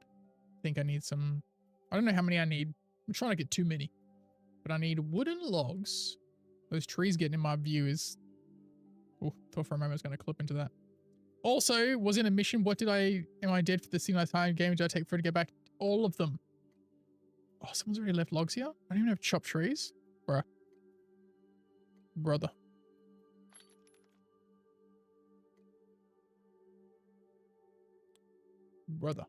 I think I need some, I don't know how many I need. I'm trying to get too many, but I need wooden logs. Those trees getting in my view is, oh, thought for a moment I was going to clip into that. Also, was in a mission. Am I dead for the single time game? Did I take forever to get back? All of them. Oh, someone's already left logs here? I don't even have chopped trees. Bruh. Brother. Brother.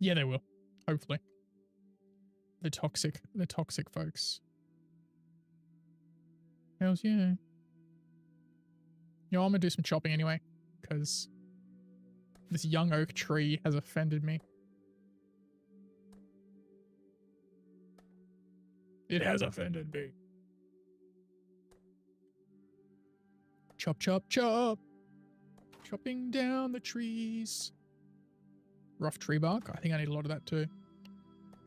Yeah, they will. Hopefully. The toxic folks. Hells yeah. You know, I'm gonna do some chopping anyway, because this young oak tree has offended me. It has offended me. Chop, chop, chop. Chopping down the trees. Rough tree bark. I think I need a lot of that too.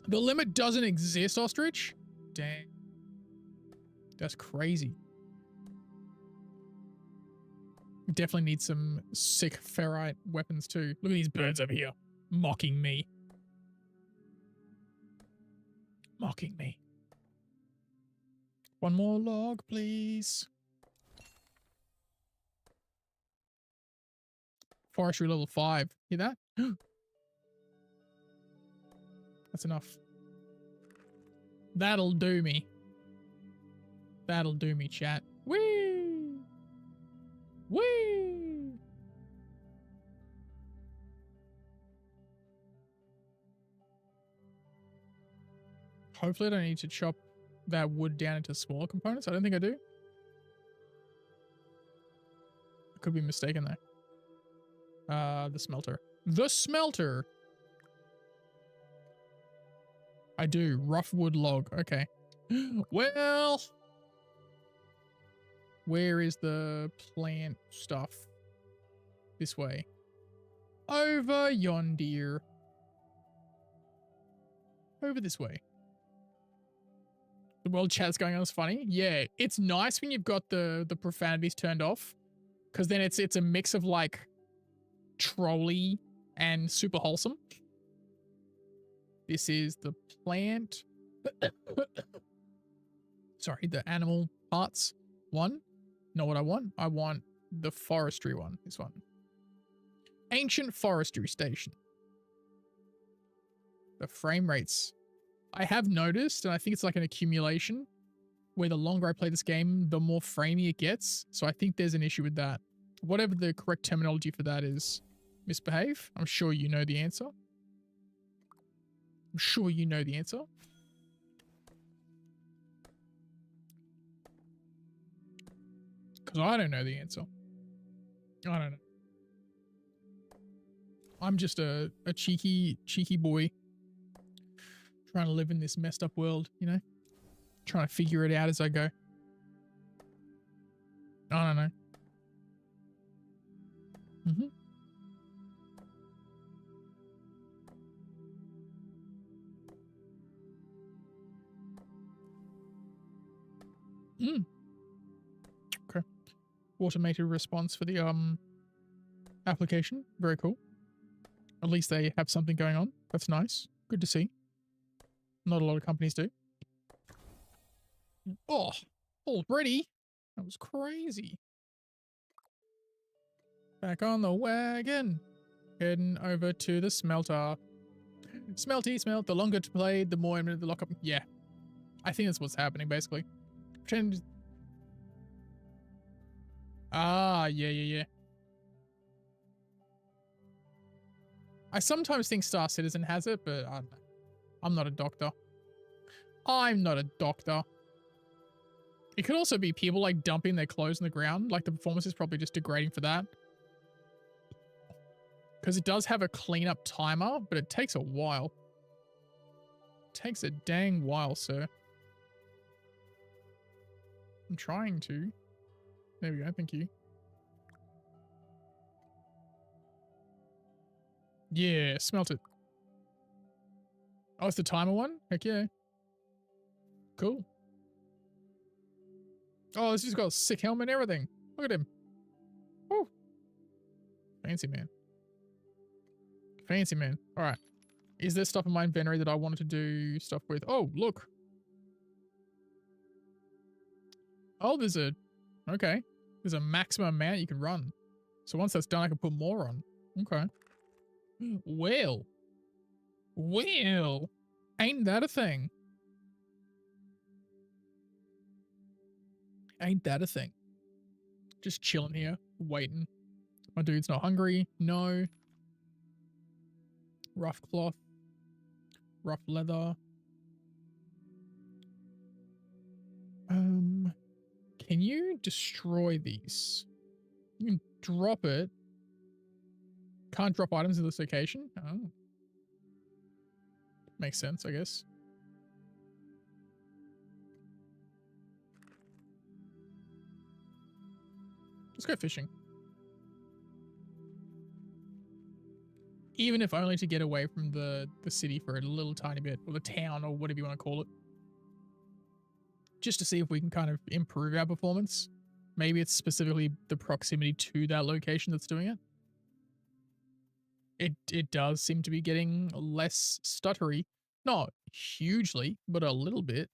The limit doesn't exist, Ostrich? Dang. That's crazy. Definitely need some sick ferrite weapons too. Look at these birds over here. Mocking me. Mocking me. One more log, please. Forestry level 5. Hear that? That's enough. That'll do me. That'll do me, chat. Whee! Whee! Hopefully I don't need to chop that wood down into smaller components. I don't think I do. I could be mistaken though. The smelter. The smelter! I do. Rough wood log. Okay. Well, where is the plant stuff? This way. Over yonder. Over this way. The world chat's going on is funny. Yeah, it's nice when you've got the profanities turned off, because then it's a mix of like trolly and super wholesome. This is the plant. Sorry, the animal parts one. Not what I want. I want the forestry one. This one. Ancient forestry station. The frame rates. I have noticed, and I think it's like an accumulation, where the longer I play this game, the more framey it gets. So I think there's an issue with that. Whatever the correct terminology for that is, misbehave. I'm sure you know the answer. I'm sure you know the answer. Because I don't know the answer. I don't know. I'm just a cheeky boy. Trying to live in this messed up world, you know? Trying to figure it out as I go. I don't know. Okay. Automated response for the application. Very cool. At least they have something going on. That's nice. Good to see. Not a lot of companies do. Oh, already? That was crazy. Back on the wagon. Heading over to the smelter. Smelty smelt. The longer to play, the more imminent the lockup. Yeah. I think that's what's happening, basically. Pretend. Ah, yeah. I sometimes think Star Citizen has it, but I don't know. I'm not a doctor. I'm not a doctor. It could also be people like dumping their clothes on the ground. Like the performance is probably just degrading for that. Because it does have a cleanup timer, but it takes a while. It takes a dang while, sir. I'm trying to. There we go, thank you. Yeah, smelt it. Oh, it's the timer one? Heck yeah. Cool. Oh, this has got a sick helmet and everything. Look at him. Oh, fancy man. Fancy man. All right. Is there stuff in my inventory that I wanted to do stuff with? Oh, look. Oh, okay. There's a maximum amount you can run. So once that's done, I can put more on. Okay. Well. Well. Ain't that a thing? Ain't that a thing? Just chilling here, waiting. My dude's not hungry. No. Rough cloth. Rough leather. Can you destroy these? You can drop it. Can't drop items in this location? Oh. Makes sense, I guess. Let's go fishing. Even if only to get away from the city for a little tiny bit, or the town, or whatever you want to call it. Just to see if we can kind of improve our performance. Maybe it's specifically the proximity to that location that's doing it. It does seem to be getting less stuttery. Not hugely, but a little bit.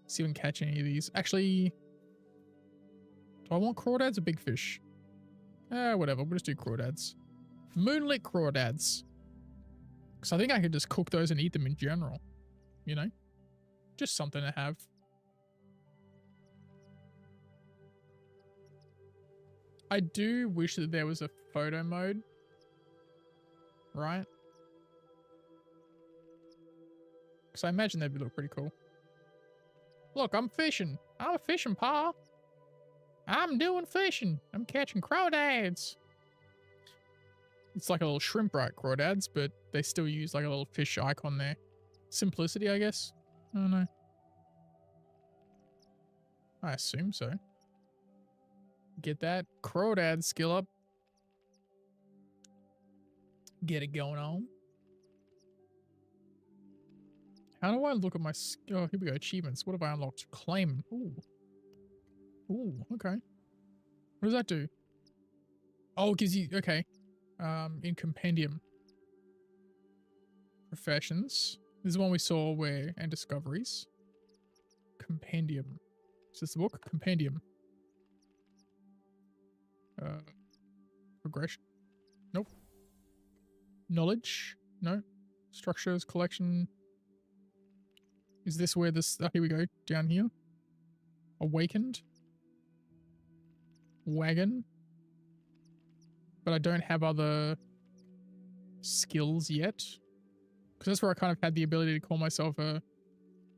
See if we can catch any of these. Actually, do I want crawdads or big fish? Whatever. We'll just do crawdads. Moonlit crawdads. Because I think I could just cook those and eat them in general. You know? Just something to have. I do wish that there was a photo mode. Right? Because I imagine that'd look pretty cool. Look, I'm fishing. I'm a fishing pa. I'm doing fishing. I'm catching crawdads. It's like a little shrimp, right? Crawdads, but they still use like a little fish icon there. Simplicity, I guess. I don't know. I assume so. Get that crawdad skill up. Get it going on. How do I look at my... Oh, here we go. Achievements. What have I unlocked? Claim. Ooh. Ooh, okay. What does that do? Oh, it gives you... Okay. In Compendium. Professions. This is the one we saw where... And discoveries. Compendium. Is this the book? Compendium. Progression. Nope. Knowledge. No. Structures. Collection. Is this where this... Oh, here we go. Down here. Awakened. Wagon. But I don't have other skills yet. Because that's where I kind of had the ability to call myself a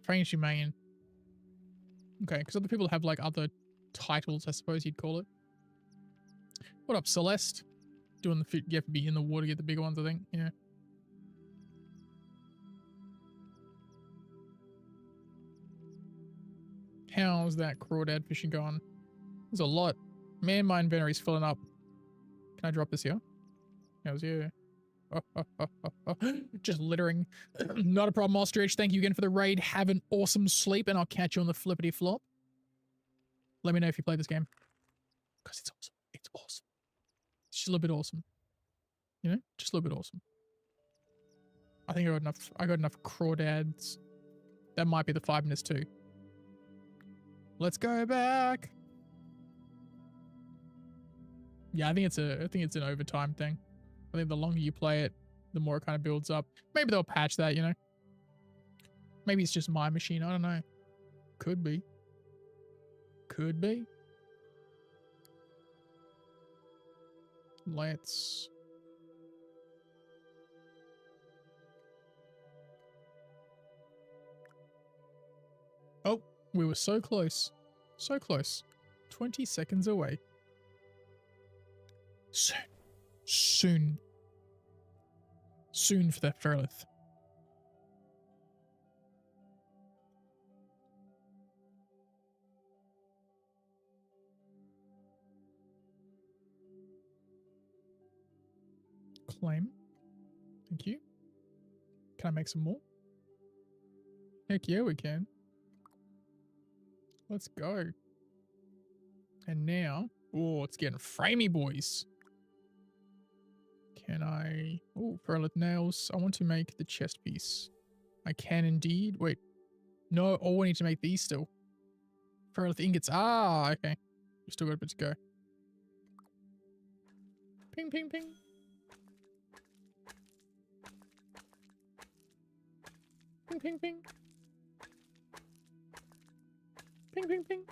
Fancy Man. Okay, because other people have like other titles, I suppose you'd call it. What up, Celeste? Doing the fit. You have to be in the water to get the bigger ones, I think. Yeah. How's that crawdad fishing going? There's a lot. Man, my inventory's filling up. Can I drop this here? How's yeah. Just littering. Not a problem, Ostrich. Thank you again for the raid. Have an awesome sleep, and I'll catch you on the flippity flop. Let me know if you play this game. Because it's awesome. It's awesome. It's just a little bit awesome. You know? Just a little bit awesome. I think I got enough crawdads. That might be the 5 minutes too. Let's go back. Yeah, I think it's an overtime thing. I think the longer you play it, the more it kind of builds up. Maybe they'll patch that, you know? Maybe it's just my machine. I don't know. Could be. Could be. Let's... Oh, we were so close. So close. 20 seconds away. Soon. Soon. Soon for that Ferlith. Claim. Thank you. Can I make some more? Heck yeah, we can. Let's go. And now, oh, it's getting framey, boys. Can I, oh, ferrite nails. I want to make the chest piece. I can indeed. Wait, no, oh, I need to make these still. Ferrite ingots. Ah, okay. We still got a bit to go. Ping, ping, ping. Ping, ping, ping. Ping, ping, ping.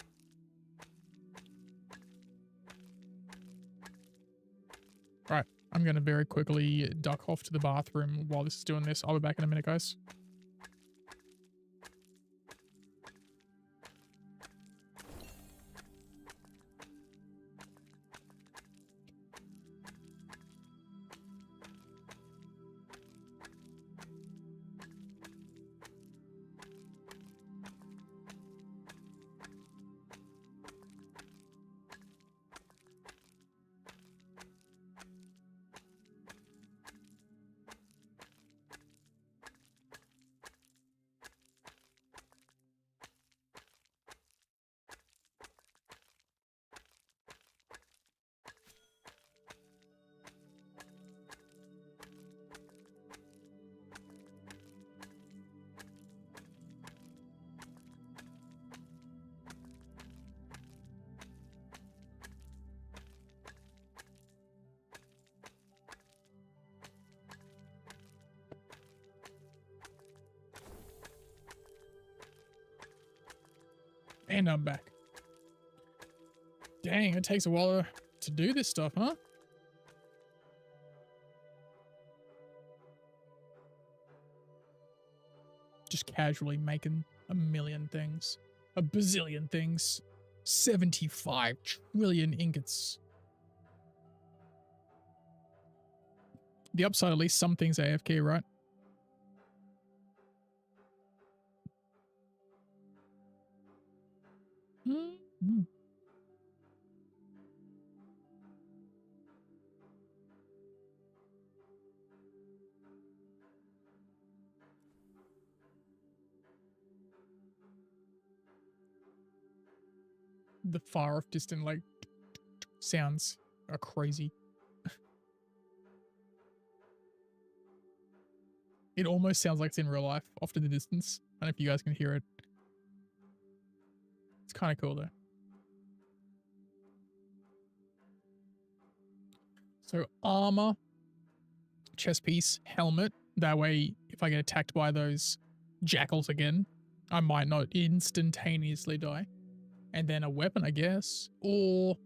Right, I'm going to very quickly duck off to the bathroom while this is doing this. I'll be back in a minute, guys. And I'm back. Dang, it takes a while to do this stuff, huh? Just casually making a million things. A bazillion things. 75 trillion ingots. The upside, at least some things are AFK, right? Mm-hmm. The far off distant like sounds are crazy. It almost sounds like it's in real life off to the distance. I don't know if you guys can hear it. It's kind of cool though. So armor, chest piece, helmet. That way, if I get attacked by those jackals again, I might not instantaneously die. And then a weapon, I guess. Or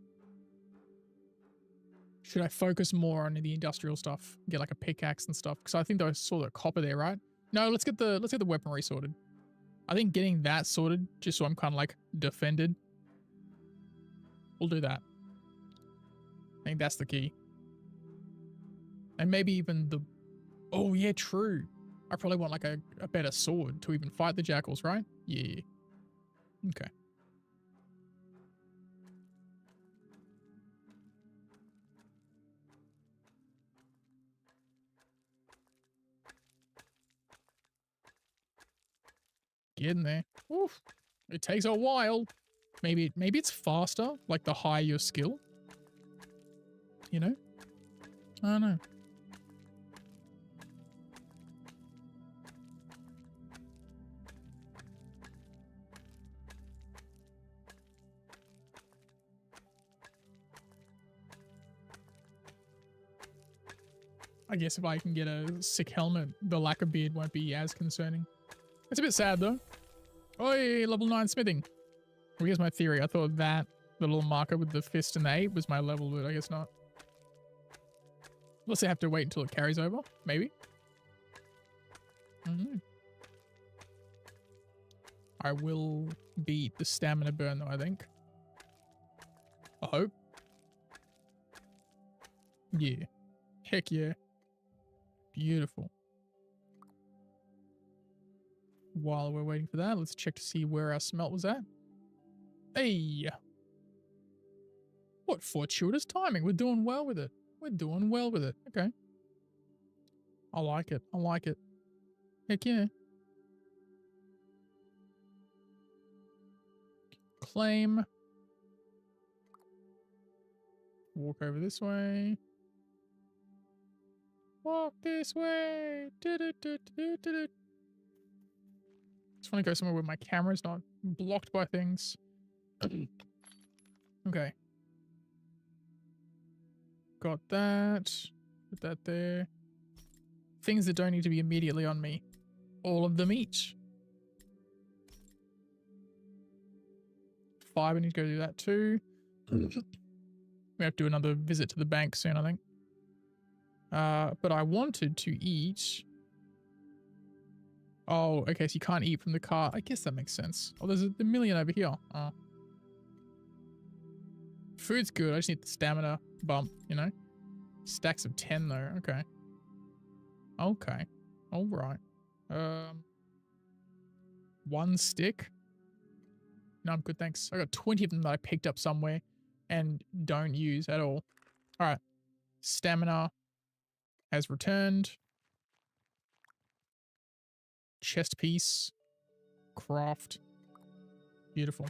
should I focus more on the industrial stuff? Get like a pickaxe and stuff? Because I think I saw the copper there, right? No, let's get the weaponry sorted. I think getting that sorted, just so I'm kind of like defended. We'll do that. I think that's the key. And maybe even the... Oh, yeah, true. I probably want like a better sword to even fight the jackals, right? Yeah. Okay. Getting there. Oof. It takes a while. Maybe it's faster, like the higher your skill. You know? I don't know. I guess if I can get a sick helmet, the lack of beard won't be as concerning. It's a bit sad though. Oi, level 9 smithing. Well, here's my theory. I thought that the little marker with the fist and the 8 was my level, but I guess not. Unless I have to wait until it carries over, maybe. I don't know. I will beat the stamina burn though, I think. I hope. Yeah. Heck yeah. Beautiful. While we're waiting for that, let's check to see where our smelt was at. Hey! What fortuitous timing. We're doing well with it. We're doing well with it. Okay. I like it. I like it. Heck yeah. Claim. Walk over this way. Walk this way. Do-do-do-do-do-do. Just want to go somewhere where my camera's not blocked by things. Okay. Got that. Put that there. Things that don't need to be immediately on me. All of them each. Five, I need to go do that too. We have to do another visit to the bank soon, I think. But I wanted to eat. Oh, okay, so you can't eat from the car. I guess that makes sense. Oh, there's a million over here. Oh. Food's good. I just need the stamina bump, you know? Stacks of 10 though. Okay. Okay. All right. One stick. No, I'm good, thanks. I got 20 of them that I picked up somewhere and don't use at all. All right. Stamina has returned. Chest piece. Craft. Beautiful.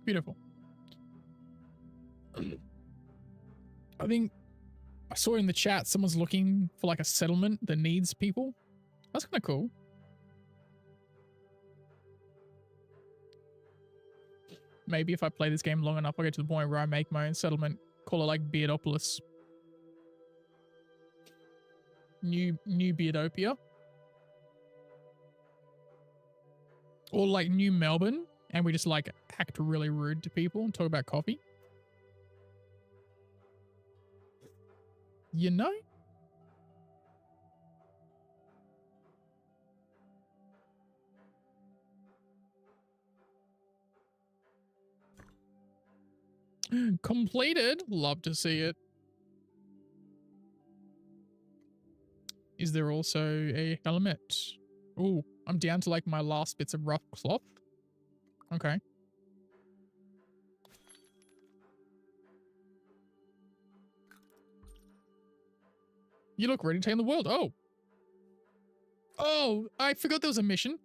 Beautiful. I think I saw in the chat someone's looking for like a settlement that needs people. That's kind of cool. Maybe if I play this game long enough, I'll get to the point where I make my own settlement. Call it like Beardopolis. New Beardopia. Or like New Melbourne. And we just like act really rude to people and talk about coffee. You know? Completed. Love to see it. Is there also a helmet? Ooh, I'm down to like my last bits of rough cloth. Okay. You look ready to take on the world. Oh. Oh, I forgot there was a mission.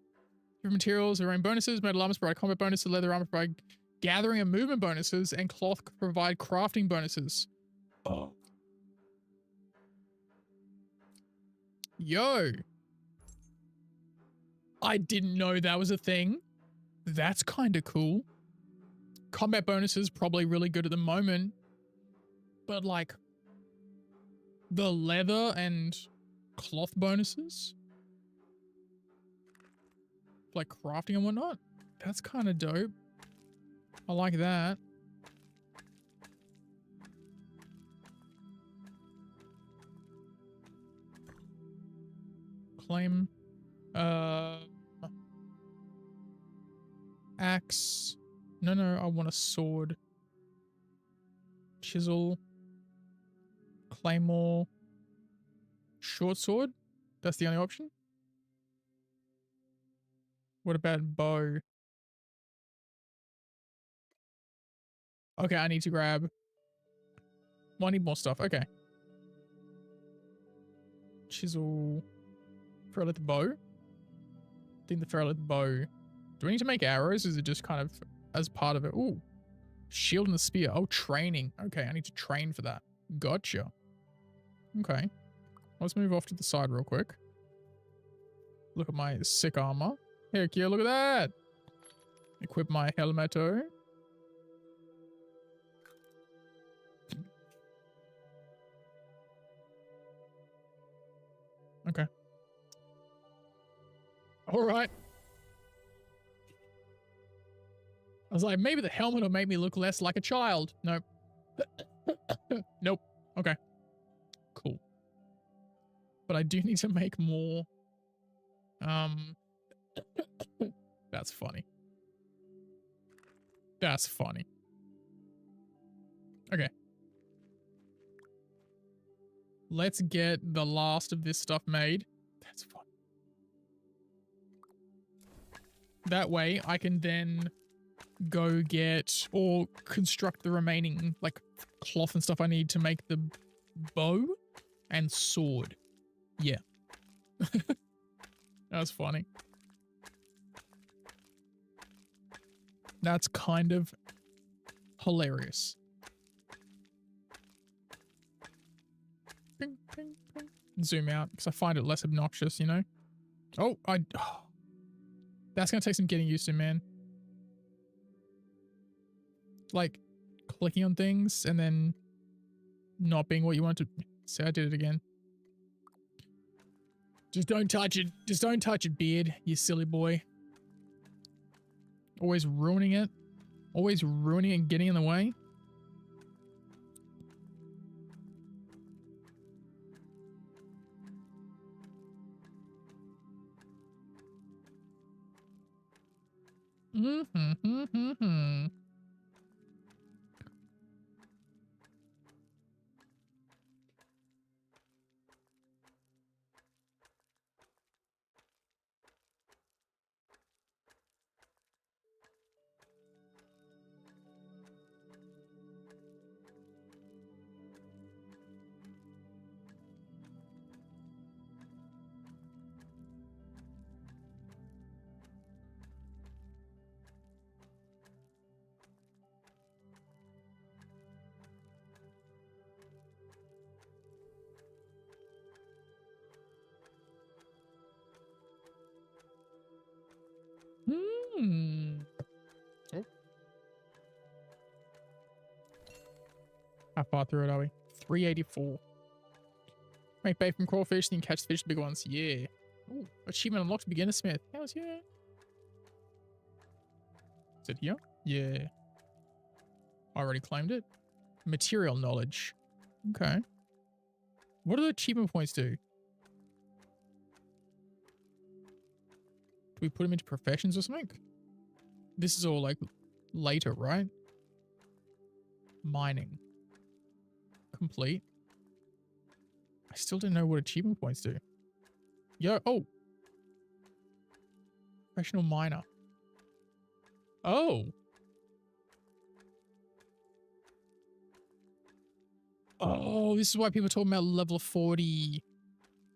Different materials, their own bonuses. Metal armors provide combat bonuses. Leather armor provide gathering and movement bonuses. And cloth provide crafting bonuses. Oh. Yo. I didn't know that was a thing. That's kind of cool. Combat bonuses probably really good at the moment. But like the leather and cloth bonuses? Like crafting and whatnot? That's kind of dope. I like that. Claim. Axe. No, I want a sword. Chisel. Claymore. Short sword? That's the only option? What about bow? Okay, I need to grab... Well, I need more stuff. Okay. Chisel. Ferrolith bow? I think the Ferrolith bow. Do we need to make arrows? Is it just kind of as part of it? Ooh. Shield and the spear. Oh, training. Okay, I need to train for that. Gotcha. Okay. Let's move off to the side real quick. Look at my sick armor. Heck yeah, look at that. Equip my helmeto. Okay. All right. I was like, maybe the helmet will make me look less like a child. Nope. Nope. Okay. Cool. But I do need to make more. That's funny. That's funny. Okay. Let's get the last of this stuff made. That's fun. That way I can then go get or construct the remaining like cloth and stuff I need to make the bow and sword. Yeah. That was funny. That's kind of hilarious. Ping, ping, ping. Zoom out because I find it less obnoxious, you know? Oh, that's going to take some getting used to, man. Like clicking on things and then not being what you want to. See, I did it again. Just don't touch it. Just don't touch it, beard, you silly boy. Always ruining it. Always ruining it and getting in the way. Mm-hmm. Oh. How far through it are we? 384. Make bait from crawfish, then catch the fish, the big ones. Yeah. Ooh, achievement unlocked, beginner smith. How's yeah? Is it here? Yeah. I already claimed it. Material knowledge. Okay. What do the achievement points do? Do we put them into professions or something? This is all like later, right? Mining. Complete. I still don't know what achievement points do. Yo, oh. Professional miner. Oh. Oh, this is why people are talking about level 40.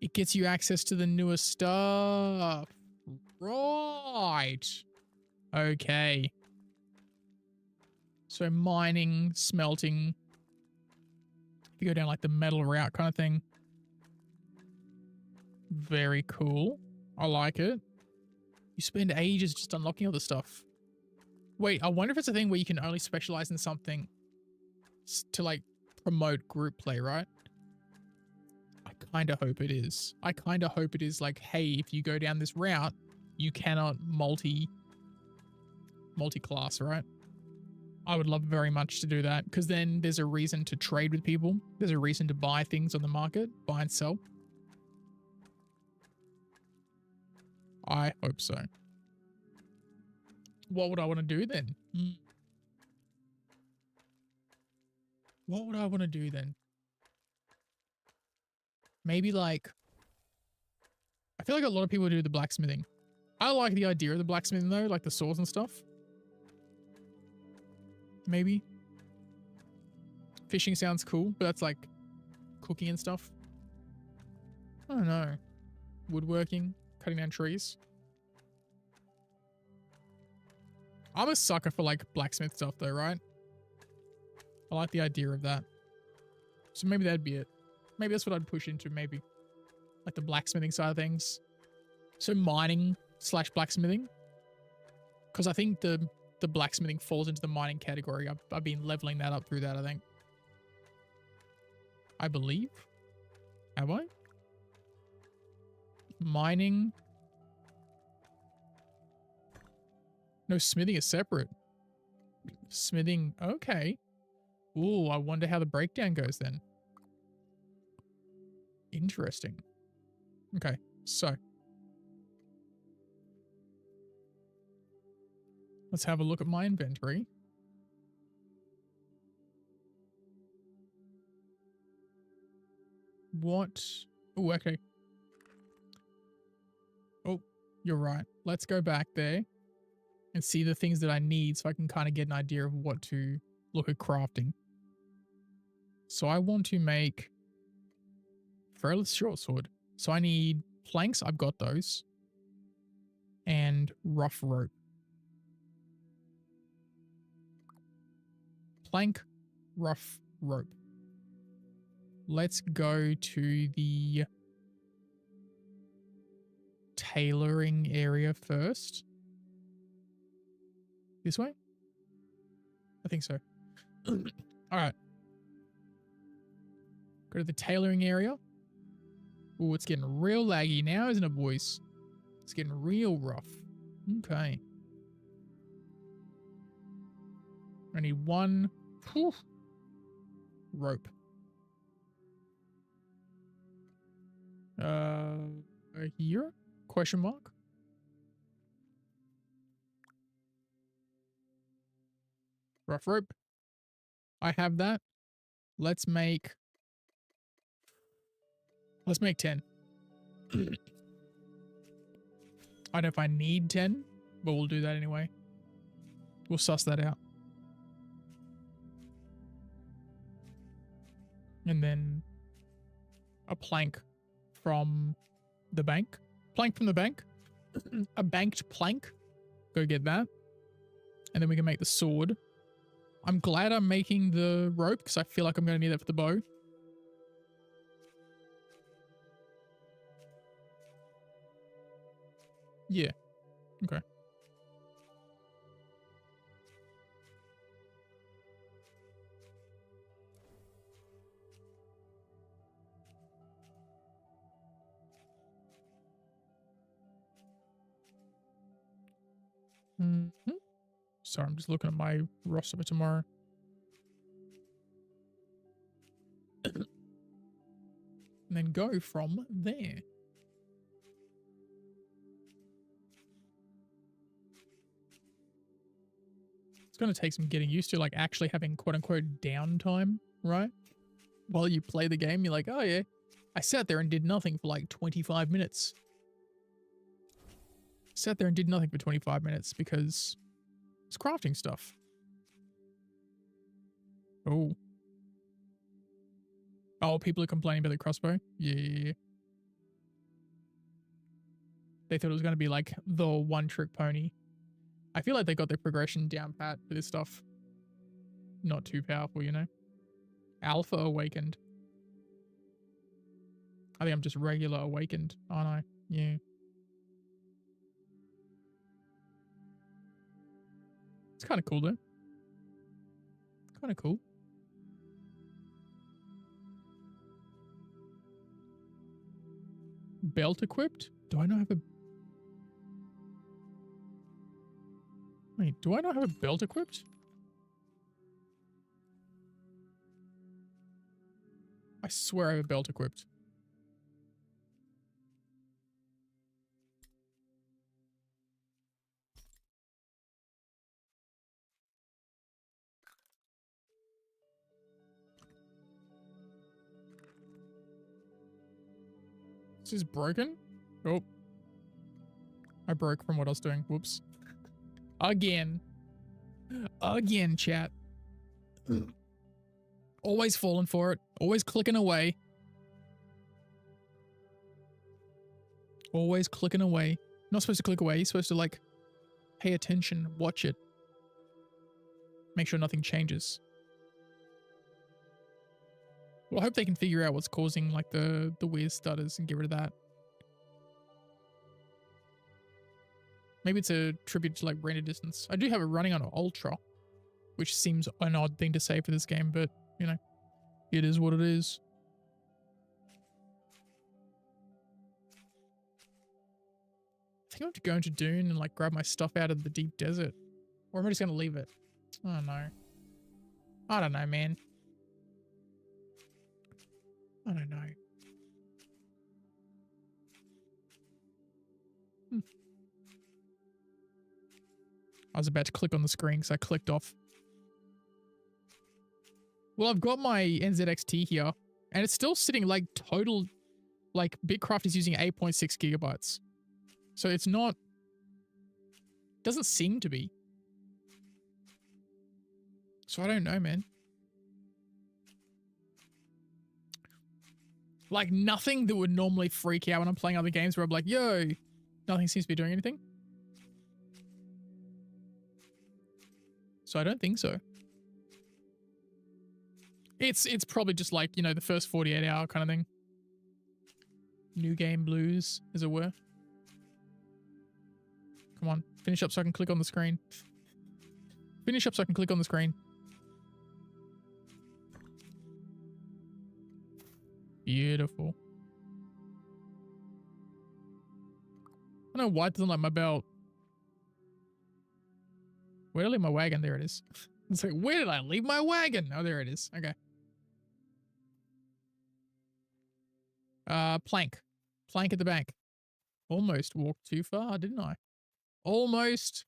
It gets you access to the newest stuff. Right. Okay. So mining, smelting. If you go down like the metal route kind of thing. Very cool. I like it. You spend ages just unlocking all the stuff. Wait, I wonder if it's a thing where you can only specialize in something to like promote group play, right? I kind of hope it is. I kind of hope it is like, hey, if you go down this route, you cannot multi-class, right? I would love very much to do that because then there's a reason to trade with people. There's a reason to buy things on the market, buy and sell. I hope so. What would I want to do then? What would I want to do then? Maybe like, I feel like a lot of people do the blacksmithing. I like the idea of the blacksmithing though, like the saws and stuff. Maybe. Fishing sounds cool, but that's like cooking and stuff. I don't know. Woodworking, cutting down trees. I'm a sucker for like blacksmith stuff though, right? I like the idea of that. So maybe that'd be it. Maybe that's what I'd push into, maybe. Like the blacksmithing side of things. So mining / blacksmithing. Because I think the blacksmithing falls into the mining category. I've been leveling that up through that, I think. I believe. Have I? Mining. No, smithing is separate. Smithing, okay. Ooh, I wonder how the breakdown goes then. Interesting. Okay, so. Let's have a look at my inventory. What? Oh, okay. Oh, you're right. Let's go back there and see the things that I need so I can kind of get an idea of what to look at crafting. So I want to make Feralith's short sword. So I need planks. I've got those. And rough rope. Plank, rough rope. Let's go to the tailoring area first. This way? I think so. All right. Go to the tailoring area. Oh, it's getting real laggy now, isn't it, boys? It's getting real rough. Okay. I need one rope. Here? Question mark? Rough rope. I have that. Let's make 10. I don't know if I need 10, but we'll do that anyway. We'll suss that out. And then a plank from the bank. Plank from the bank. A banked plank. Go get that. And then we can make the sword. I'm glad I'm making the rope because I feel like I'm going to need that for the bow. Yeah. Okay. Mm-hmm. Sorry, I'm just looking at my roster for tomorrow. And then go from there. It's going to take some getting used to, like actually having quote unquote downtime, right? While you play the game, you're like, oh yeah, I sat there and did nothing for like 25 minutes. Sat there and did nothing for 25 minutes because it's crafting stuff. Oh. Oh, people are complaining about the crossbow? Yeah. They thought it was going to be like the one-trick pony. I feel like they got their progression down pat for this stuff. Not too powerful, you know? Alpha awakened. I think I'm just regular awakened, aren't I? Yeah. It's kind of cool though. Kind of cool. Belt equipped? Do I not have a... Wait, do I not have a belt equipped? I swear I have a belt equipped. This is broken? Oh. I broke from what I was doing. Whoops. Again. Again, chat. Always falling for it. Always clicking away. Always clicking away. Not supposed to click away. You're supposed to like pay attention, watch it. Make sure nothing changes. Well, I hope they can figure out what's causing like the weird stutters and get rid of that. Maybe it's a tribute to like render distance. I do have it running on Ultra, which seems an odd thing to say for this game, but you know, it is what it is. I think I have to go into Dune and like grab my stuff out of the deep desert. Or am I just going to leave it? I don't know. I don't know, man. I don't know. I was about to click on the screen because I clicked off. Well, I've got my NZXT here, and it's still sitting like total, like BitCraft is using 8.6 gigabytes. So it's not, doesn't seem to be. So I don't know, man. Like nothing that would normally freak out when I'm playing other games where I'm like, yo, nothing seems to be doing anything. So I don't think so. It's probably just like, you know, the first 48 hour kind of thing. New game blues, as it were. Come on, finish up so I can click on the screen. Finish up so I can click on the screen. Beautiful. I don't know why it doesn't like my belt. Where did I leave my wagon? There it is. It's like, where did I leave my wagon? Oh, there it is. Okay. Plank. Plank at the bank. Almost walked too far, didn't I? Almost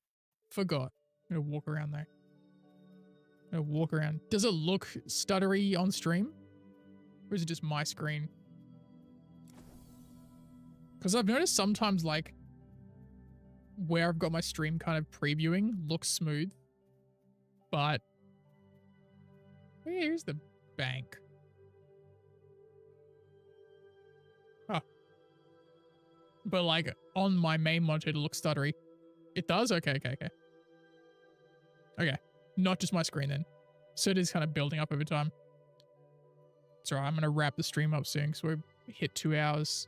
forgot. I'm gonna walk around there. I'm gonna walk around. Does it look stuttery on stream? Or is it just my screen? Because I've noticed sometimes, like, where I've got my stream kind of previewing looks smooth. But where's the bank? Oh. But like on my main monitor, it looks stuttery. It does? Okay. Okay. Not just my screen then. So it is kind of building up over time. It's alright. I'm going to wrap the stream up soon so we hit 2 hours.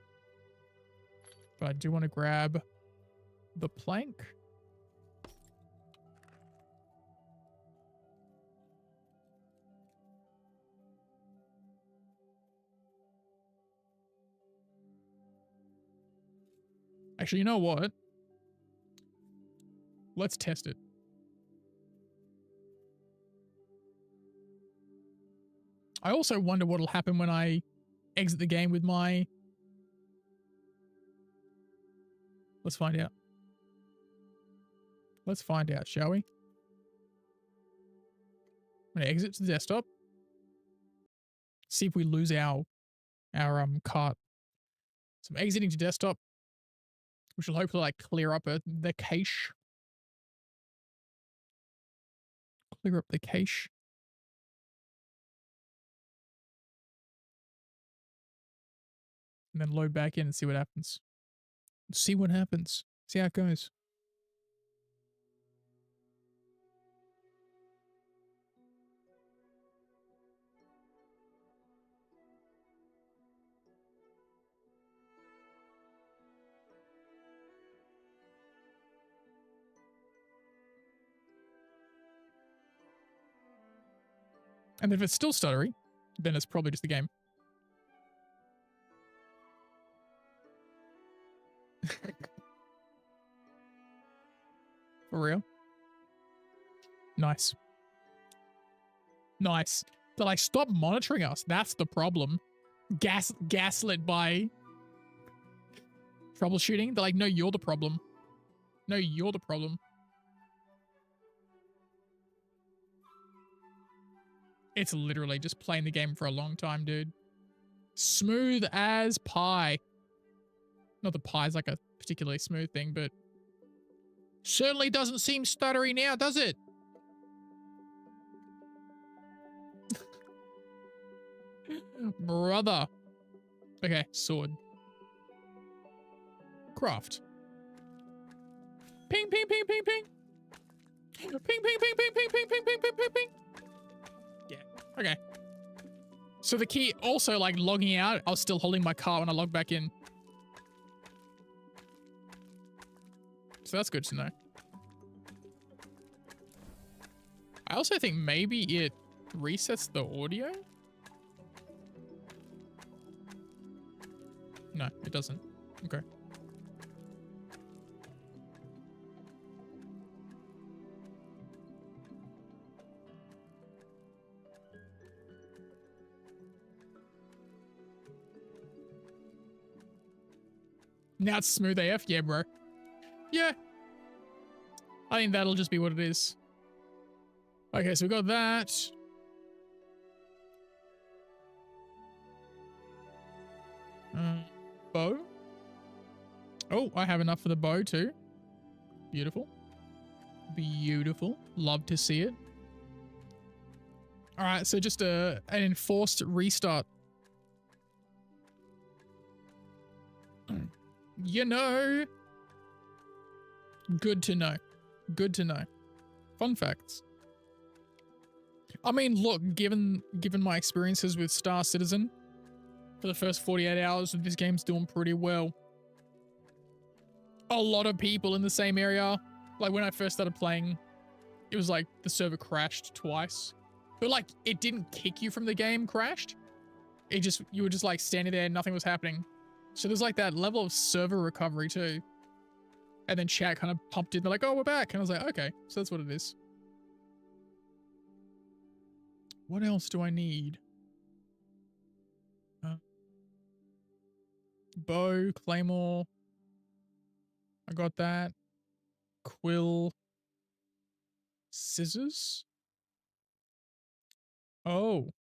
But I do want to grab the plank. Actually, you know what? Let's test it. I also wonder what'll happen when I exit the game with my... Let's find out. Let's find out, shall we? I'm going to exit to the desktop. See if we lose our cart. So I'm exiting to desktop, which will hopefully like clear up the cache. Clear up the cache. And then load back in and see what happens. See what happens. See how it goes. And if it's still stuttery, then it's probably just the game. For real? Nice. Nice. They're like, stop monitoring us. That's the problem. Gaslit by troubleshooting. They're like, no, you're the problem. No, you're the problem. It's literally just playing the game for a long time, dude. Smooth as pie. Not that pie's like a particularly smooth thing, but certainly doesn't seem stuttery now, does it? Brother. Okay, sword. Craft. Ping, ping, ping, ping, ping. Ping, ping, ping, ping, ping, ping, ping, ping, ping, ping, ping. Yeah, okay. So the key, also like logging out, I was still holding my cart when I logged back in. So that's good to know. I also think maybe it resets the audio. No, it doesn't. Okay. Now it's smooth AF? Yeah, bro. Yeah. I think that'll just be what it is. Okay, so we got that. Bow. Oh, I have enough for the bow too. Beautiful. Beautiful. Love to see it. All right, so just an enforced restart. You know. Good to know. Good to know. Fun facts. I mean, look, given my experiences with Star Citizen, for the first 48 hours, this game's doing pretty well. A lot of people in the same area. Like when I first started playing, it was like the server crashed twice. But like it didn't kick you from the game crashed. You were just like standing there and nothing was happening. So there's like that level of server recovery too. And then chat kind of pumped in. They're like, oh, we're back. And I was like, okay, so that's what it is. What else do I need? Bow, claymore. I got that. Quill. Scissors. Oh.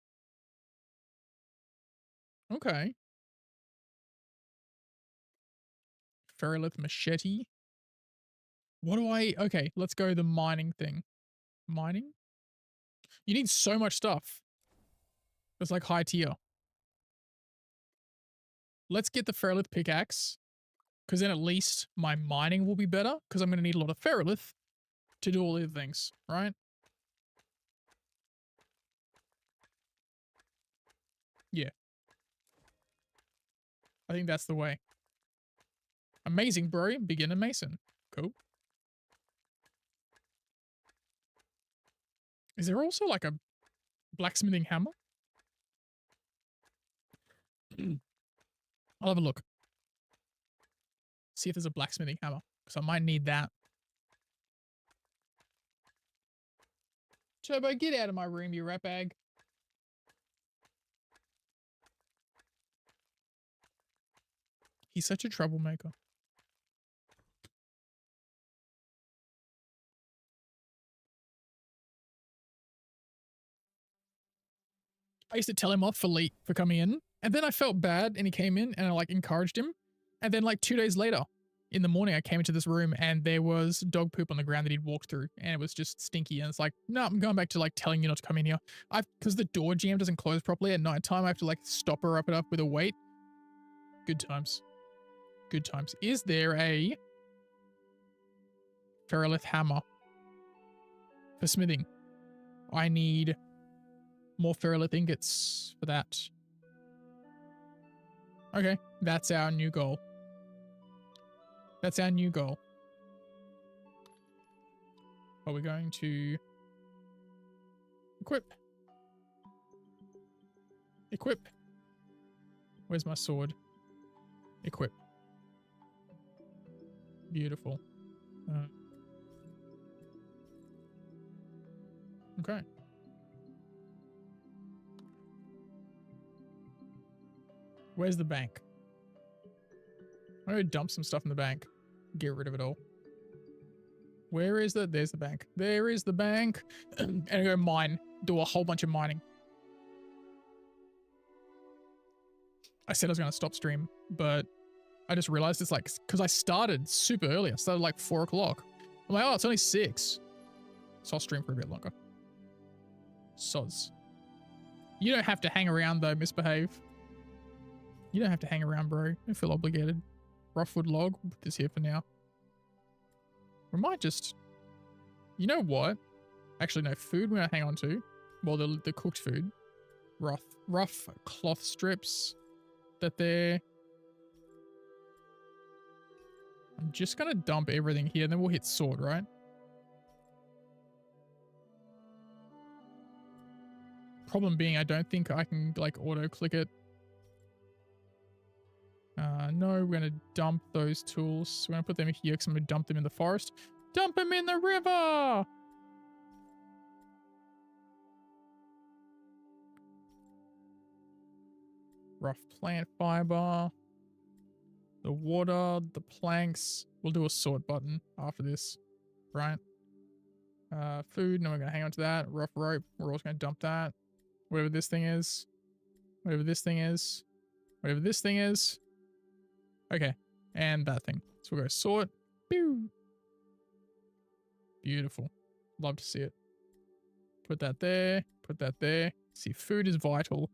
Okay. Ferrolith machete. What do I... Okay, let's go the mining thing. Mining? You need so much stuff. It's like high tier. Let's get the Ferrolith pickaxe. Because then at least my mining will be better. Because I'm going to need a lot of Ferrolith to do all the things, right? Yeah. I think that's the way. Amazing, bro. Beginner Mason. Cool. Is there also like a blacksmithing hammer? I'll have a look. See if there's a blacksmithing hammer. Because I might need that. Turbo, get out of my room, you rat bag. He's such a troublemaker. I used to tell him off for coming in, and then I felt bad and he came in and I like encouraged him. And then like 2 days later in the morning, I came into this room and there was dog poop on the ground that he'd walked through and it was just stinky. And it's like, no, I'm going back to like telling you not to come in here. Because the door jam doesn't close properly at night time, I have to like stop her, wrap it up with a weight. Good times. Good times. Is there a Ferrolith hammer for smithing? I need more Ferrolith ingots for that. Okay, that's our new goal. That's our new goal. Are we going to equip? Equip. Where's my sword? Equip. Beautiful. Okay. Where's the bank? I'm gonna dump some stuff in the bank. Get rid of it all. Where is the... There's the bank. There is the bank. And I go mine. Do a whole bunch of mining. I said I was gonna stop stream, but I just realized it's like... Because I started super early. I started like 4 o'clock. I'm like, oh, it's only 6. So I'll stream for a bit longer. Sods. You don't have to hang around though, misbehave. You don't have to hang around, bro. I feel obligated. Roughwood log. We'll put this here for now. We might just... You know what? Actually, no. Food we're going to hang on to. Well, the cooked food. Rough cloth strips. That there. I'm just going to dump everything here. And then we'll hit sword, right? Problem being, I don't think I can, like, auto-click it. No, we're going to dump those tools. We're going to put them here because I'm going to dump them in the forest. Dump them in the river! Rough plant fiber. The water, the planks. We'll do a sort button after this, right? Food, no, we're going to hang on to that. Rough rope, we're also going to dump that. Whatever this thing is. Whatever this thing is. Whatever this thing is. Okay, and that thing. So we'll go sort. Pew. Beautiful. Love to see it. Put that there. Put that there. See, food is vital.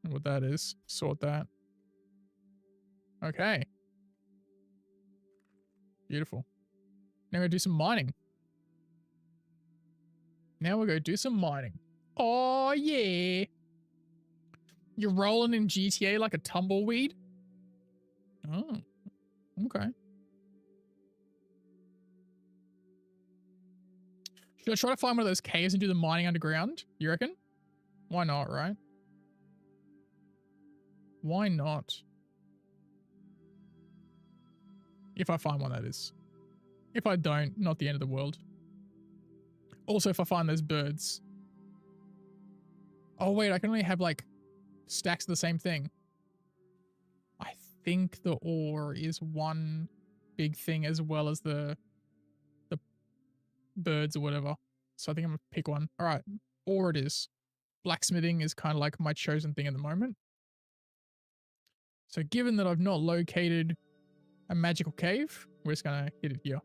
And what that is. Sort that. Okay. Beautiful. Now we're going to do some mining. Now we're going to do some mining. Oh, yeah. You're rolling in GTA like a tumbleweed? Oh, okay. Should I try to find one of those caves and do the mining underground? You reckon? Why not, right? Why not? If I find one, that is. If I don't, not the end of the world. Also, if I find those birds. Oh, wait, I can only have, like, stacks of the same thing. I think the ore is one big thing as well as the birds or whatever. So I think I'm going to pick one. All right, ore it is. Blacksmithing is kind of like my chosen thing at the moment. So given that I've not located a magical cave, we're just going to hit it here.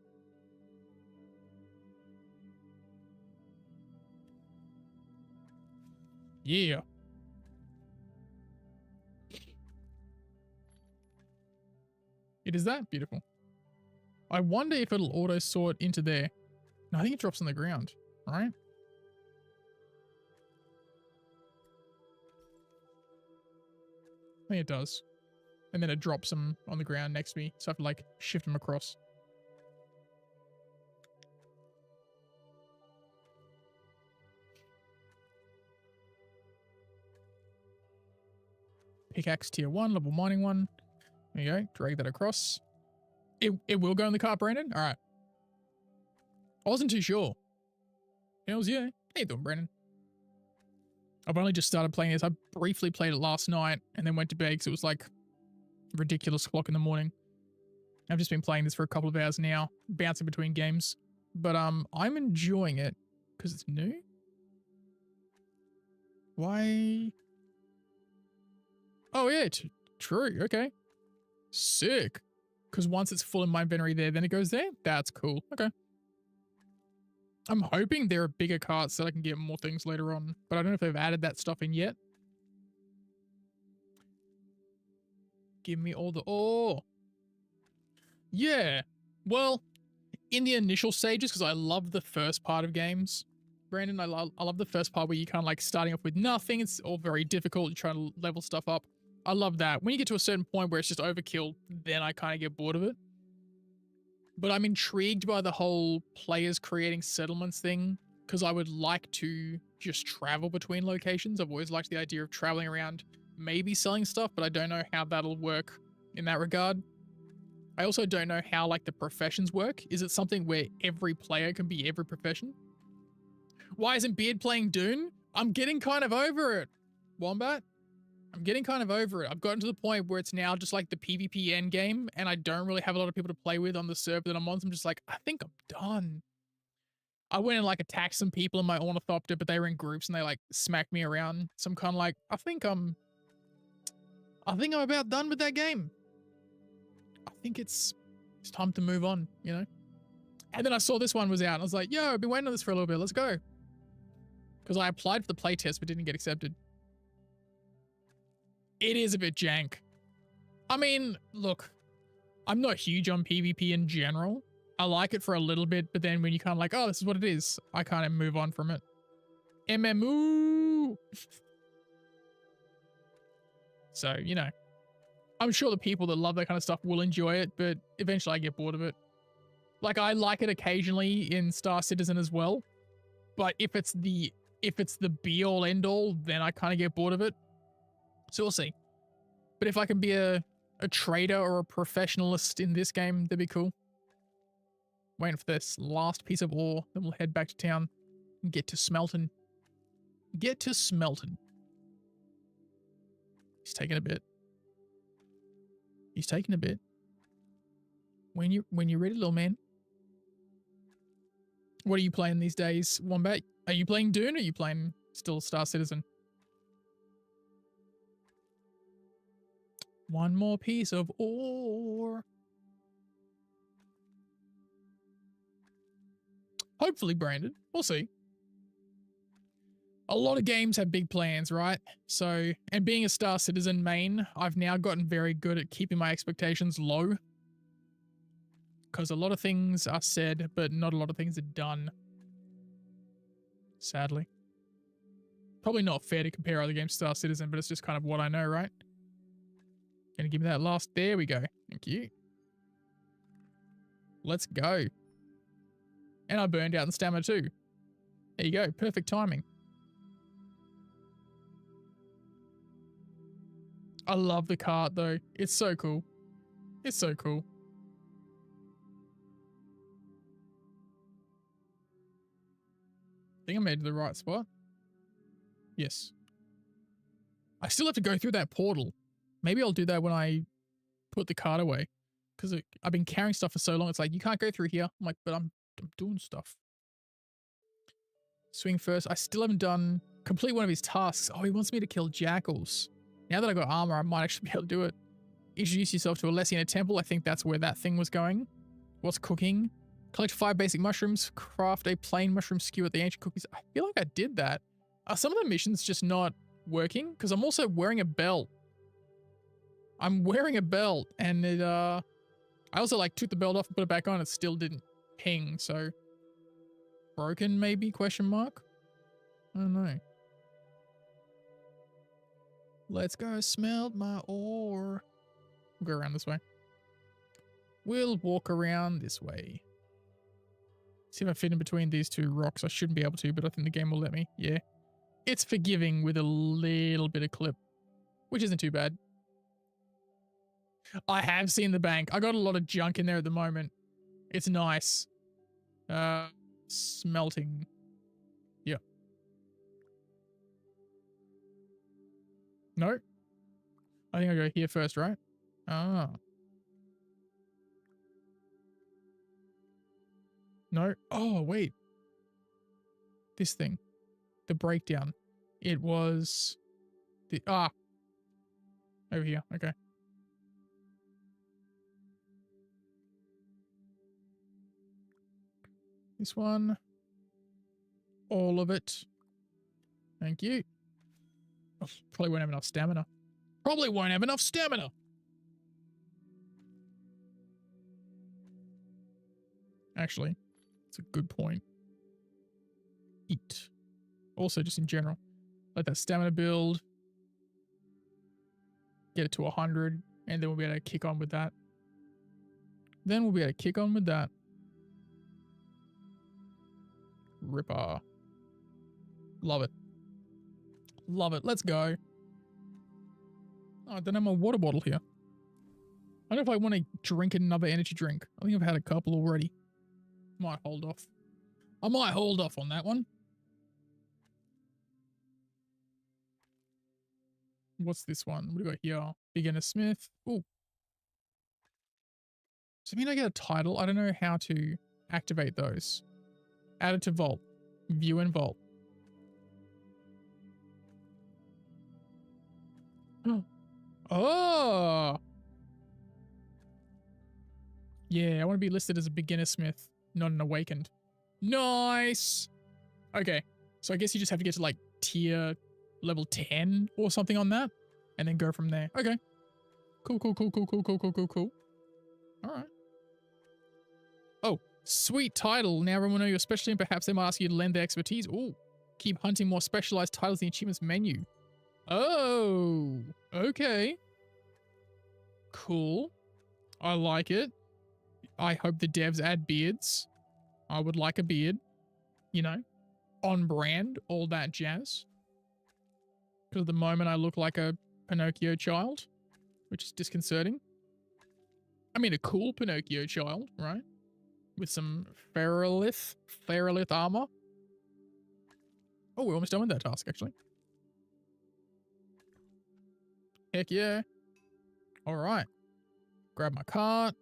Yeah. It is that beautiful. I wonder if it'll auto sort into there. No, I think it drops on the ground, right? I think it does. And then it drops them on the ground next to me. So I have to like shift them across. Pickaxe tier 1, level mining 1. There you go. Drag that across. It will go in the cart, Brandon? All right. I wasn't too sure. Hells yeah. How you doing, Brandon? I've only just started playing this. I briefly played it last night and then went to bed because it was like ridiculous o'clock in the morning. I've just been playing this for a couple of hours now, bouncing between games. But I'm enjoying it because it's new. Why? Oh yeah, true. Okay. Sick. Because once it's full in my inventory there, then it goes there. That's cool. Okay. I'm hoping there are bigger carts so I can get more things later on, but I don't know if they've added that stuff in yet. Give me all the ore. Yeah. Well, in the initial stages, because I love the first part of games, Brandon, I love the first part where you kind of like starting off with nothing. It's all very difficult. You're trying to level stuff up. I love that. When you get to a certain point where it's just overkill, then I kind of get bored of it. But I'm intrigued by the whole players creating settlements thing because I would like to just travel between locations. I've always liked the idea of traveling around, maybe selling stuff, but I don't know how that'll work in that regard. I also don't know how like the professions work. Is it something where every player can be every profession? Why isn't Beard playing Dune? I'm getting kind of over it, Wombat. I'm getting kind of over it. I've gotten to the point where it's now just like the PvP end game and I don't really have a lot of people to play with on the server that I'm on. So I'm just like, I think I'm done. I went and like attacked some people in my Ornithopter, but they were in groups and they like smacked me around. So I'm kind of like, I think I'm about done with that game. I think it's time to move on, you know? And then I saw this one was out and I was like, yo, I've been waiting on this for a little bit. Let's go. Because I applied for the playtest but didn't get accepted. It is a bit jank. I mean, look, I'm not huge on PvP in general. I like it for a little bit, but then when you kind of like, oh, this is what it is, I kind of move on from it. MMO. So, you know, I'm sure the people that love that kind of stuff will enjoy it, but eventually I get bored of it. Like, I like it occasionally in Star Citizen as well, but if it's the be all end all, then I kind of get bored of it. So we'll see. But if I can be a trader or a professionalist in this game, that'd be cool. Waiting for this last piece of ore, then we'll head back to town and get to smelting. Get to smelting. He's taking a bit. He's taking a bit. When you're ready, little man. What are you playing these days, Wombat? Are you playing Dune or are you playing still Star Citizen? One more piece of ore. Hopefully, Brandon. We'll see. A lot of games have big plans, right? So, and being a Star Citizen main, I've now gotten very good at keeping my expectations low. because a lot of things are said, but not a lot of things are done. Sadly. Probably not fair to compare other games to Star Citizen, but it's just kind of what I know, right? Gonna give me that last. There we go. Thank you. Let's go. And I burned out in stamina too. There you go. Perfect timing. I love the cart though. It's so cool. It's so cool. I think I made it to the right spot. Yes. I still have to go through that portal. Maybe I'll do that when I put the cart away. Because I've been carrying stuff for so long. It's like, you can't go through here. I'm like, but I'm doing stuff. Swing first. I still haven't done complete one of his tasks. Oh, he wants me to kill jackals. Now that I got armor, I might actually be able to do it. Introduce yourself to a Lessie in a temple. I think that's where that thing was going. What's cooking? Collect 5 basic mushrooms. Craft a plain mushroom skewer at the ancient cookies. I feel like I did that. Are some of the missions just not working? Because I'm also wearing a belt. I'm wearing a belt and it, I also like took the belt off and put it back on. It still didn't ping. So broken maybe, question mark? I don't know. Let's go smelt my ore. We'll go around this way. We'll walk around this way. See if I fit in between these two rocks. I shouldn't be able to, but I think the game will let me. Yeah. It's forgiving with a little bit of clip, which isn't too bad. I have seen the bank. I got a lot of junk in there at the moment. It's nice. Smelting. Yeah. No. I think I'll go here first, right? Ah. No. Oh, wait. This thing. The breakdown. It was the over here. Okay. This one. All of it. Thank you. Oh, probably won't have enough stamina. Probably won't have enough stamina. Actually, it's a good point. Eat. Also, just in general. Let that stamina build. Get it to 100. And then we'll be able to kick on with that. Then we'll be able to kick on with that. Ripper. Love it. Love it. Let's go. Oh, I don't have my water bottle here. I don't know if I want to drink another energy drink. I think I've had a couple already. Might hold off. I might hold off on that one. What's this one? What do we got here? Beginner Smith. Ooh. Does it mean I get a title? I don't know how to activate those. Add it to Vault. View in Vault. Oh. Yeah, I want to be listed as a beginner smith, not an awakened. Nice. Okay. So I guess you just have to get to like tier level 10 or something on that and then go from there. Okay. Cool. All right. Oh, sweet title. Now everyone will know your specialty and perhaps they might ask you to lend their expertise. Ooh. Keep hunting more specialized titles in the achievements menu. Oh, okay. Cool. I like it. I hope the devs add beards. I would like a beard. You know, on brand, all that jazz. Because at the moment I look like a Pinocchio child, which is disconcerting. I mean, a cool Pinocchio child, right? With some ferrolith armor. Oh, we're almost done with that task, actually. Heck yeah. All right. Grab my cart.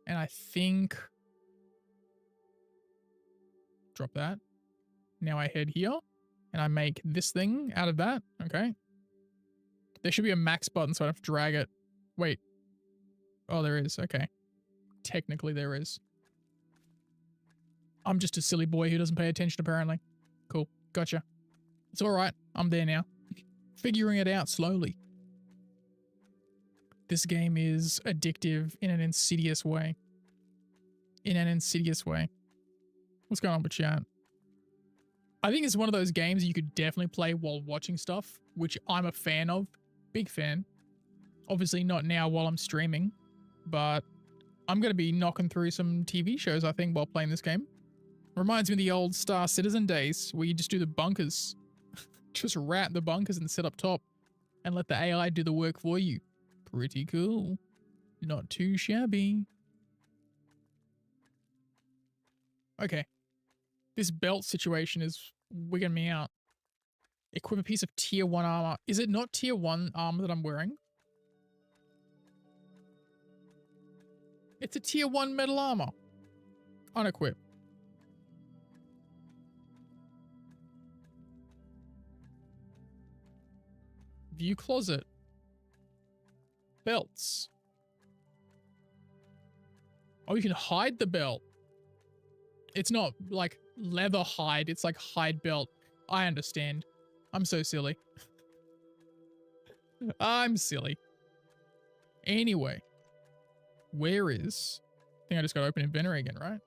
And I think... drop that. Now I head here. And I make this thing out of that. Okay. There should be a max button so I don't have to drag it. Wait. Oh, there is. Okay. Technically there is. I'm just a silly boy who doesn't pay attention apparently. Cool. Gotcha. It's all right. I'm there now. Figuring it out slowly. This game is addictive in an insidious way. In an insidious way. What's going on with chat? I think it's one of those games you could definitely play while watching stuff, which I'm a fan of. Big fan. Obviously not now while I'm streaming, but I'm going to be knocking through some TV shows, I think, while playing this game. Reminds me of the old Star Citizen days where you just do the bunkers. Just rat the bunkers and sit up top and let the AI do the work for you. Pretty cool. Not too shabby. Okay. This belt situation is wigging me out. Equip a piece of tier 1 armor. Is it not tier 1 armor that I'm wearing? It's a tier 1 metal armor. Unequip. View closet. Belts. Oh, you can hide the belt. It's not like leather hide. It's like hide belt. I understand. I'm so silly. I'm silly. Anyway. Where is... I think I just got to open inventory again, right?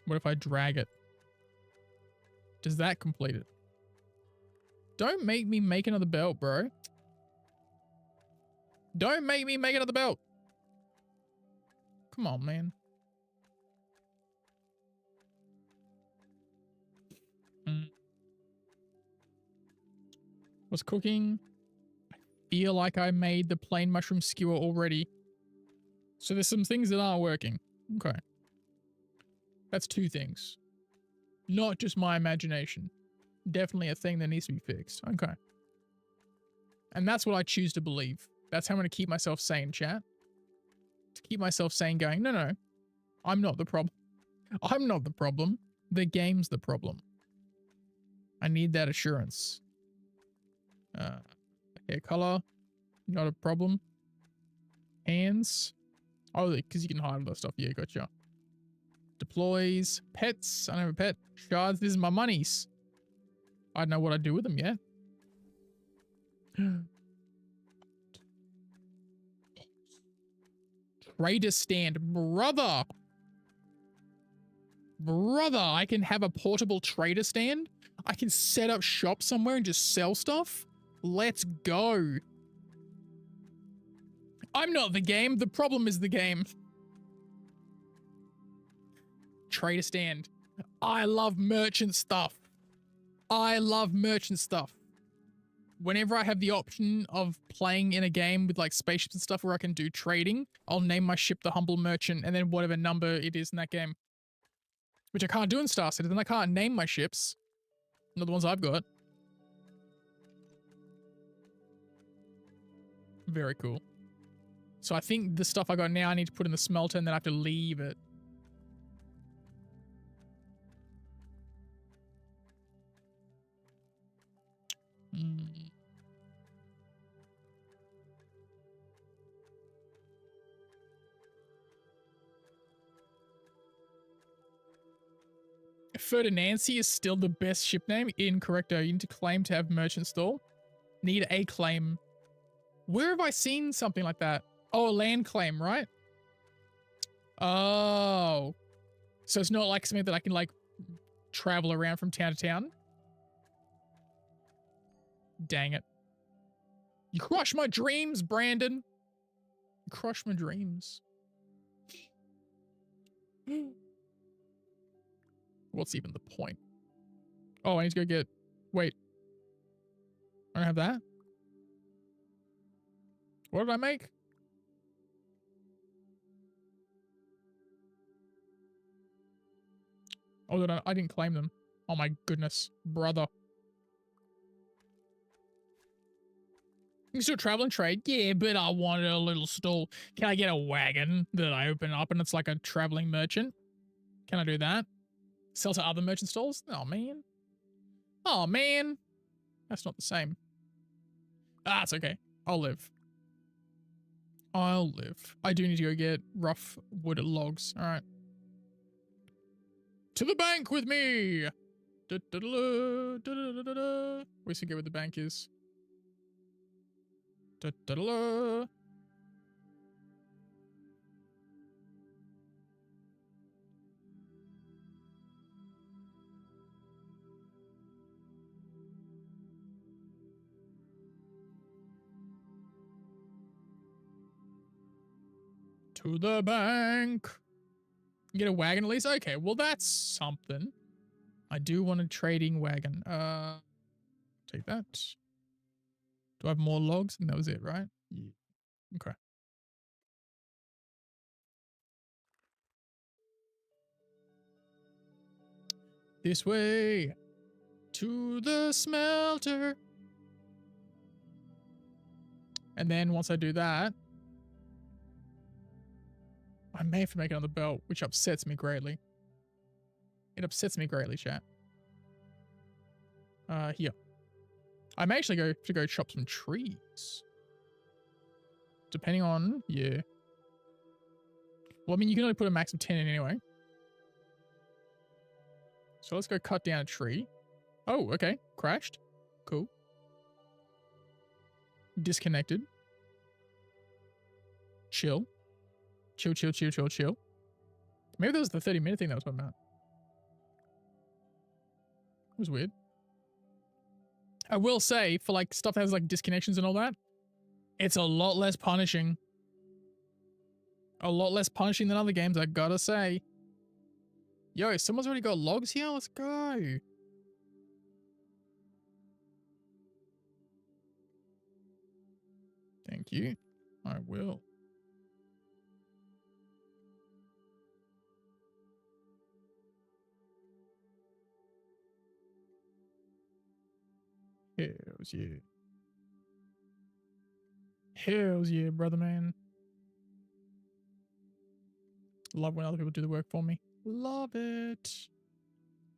What if I drag it? Does that complete it? Don't make me make another belt, bro. Don't make me make another belt. Come on, man. Was cooking. I feel like I made the plain mushroom skewer already. So there's some things that aren't working. Okay. That's 2 things. Not just my imagination. Definitely a thing that needs to be fixed. Okay. And that's what I choose to believe. That's how I'm going to keep myself sane, chat. To keep myself sane going, no. I'm not the problem. I'm not the problem. The game's the problem. I need that assurance. Hair color. Not a problem. Hands. Oh, because you can hide all that stuff. Yeah, gotcha. Deploys. Pets. I don't have a pet. Shards. This is my monies. I don't know what I'd do with them yet. Trader stand. Brother, I can have a portable trader stand. I can set up shop somewhere and just sell stuff. Let's go. I'm not the game. The problem is the game. Trader stand. I love merchant stuff. I love merchant stuff. Whenever I have the option of playing in a game with like spaceships and stuff where I can do trading, I'll name my ship the Humble Merchant and then whatever number it is in that game. Which I can't do in Star Citizen. I can't name my ships. Not the ones I've got. Very cool. So I think the stuff I got now I need to put in the smelter and then I have to leave it. Ferdinancy is still the best ship name. Incorrecto. You need to claim to have merchant stall. Need a claim. Where have I seen something like that? Oh, a land claim, right? Oh. So it's not like something that I can like travel around from town to town? Dang it. You crushed my dreams, Brandon. You crushed my dreams. What's even the point? Oh, I need to go get... Wait. I don't have that? What did I make? Oh, I didn't claim them. Oh my goodness. Brother. You can still travel and trade? Yeah, but I wanted a little stall. Can I get a wagon that I open up and it's like a traveling merchant? Can I do that? Sell to other merchant stalls? Oh, man. Oh, man. That's not the same. Ah, it's okay. I'll live. I'll live. I do need to go get rough wood logs. All right. To the bank with me. We should get where the bank is. Da-da-da-da. To the bank. Get a wagon at least? Okay, well that's something. I do want a trading wagon. Take that. Do I have more logs? And that was it, right? Yeah. Okay. This way. To the smelter. And then once I do that, I may have to make another belt, which upsets me greatly. It upsets me greatly, chat. Here. I may actually have to go chop some trees. Depending on, yeah. Well, I mean, you can only put a max of 10 in anyway. So let's go cut down a tree. Oh, okay. Crashed. Cool. Disconnected. Chill. Chill, chill, chill, chill, chill. Maybe that was the 30-minute thing that was what I meant. It was weird. I will say, for like stuff that has like disconnections and all that, it's a lot less punishing. A lot less punishing than other games, I gotta say. Yo, someone's already got logs here? Let's go. Thank you. I will. Hells yeah. Hells yeah, brother man. Love when other people do the work for me. Love it.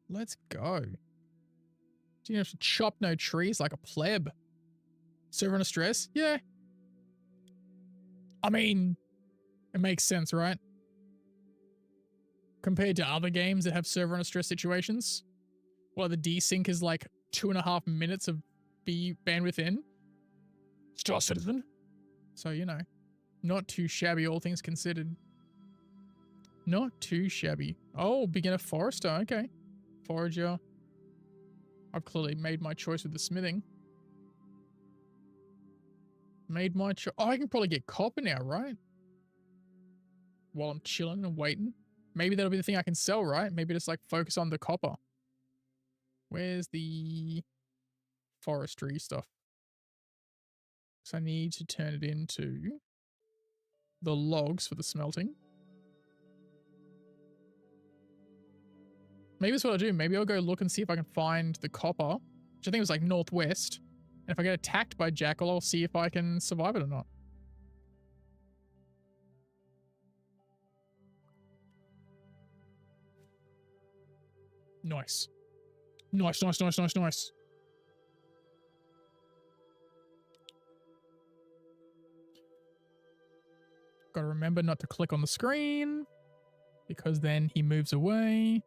Let's go. Do you have to chop no trees like a pleb? Server under stress? Yeah. I mean, it makes sense, right? Compared to other games that have server under stress situations, well, the desync is like 2.5 minutes of bandwidth in. Star Citizen. So, you know, not too shabby, all things considered. Not too shabby. Oh, beginner forester. Okay. Forager. I've clearly made my choice with the smithing. Made my choice. Oh, I can probably get copper now, right? While I'm chilling and waiting. Maybe that'll be the thing I can sell, right? Maybe just like focus on the copper. Where's the forestry stuff? So I need to turn it into the logs for the smelting. Maybe that's what I'll do. Maybe I'll go look and see if I can find the copper, which I think was like northwest. And if I get attacked by Jackal, I'll see if I can survive it or not. Nice. Nice, nice, nice, nice, nice. Gotta remember not to click on the screen, because then he moves away.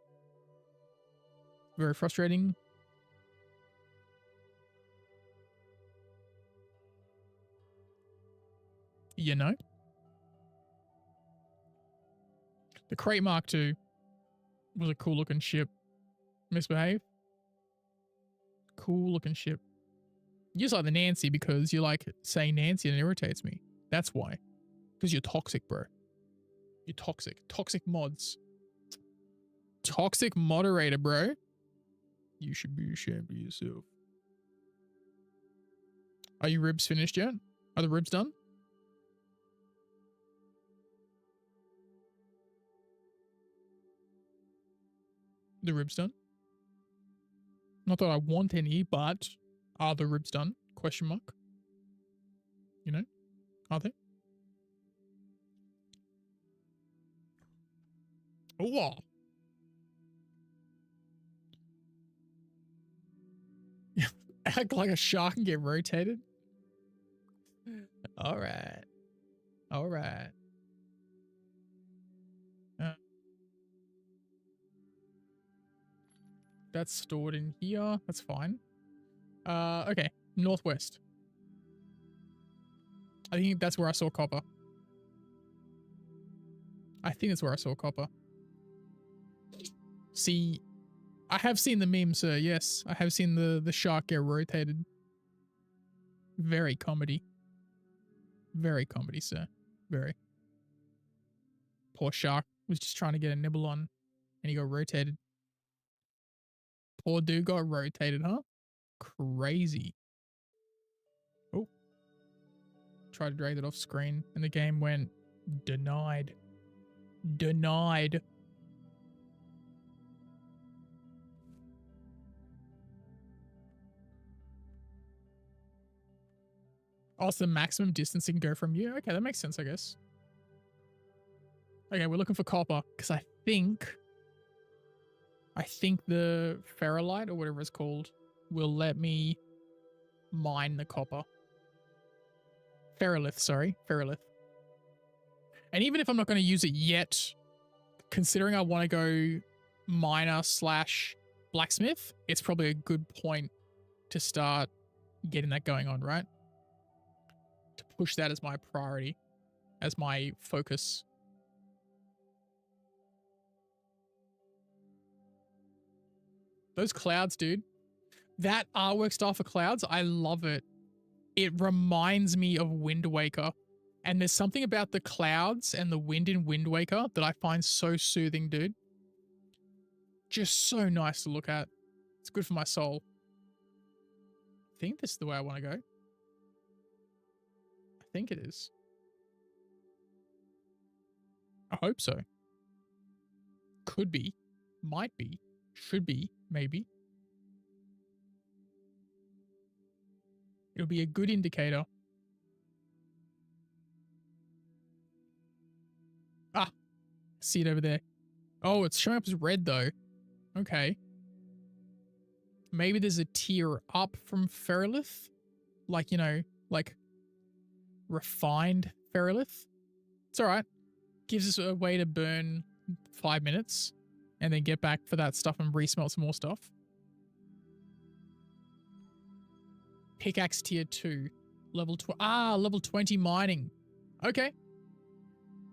Very frustrating. You know? The Crate Mark II was a cool looking ship. Misbehave. Cool looking ship. You just like the Nancy because you like saying Nancy and it irritates me. That's why. Because you're toxic, bro. You're toxic. Toxic mods. Toxic moderator, bro. You should be ashamed of yourself. Are your ribs finished yet? Are the ribs done? The ribs done? Not that I want any, but are the ribs done? Question mark. You know? Are they? Oh. Act like a shark and get rotated? All right. All right. That's stored in here. That's fine. Okay. Northwest. I think that's where I saw copper. I think that's where I saw copper. See, I have seen the meme, sir. Yes, I have seen the shark get rotated. Very comedy. Very comedy, sir. Very. Poor shark was just trying to get a nibble on and he got rotated. Poor dude got rotated, huh? Crazy. Oh. Tried to drag that off screen and the game went denied. Denied. Oh, it's the maximum distance it can go from you? Okay, that makes sense, I guess. Okay, we're looking for copper because I think the ferrolite or whatever it's called will let me mine the copper. Ferrolith, sorry. Ferrolith. And even if I'm not going to use it yet, considering I want to go miner / blacksmith, it's probably a good point to start getting that going on, right? To push that as my priority, as my focus. Those clouds, dude. That artwork style for clouds, I love it. It reminds me of Wind Waker. And there's something about the clouds and the wind in Wind Waker that I find so soothing, dude. Just so nice to look at. It's good for my soul. I think this is the way I want to go. I think it is. I hope so. Could be. Might be. Should be. Maybe. It'll be a good indicator. Ah, see it over there. Oh, it's showing up as red though. Okay. Maybe there's a tier up from ferrolith. Like, you know, like refined ferrolith. It's all right. Gives us a way to burn 5 minutes and then get back for that stuff and resmelt some more stuff. Pickaxe tier 2. Level 20 mining. Okay.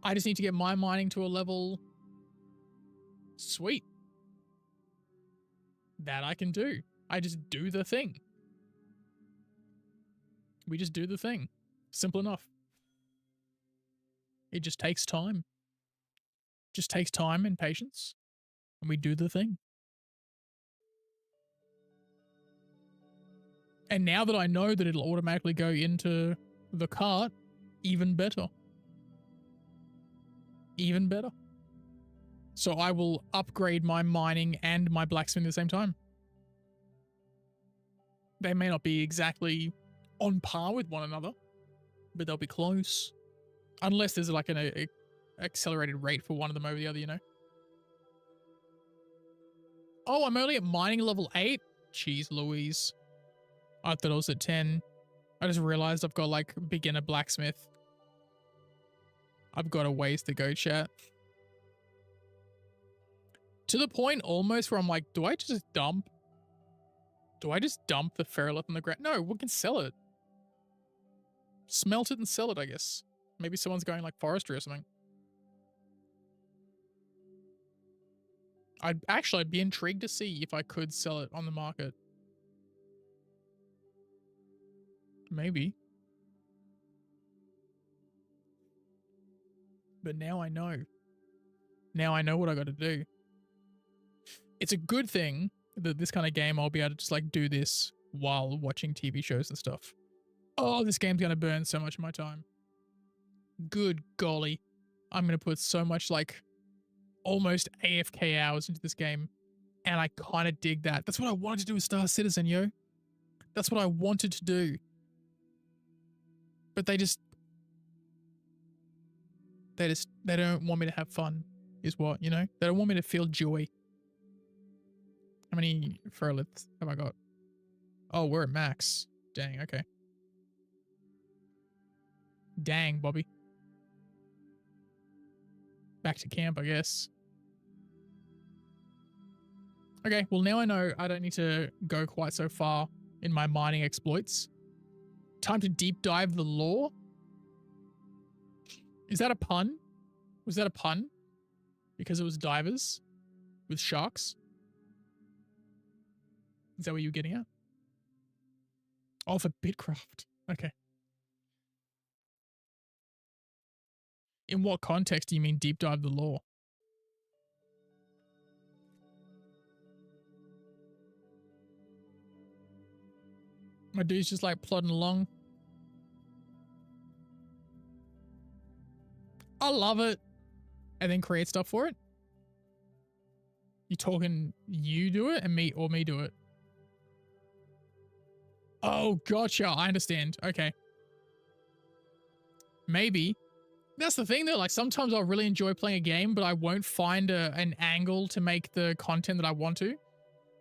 I just need to get my mining to a level. Sweet. That I can do. I just do the thing. We just do the thing. Simple enough. It just takes time. Just takes time and patience. And we do the thing. And now that I know that it'll automatically go into the cart, even better. Even better. So I will upgrade my mining and my blacksmith at the same time. They may not be exactly on par with one another, but they'll be close. Unless there's like an accelerated rate for one of them over the other, you know? Oh, I'm only at mining level 8? Jeez Louise. I thought I was at 10. I just realized I've got like beginner blacksmith. I've got a ways to go, chat. To the point almost where I'm like, do I just dump the ferrolith on the ground? No, we can sell it. Smelt it and sell it, I guess. Maybe someone's going like forestry or something. I'd be intrigued to see if I could sell it on the market. Maybe. But now I know. Now I know what I got to do. It's a good thing that this kind of game I'll be able to just like do this while watching TV shows and stuff. Oh, this game's going to burn so much of my time. Good golly. I'm going to put so much like almost AFK hours into this game. And I kind of dig that. That's what I wanted to do with Star Citizen, yo. That's what I wanted to do. But they don't want me to have fun, is what, you know? They don't want me to feel joy. How many ferroliths have I got? Oh, we're at max. Dang, okay. Dang, Bobby. Back to camp, I guess. Okay, well now I know I don't need to go quite so far in my mining exploits. Time to deep dive the lore. Is that a pun? Was that a pun? Because it was divers with sharks? Is that what you were getting at? Oh, for BitCraft. Okay. In what context do you mean deep dive the lore? My dude's just like plodding along. I love it. And then create stuff for it? You talking you do it and me or me do it? Oh, gotcha. I understand. Okay. Maybe. That's the thing though, like sometimes I'll really enjoy playing a game, but I won't find an angle to make the content that I want to.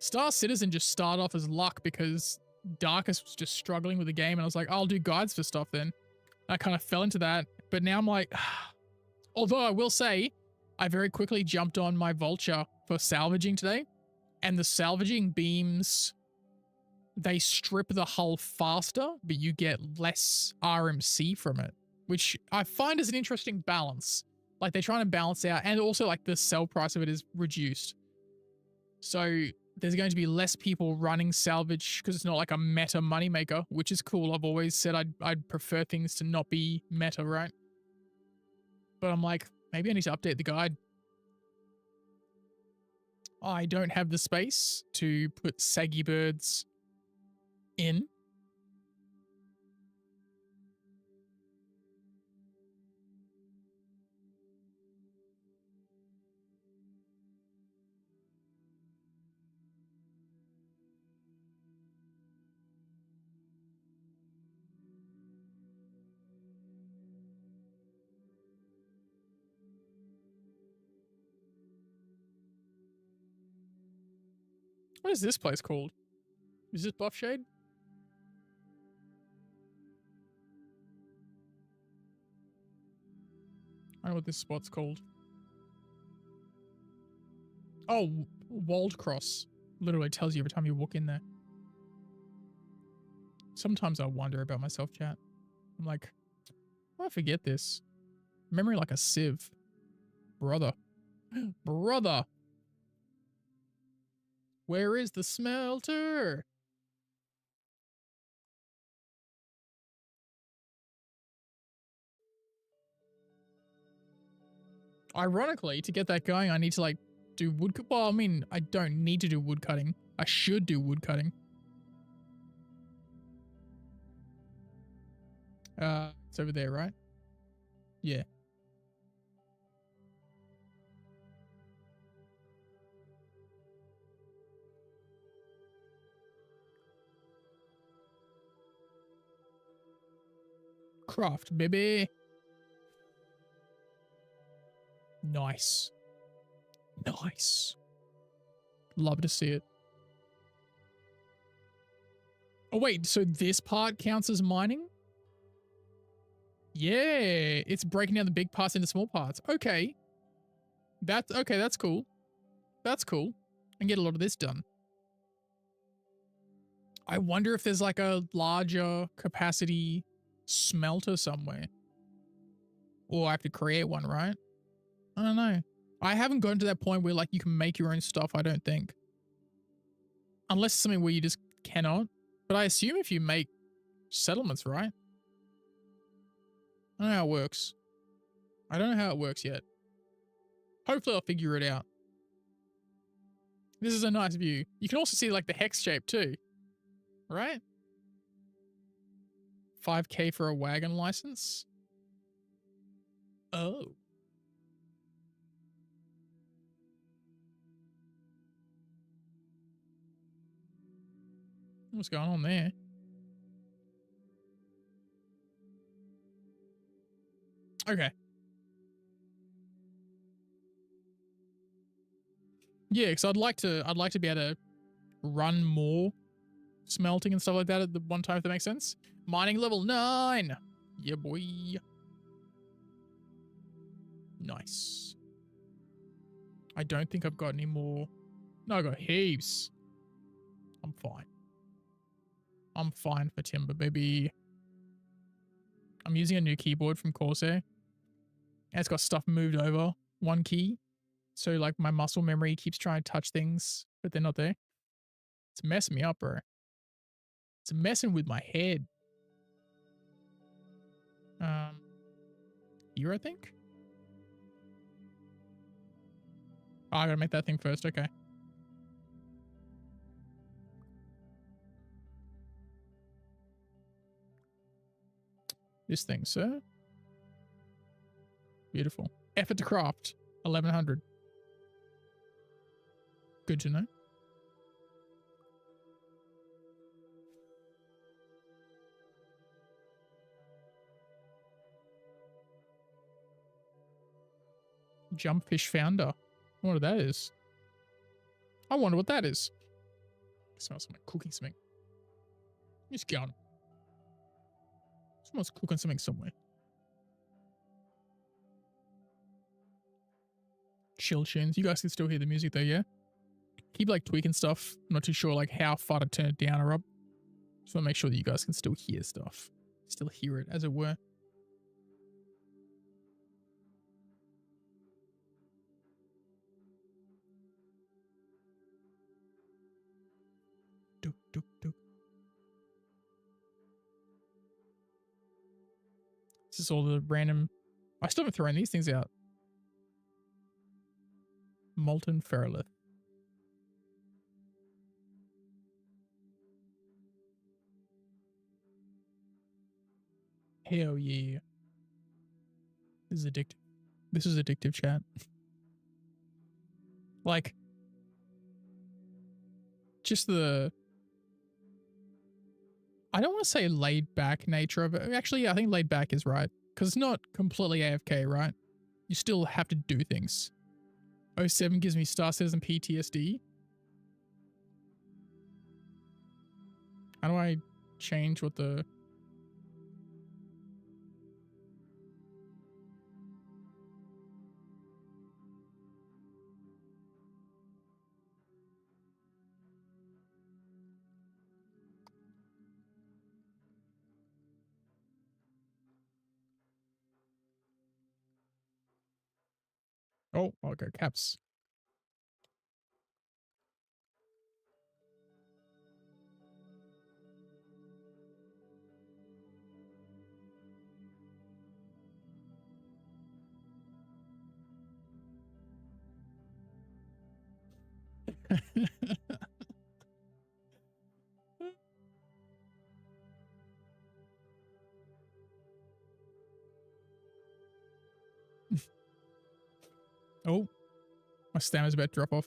Star Citizen just started off as luck because Darkus was just struggling with the game and I was like, I'll do guides for stuff then. I kind of fell into that, but now I'm like, although I will say, I very quickly jumped on my Vulture for salvaging today, and the salvaging beams, they strip the hull faster, but you get less RMC from it, which I find is an interesting balance. Like they're trying to balance out, and also like the sell price of it is reduced. So there's going to be less people running salvage because it's not like a meta moneymaker, which is cool. I've always said I'd prefer things to not be meta, right? But I'm like, maybe I need to update the guide. I don't have the space to put saggy birds in. What is this place called? Is this Buff Shade? I don't know what this spot's called. Oh, Walled Cross. Literally tells you every time you walk in there. Sometimes I wonder about myself, chat. I'm like, why I forget this? Memory like a sieve. Brother. Brother! Where is the smelter? Ironically, to get that going, I need to like do wood. Well, I mean, I don't need to do wood cutting. I should do wood cutting. It's over there, right? Yeah. Craft, baby. Nice. Nice. Love to see it. Oh, wait. So this part counts as mining? Yeah. It's breaking down the big parts into small parts. Okay. Okay. That's cool. That's cool. And get a lot of this done. I wonder if there's like a larger capacity smelter somewhere. Or I have to create one, right? I don't know. I haven't gotten to that point where like you can make your own stuff, I don't think. Unless it's something where you just cannot. But I assume if you make settlements, right? I don't know how it works. I don't know how it works yet. Hopefully I'll figure it out. This is a nice view. You can also see like the hex shape too. Right? 5K for a wagon license? Oh. What's going on there? Okay. Yeah, because I'd like to be able to run more smelting and stuff like that at the one time, if that makes sense. Mining level 9. Yeah, boy. Nice. I don't think I've got any more. No, I got heaps. I'm fine. I'm fine for timber, baby. I'm using a new keyboard from Corsair. And it's got stuff moved over one key. So like my muscle memory keeps trying to touch things, but they're not there. It's messing me up, bro. It's messing with my head. Here, I think. Oh, I gotta make that thing first. Okay. This thing, sir. Beautiful. Effort to craft. 1100. Good to know. Jumpfish founder. I wonder what that is. I wonder what that is. It smells like cooking something. Just go on. Someone's cooking something somewhere. Chill tunes. You guys can still hear the music though, yeah? Keep like tweaking stuff. I'm not too sure like how far to turn it down or up. Just want to make sure that you guys can still hear stuff. Still hear it, as it were. Duk, duk, duk. This is all the random... I still haven't thrown these things out. Molten ferrolith. Hell yeah. This is addictive. This is addictive, chat. Like, just the... I don't want to say laid back nature of it. Actually, yeah, I think laid back is right. Because it's not completely AFK, right? You still have to do things. 07 gives me Star Citizen PTSD. How do I change what the... Oh, okay, caps. Oh, my stamina's about to drop off.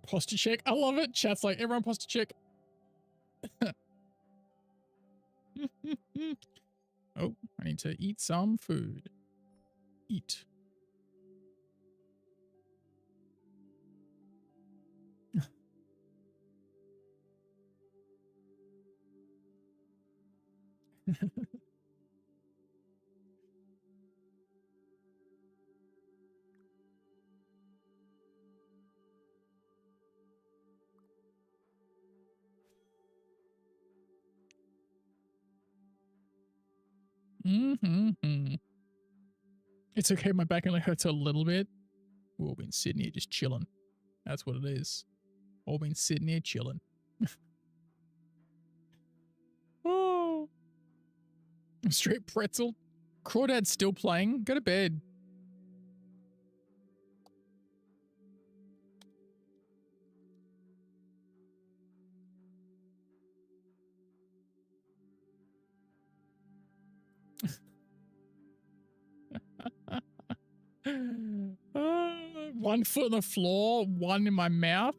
Posture check. I love it. Chat's like, everyone posture check. Oh, I need to eat some food. Eat. Mm-hmm. It's okay. My back only hurts a little bit. We've all been sitting here just chilling. That's what it is. All been sitting here chilling. Oh, straight pretzel. Crawdad's still playing. Go to bed. One foot on the floor, one in my mouth.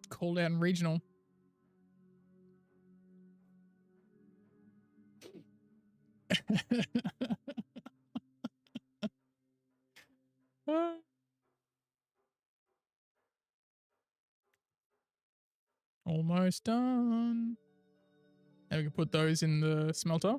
Called out in regional. almost done. And we can put those in the smelter.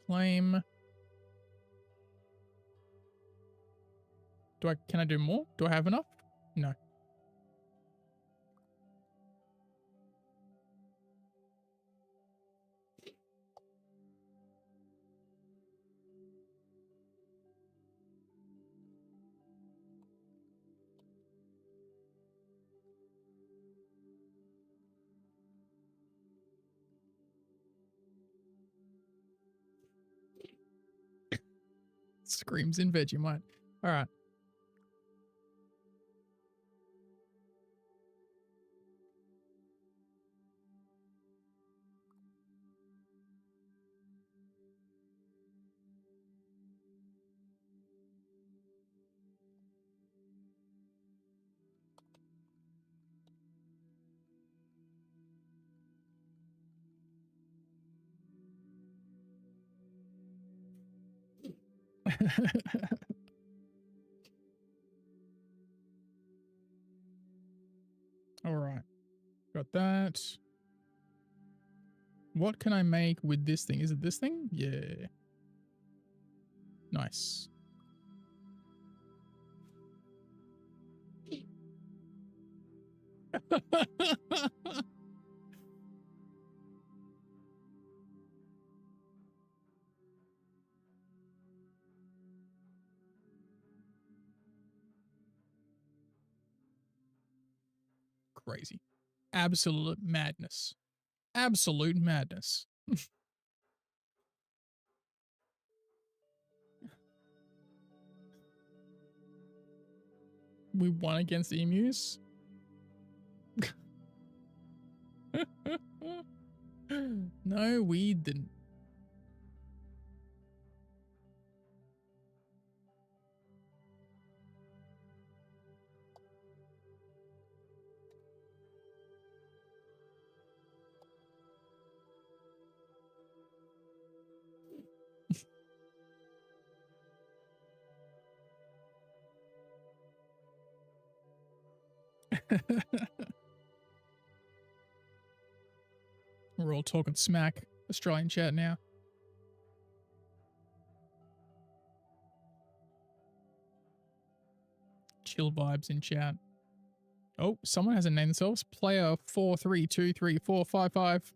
Claim. Can I do more? Do I have enough? No. Screams in Vegemite. All right. All right. Got that. What can I make with this thing? Is it this thing? Yeah. Nice. Crazy. Absolute madness. Absolute madness. We won against the emus. No, we didn't. We're all talking smack. Australian chat now. Chill vibes in chat. Oh, someone hasn't named themselves. Player 4323455.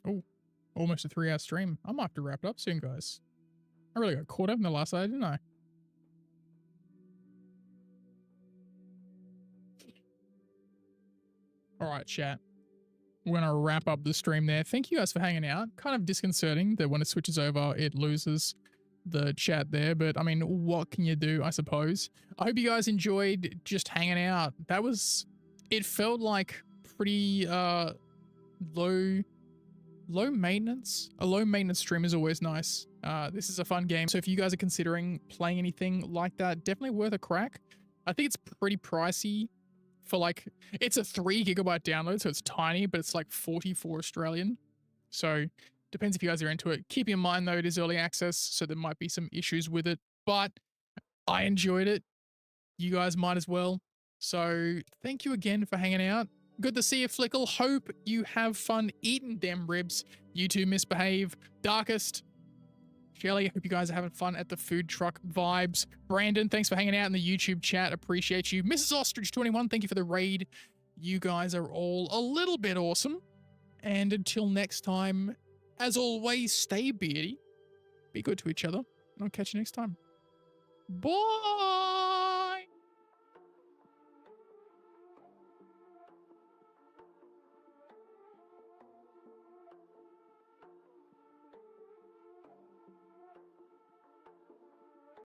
Oh, almost a 3-hour stream. I might have to wrap it up soon, guys. I really got caught up in the last day, didn't I? All right, chat. We're going to wrap up the stream there. Thank you guys for hanging out. Kind of disconcerting that when it switches over, it loses the chat there. But, I mean, what can you do, I suppose? I hope you guys enjoyed just hanging out. That was... It felt like pretty low maintenance. A low maintenance stream is always nice. This is a fun game. So if you guys are considering playing anything like that, definitely worth a crack. I think it's pretty pricey for like, it's a 3 gigabyte download, so it's tiny, but it's like 44 Australian. So depends if you guys are into it. Keep in mind though, it is early access, so there might be some issues with it, but I enjoyed it. You guys might as well. So thank you again for hanging out. Good to see you, Flickle. Hope you have fun eating them ribs. You two misbehave. Darkest. Shelly, hope you guys are having fun at the food truck vibes. Brandon, thanks for hanging out in the YouTube chat. Appreciate you. Mrs. Ostrich21, thank you for the raid. You guys are all a little bit awesome. And until next time, as always, stay beardy. Be good to each other. And I'll catch you next time. Bye!